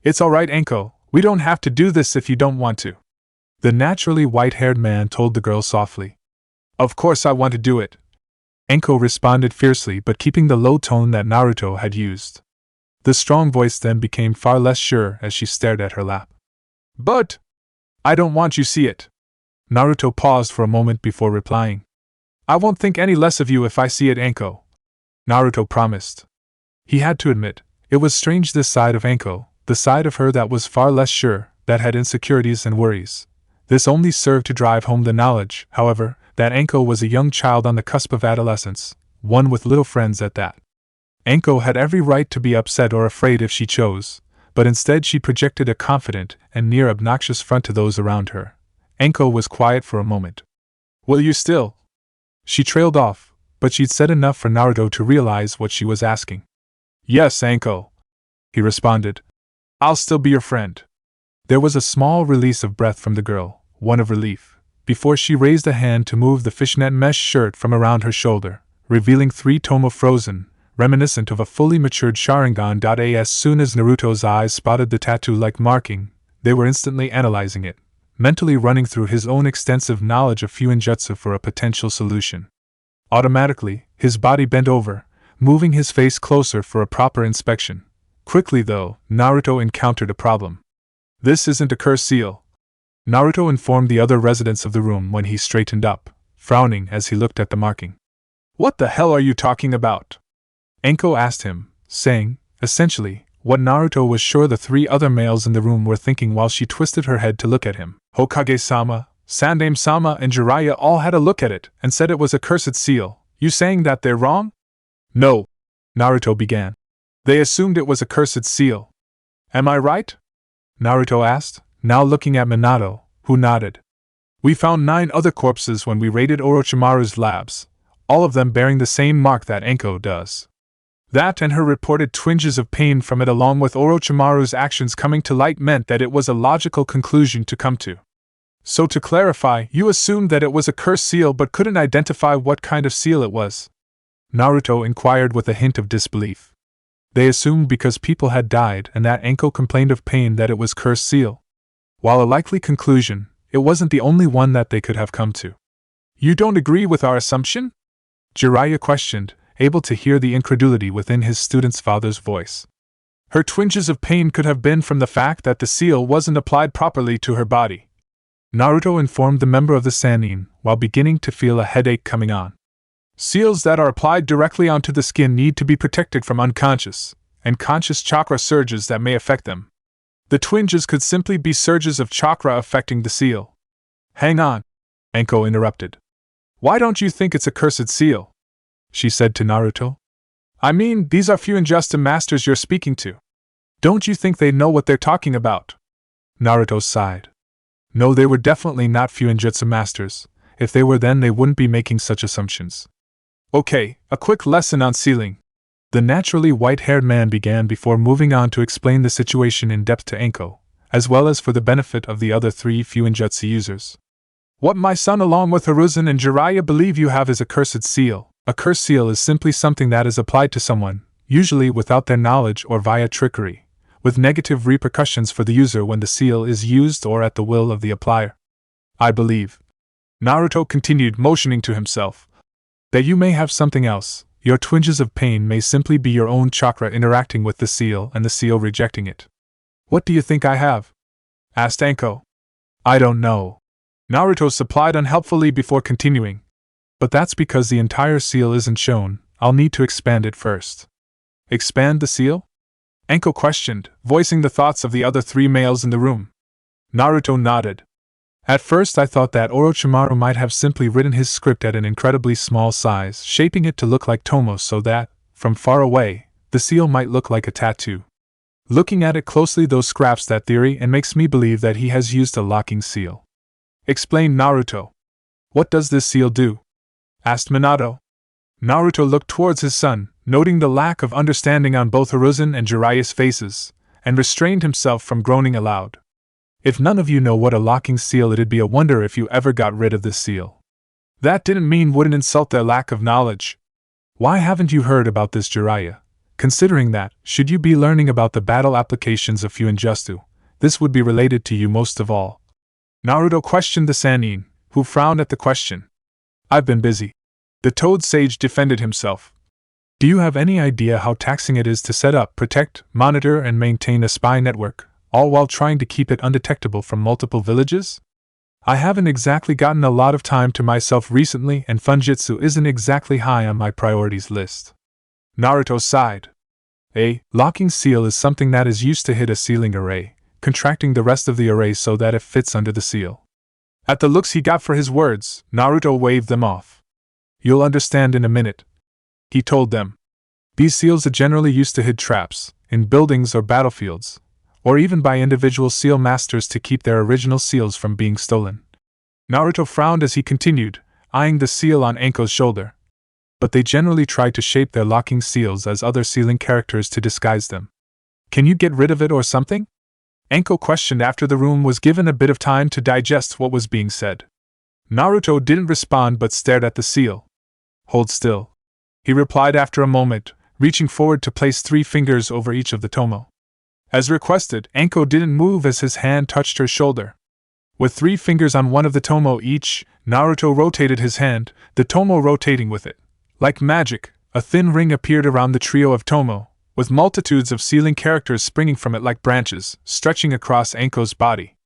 It's alright, Anko, we don't have to do this if you don't want to. The naturally white-haired man told the girl softly. Of course I want to do it. Anko responded fiercely, but keeping the low tone that Naruto had used. The strong voice then became far less sure as she stared at her lap. But I don't want you see it. Naruto paused for a moment before replying. I won't think any less of you if I see it, Anko. Naruto promised. He had to admit, it was strange, this side of Anko, the side of her that was far less sure, that had insecurities and worries. This only served to drive home the knowledge, however, that Anko was a young child on the cusp of adolescence, one with little friends at that. Anko had every right to be upset or afraid if she chose, but instead she projected a confident and near obnoxious front to those around her. Anko was quiet for a moment. Will you still? She trailed off, but she'd said enough for Naruto to realize what she was asking. Yes, Anko, he responded. I'll still be your friend. There was a small release of breath from the girl, one of relief, before she raised a hand to move the fishnet mesh shirt from around her shoulder, revealing 3 tomo frozen, reminiscent of a fully matured Sharingan. As soon as Naruto's eyes spotted the tattoo-like marking, they were instantly analyzing it, mentally running through his own extensive knowledge of Fuinjutsu for a potential solution. Automatically, his body bent over, moving his face closer for a proper inspection. Quickly though, Naruto encountered a problem. This isn't a curse seal, Naruto informed the other residents of the room when he straightened up, frowning as he looked at the marking. What the hell are you talking about? Anko asked him, saying, essentially, what Naruto was sure the 3 other males in the room were thinking while she twisted her head to look at him. Hokage-sama, Sandame-sama and Jiraiya all had a look at it and said it was a cursed seal. You saying that they're wrong? No, Naruto began. They assumed it was a cursed seal. Am I right? Naruto asked, now looking at Minato, who nodded. We found 9 other corpses when we raided Orochimaru's labs, all of them bearing the same mark that Anko does. That and her reported twinges of pain from it along with Orochimaru's actions coming to light meant that it was a logical conclusion to come to. So to clarify, you assumed that it was a cursed seal but couldn't identify what kind of seal it was? Naruto inquired with a hint of disbelief. They assumed because people had died and that Anko complained of pain that it was cursed seal. While a likely conclusion, it wasn't the only one that they could have come to. You don't agree with our assumption? Jiraiya questioned, able to hear the incredulity within his student's father's voice. Her twinges of pain could have been from the fact that the seal wasn't applied properly to her body. Naruto informed the member of the Sannin, while beginning to feel a headache coming on. Seals that are applied directly onto the skin need to be protected from unconscious and conscious chakra surges that may affect them. The twinges could simply be surges of chakra affecting the seal. Hang on, Anko interrupted. Why don't you think it's a cursed seal? She said to Naruto. I mean, these are Fuinjutsu masters you're speaking to. Don't you think they know what they're talking about? Naruto sighed. No, they were definitely not Fuinjutsu masters. If they were, then they wouldn't be making such assumptions. Okay, a quick lesson on sealing. The naturally white-haired man began before moving on to explain the situation in depth to Anko, as well as for the benefit of the other 3 Fuinjutsu users. What my son along with Hiruzen and Jiraiya believe you have is a cursed seal. A cursed seal is simply something that is applied to someone, usually without their knowledge or via trickery, with negative repercussions for the user when the seal is used or at the will of the applier. I believe, Naruto continued, motioning to himself, that you may have something else. Your twinges of pain may simply be your own chakra interacting with the seal and the seal rejecting it. What do you think I have? Asked Anko. I don't know. Naruto supplied unhelpfully before continuing. But that's because the entire seal isn't shown. I'll need to expand it first. Expand the seal? Anko questioned, voicing the thoughts of the other 3 males in the room. Naruto nodded. At first I thought that Orochimaru might have simply written his script at an incredibly small size, shaping it to look like Tomo so that, from far away, the seal might look like a tattoo. Looking at it closely though scraps that theory and makes me believe that he has used a locking seal. Explained Naruto. What does this seal do? Asked Minato. Naruto looked towards his son, noting the lack of understanding on both Hiruzen and Jiraiya's faces, and restrained himself from groaning aloud. If none of you know what a locking seal, it'd be a wonder if you ever got rid of this seal. That didn't mean wouldn't insult their lack of knowledge. Why haven't you heard about this, Jiraiya? Considering that, should you be learning about the battle applications of Fuinjutsu, this would be related to you most of all. Naruto questioned the Sannin, who frowned at the question. I've been busy. The Toad Sage defended himself. Do you have any idea how taxing it is to set up, protect, monitor, and maintain a spy network, all while trying to keep it undetectable from multiple villages? I haven't exactly gotten a lot of time to myself recently, and Funjitsu isn't exactly high on my priorities list. Naruto sighed. A locking seal is something that is used to hit a sealing array, contracting the rest of the array so that it fits under the seal. At the looks he got for his words, Naruto waved them off. You'll understand in a minute, he told them. These seals are generally used to hid traps, in buildings or battlefields, or even by individual seal masters to keep their original seals from being stolen. Naruto frowned as he continued, eyeing the seal on Anko's shoulder. But they generally try to shape their locking seals as other sealing characters to disguise them. Can you get rid of it or something? Anko questioned after the room was given a bit of time to digest what was being said. Naruto didn't respond but stared at the seal. Hold still, he replied after a moment, reaching forward to place 3 fingers over each of the tomo. As requested, Anko didn't move as his hand touched her shoulder. With 3 fingers on one of the tomo each, Naruto rotated his hand, the tomo rotating with it. Like magic, a thin ring appeared around the trio of tomo, with multitudes of sealing characters springing from it like branches, stretching across Anko's body.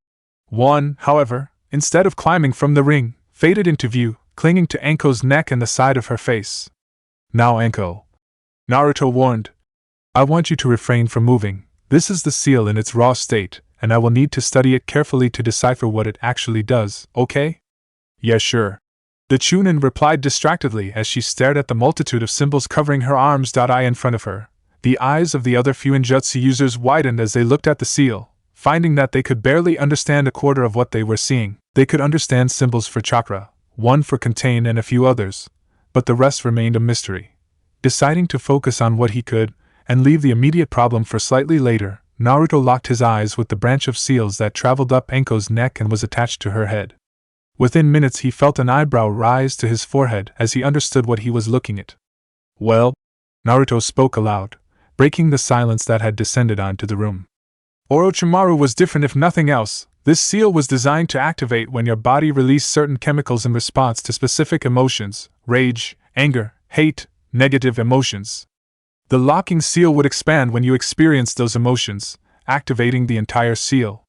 One, however, instead of climbing from the ring, faded into view, clinging to Anko's neck and the side of her face. Now Anko, Naruto warned, I want you to refrain from moving. This is the seal in its raw state, and I will need to study it carefully to decipher what it actually does, okay? Yeah, sure. The Chunin replied distractedly as she stared at the multitude of symbols covering her arms. I in front of her. The eyes of the other Fuinjutsu users widened as they looked at the seal, finding that they could barely understand a quarter of what they were seeing. They could understand symbols for chakra, one for contain and a few others, but the rest remained a mystery. Deciding to focus on what he could, and leave the immediate problem for slightly later, Naruto locked his eyes with the branch of seals that traveled up Anko's neck and was attached to her head. Within minutes he felt an eyebrow rise to his forehead as he understood what he was looking at. Well, Naruto spoke aloud, breaking the silence that had descended onto the room. Orochimaru was different if nothing else. This seal was designed to activate when your body released certain chemicals in response to specific emotions, rage, anger, hate, negative emotions. The locking seal would expand when you experienced those emotions, activating the entire seal.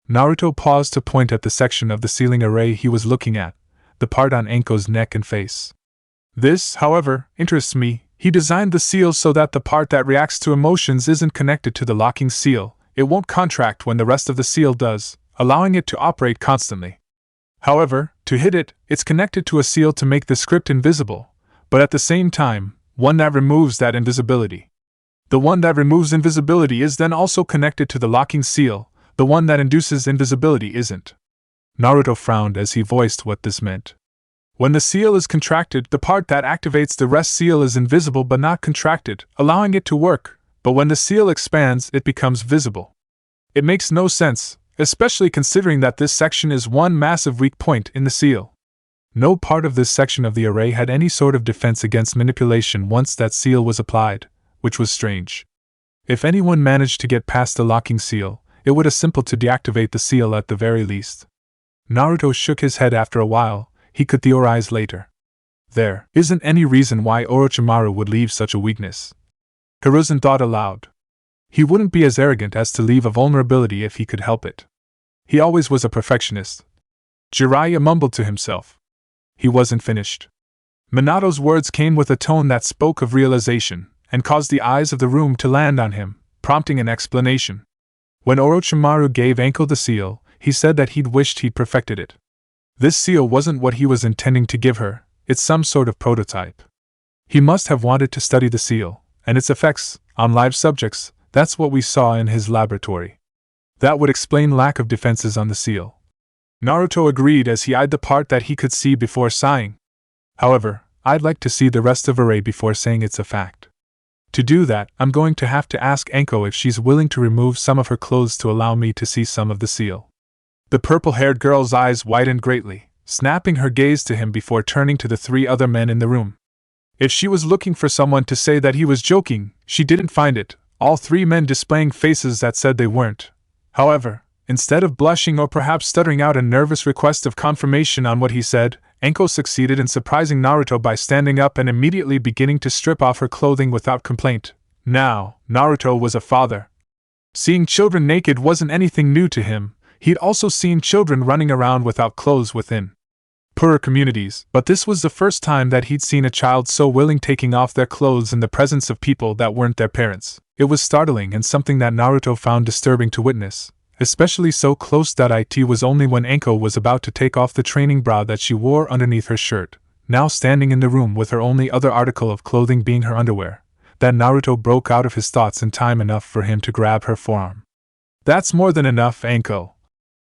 Naruto paused to point at the section of the sealing array he was looking at, the part on Anko's neck and face. This, however, interests me. He designed the seal so that the part that reacts to emotions isn't connected to the locking seal. It won't contract when the rest of the seal does, allowing it to operate constantly. However, to hit it, it's connected to a seal to make the script invisible, but at the same time, one that removes that invisibility. The one that removes invisibility is then also connected to the locking seal, The one that induces invisibility isn't. Naruto frowned as he voiced what this meant. When the seal is contracted, the part that activates the rest seal is invisible but not contracted, allowing it to work, but when the seal expands, it becomes visible. It makes no sense, especially considering that this section is one massive weak point in the seal. No part of this section of the array had any sort of defense against manipulation once that seal was applied, which was strange. If anyone managed to get past the locking seal, it would be simple to deactivate the seal at the very least. Naruto shook his head after a while. He could theorize later. There isn't any reason why Orochimaru would leave such a weakness. Hiruzen thought aloud. He wouldn't be as arrogant as to leave a vulnerability if he could help it. He always was a perfectionist. Jiraiya mumbled to himself. He wasn't finished. Minato's words came with a tone that spoke of realization, and caused the eyes of the room to land on him, prompting an explanation. When Orochimaru gave Anko the seal, he said that he'd wished he'd perfected it. This seal wasn't what he was intending to give her, it's some sort of prototype. He must have wanted to study the seal, and its effects, on live subjects. That's what we saw in his laboratory. That would explain lack of defenses on the seal. Naruto agreed as he eyed the part that he could see before sighing. However, I'd like to see the rest of array before saying it's a fact. To do that, I'm going to have to ask Anko if she's willing to remove some of her clothes to allow me to see some of the seal. The purple-haired girl's eyes widened greatly, snapping her gaze to him before turning to the three other men in the room. If she was looking for someone to say that he was joking, she didn't find it, all three men displaying faces that said they weren't. However, instead of blushing or perhaps stuttering out a nervous request of confirmation on what he said, Anko succeeded in surprising Naruto by standing up and immediately beginning to strip off her clothing without complaint. Now, Naruto was a father. Seeing children naked wasn't anything new to him. He'd also seen children running around without clothes within poorer communities, but this was the first time that he'd seen a child so willing taking off their clothes in the presence of people that weren't their parents. It was startling and something that Naruto found disturbing to witness, especially so close that it was only when Anko was about to take off the training bra that she wore underneath her shirt, now standing in the room with her only other article of clothing being her underwear, that Naruto broke out of his thoughts in time enough for him to grab her forearm. "That's more than enough, Anko,"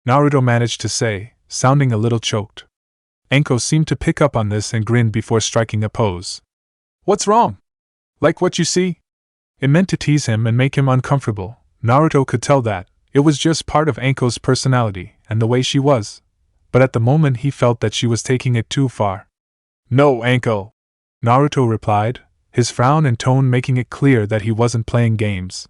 Naruto managed to say, sounding a little choked. Anko seemed to pick up on this and grinned before striking a pose. "What's wrong? Like what you see?" It meant to tease him and make him uncomfortable. Naruto could tell that. It was just part of Anko's personality, and the way she was. But at the moment he felt that she was taking it too far. "No, Anko," Naruto replied, his frown and tone making it clear that he wasn't playing games.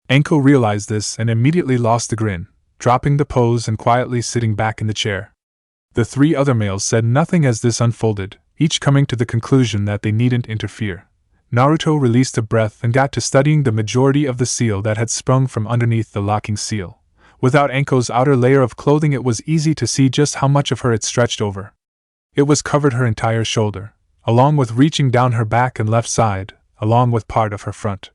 Anko realized this and immediately lost the grin, dropping the pose and quietly sitting back in the chair. The three other males said nothing as this unfolded, each coming to the conclusion that they needn't interfere. Naruto released a breath and got to studying the majority of the seal that had sprung from underneath the locking seal. Without Anko's outer layer of clothing, it was easy to see just how much of her it stretched over. It was covered her entire shoulder, along with reaching down her back and left side, along with part of her front.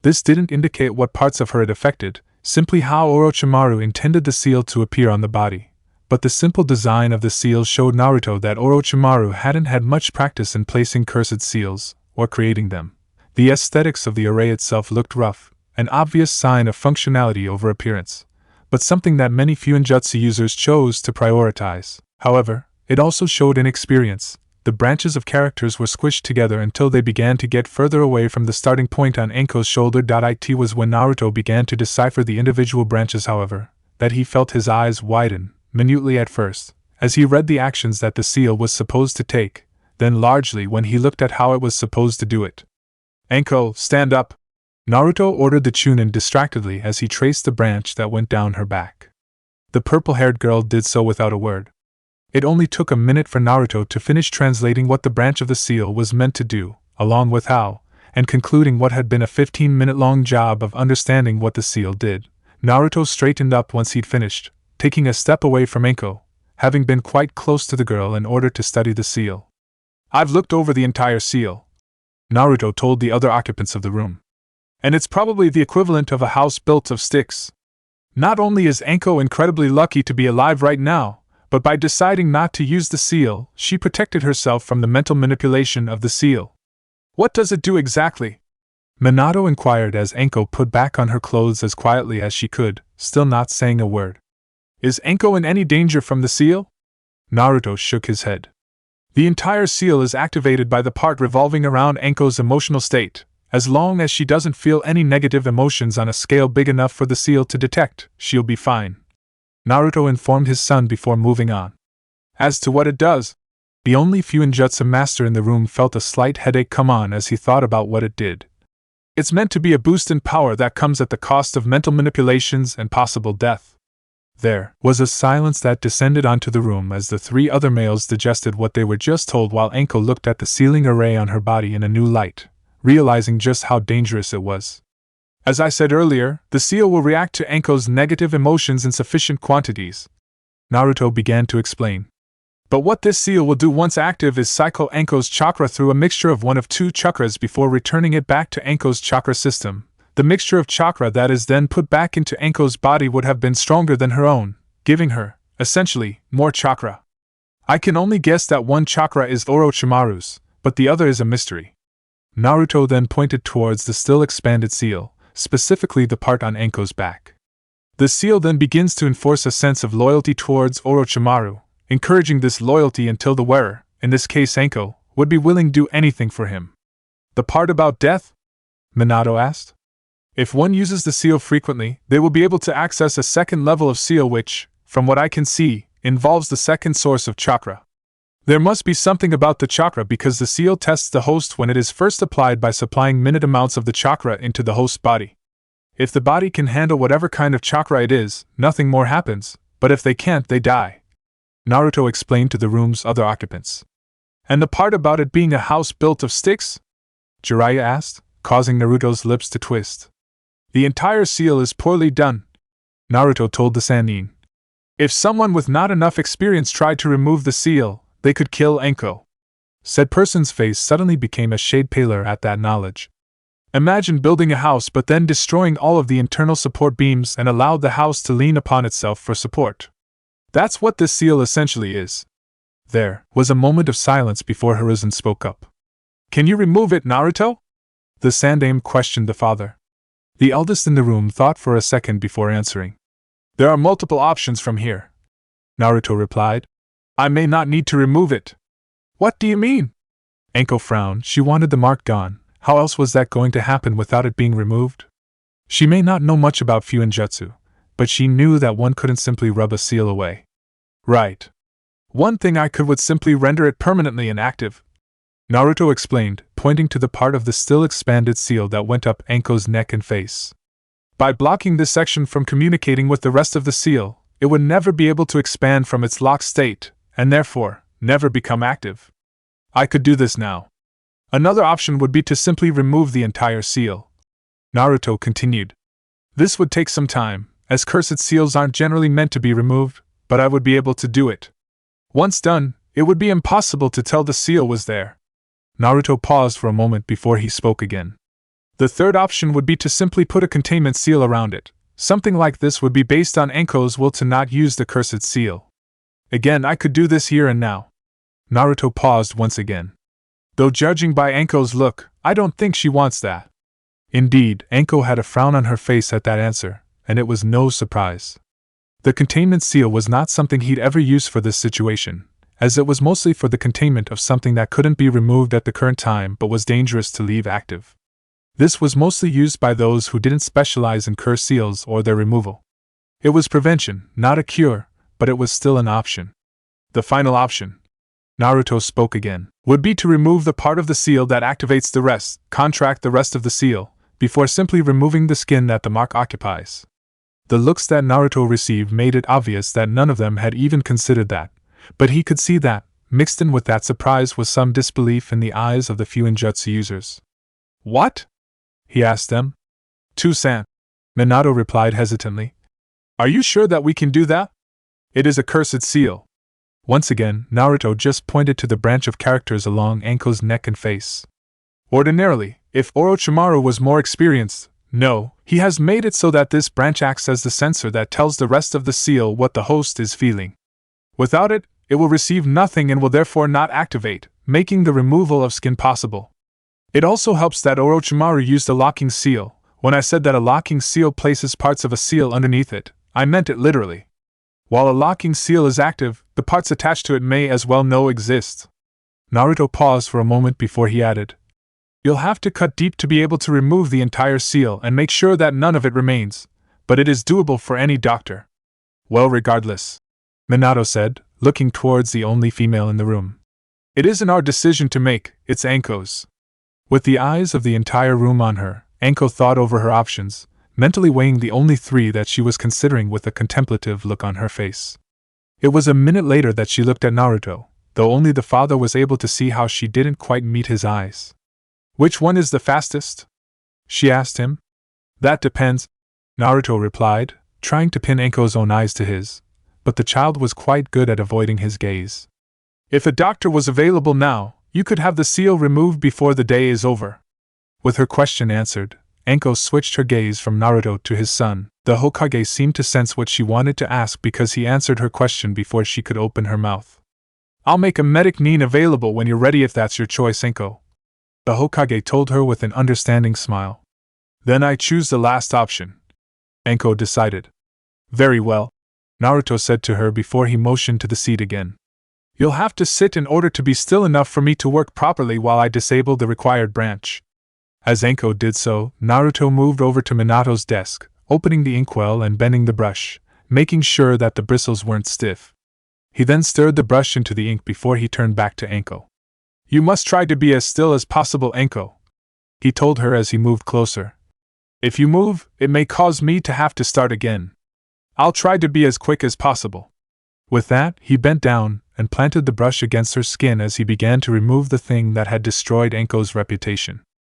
This didn't indicate what parts of her it affected, simply how Orochimaru intended the seal to appear on the body. But the simple design of the seal showed Naruto that Orochimaru hadn't had much practice in placing cursed seals, or creating them. The aesthetics of the array itself looked rough, an obvious sign of functionality over appearance, but something that many Fuinjutsu users chose to prioritize. However, it also showed inexperience. The branches of characters were squished together until they began to get further away from the starting point on Anko's shoulder. It was when Naruto began to decipher the individual branches, however, that he felt his eyes widen, minutely at first, as he read the actions that the seal was supposed to take, then largely when he looked at how it was supposed to do it. "Anko, stand up!" Naruto ordered the Chunin distractedly as he traced the branch that went down her back. The purple-haired girl did so without a word. It only took a minute for Naruto to finish translating what the branch of the seal was meant to do, along with how, and concluding what had been a 15-minute-long job of understanding what the seal did. Naruto straightened up once he'd finished, taking a step away from Anko, having been quite close to the girl in order to study the seal. "I've looked over the entire seal," Naruto told the other occupants of the room. "And it's probably the equivalent of a house built of sticks. Not only is Anko incredibly lucky to be alive right now, but by deciding not to use the seal, she protected herself from the mental manipulation of the seal. What does it do exactly?" Minato inquired as Anko put back on her clothes as quietly as she could, still not saying a word. Is Anko in any danger from the seal? Naruto shook his head. The entire seal is activated by the part revolving around Anko's emotional state. As long as she doesn't feel any negative emotions on a scale big enough for the seal to detect, she'll be fine. Naruto informed his son before moving on. As to what it does, the only Fuinjutsu master in the room felt a slight headache come on as he thought about what it did. It's meant to be a boost in power that comes at the cost of mental manipulations and possible death. There was a silence that descended onto the room as the three other males digested what they were just told while Anko looked at the sealing array on her body in a new light, realizing just how dangerous it was. As I said earlier, the seal will react to Anko's negative emotions in sufficient quantities. Naruto began to explain. But what this seal will do once active is cycle Anko's chakra through a mixture of one of two chakras before returning it back to Anko's chakra system. The mixture of chakra that is then put back into Anko's body would have been stronger than her own, giving her, essentially, more chakra. I can only guess that one chakra is Orochimaru's, but the other is a mystery. Naruto then pointed towards the still expanded seal, specifically the part on Anko's back. The seal then begins to enforce a sense of loyalty towards Orochimaru, encouraging this loyalty until the wearer, in this case Anko, would be willing to do anything for him. The part about death? Minato asked. If one uses the seal frequently, they will be able to access a second level of seal which, from what I can see, involves the second source of chakra. There must be something about the chakra because the seal tests the host when it is first applied by supplying minute amounts of the chakra into the host's body. If the body can handle whatever kind of chakra it is, nothing more happens, but if they can't, they die. Naruto explained to the room's other occupants. And the part about it being a house built of sticks? Jiraiya asked, causing Naruto's lips to twist. The entire seal is poorly done, Naruto told the Sannin. If someone with not enough experience tried to remove the seal, they could kill Anko. Said person's face suddenly became a shade paler at that knowledge. Imagine building a house but then destroying all of the internal support beams and allowed the house to lean upon itself for support. That's what this seal essentially is. There was a moment of silence before Hiruzen spoke up. Can you remove it, Naruto? The Sandaime questioned the father. The eldest in the room thought for a second before answering. There are multiple options from here, Naruto replied. I may not need to remove it. What do you mean? Anko frowned. She wanted the mark gone. How else was that going to happen without it being removed? She may not know much about Fuinjutsu, but she knew that one couldn't simply rub a seal away. Right. One thing I could would simply render it permanently inactive, Naruto explained, pointing to the part of the still expanded seal that went up Anko's neck and face. By blocking this section from communicating with the rest of the seal, it would never be able to expand from its locked state, and therefore, never become active. I could do this now. Another option would be to simply remove the entire seal. Naruto continued. This would take some time, as cursed seals aren't generally meant to be removed, but I would be able to do it. Once done, it would be impossible to tell the seal was there. Naruto paused for a moment before he spoke again. The third option would be to simply put a containment seal around it. Something like this would be based on Anko's will to not use the cursed seal. Again, I could do this here and now. Naruto paused once again. Though judging by Anko's look, I don't think she wants that. Indeed, Anko had a frown on her face at that answer, and it was no surprise. The containment seal was not something he'd ever use for this situation, as it was mostly for the containment of something that couldn't be removed at the current time but was dangerous to leave active. This was mostly used by those who didn't specialize in cursed seals or their removal. It was prevention, not a cure, but it was still an option. The final option, Naruto spoke again, would be to remove the part of the seal that activates the rest, contract the rest of the seal, before simply removing the skin that the mark occupies. The looks that Naruto received made it obvious that none of them had even considered that, but he could see that, mixed in with that surprise was some disbelief in the eyes of the Fuinjutsu users. What? He asked them. Two-san, Minato replied hesitantly. Are you sure that we can do that? It is a cursed seal. Once again, Naruto just pointed to the branch of characters along Anko's neck and face. Ordinarily, if Orochimaru was more experienced, no, he has made it so that this branch acts as the sensor that tells the rest of the seal what the host is feeling. Without it, it will receive nothing and will therefore not activate, making the removal of skin possible. It also helps that Orochimaru used a locking seal. When I said that a locking seal places parts of a seal underneath it, I meant it literally. While a locking seal is active, the parts attached to it may as well no exist. Naruto paused for a moment before he added, "You'll have to cut deep to be able to remove the entire seal and make sure that none of it remains, but it is doable for any doctor." "Well, regardless," Minato said, looking towards the only female in the room. "It isn't our decision to make, it's Anko's." With the eyes of the entire room on her, Anko thought over her options, mentally weighing the only three that she was considering with a contemplative look on her face. It was a minute later that she looked at Naruto, though only the father was able to see how she didn't quite meet his eyes. "Which one is the fastest?" she asked him. "That depends," Naruto replied, trying to pin Anko's own eyes to his, but the child was quite good at avoiding his gaze. "If a doctor was available now, you could have the seal removed before the day is over." With her question answered, Anko switched her gaze from Naruto to his son. The Hokage seemed to sense what she wanted to ask because he answered her question before she could open her mouth. "I'll make a medic nin available when you're ready if that's your choice, Anko," the Hokage told her with an understanding smile. "Then I choose the last option," Anko decided. "Very well," Naruto said to her before he motioned to the seat again. "You'll have to sit in order to be still enough for me to work properly while I disable the required branch." As Anko did so, Naruto moved over to Minato's desk, opening the inkwell and bending the brush, making sure that the bristles weren't stiff. He then stirred the brush into the ink before he turned back to Anko. "You must try to be as still as possible, Anko," he told her as he moved closer. "If you move, it may cause me to have to start again. I'll try to be as quick as possible." With that, he bent down and planted the brush against her skin as he began to remove the thing that had destroyed Anko's reputation.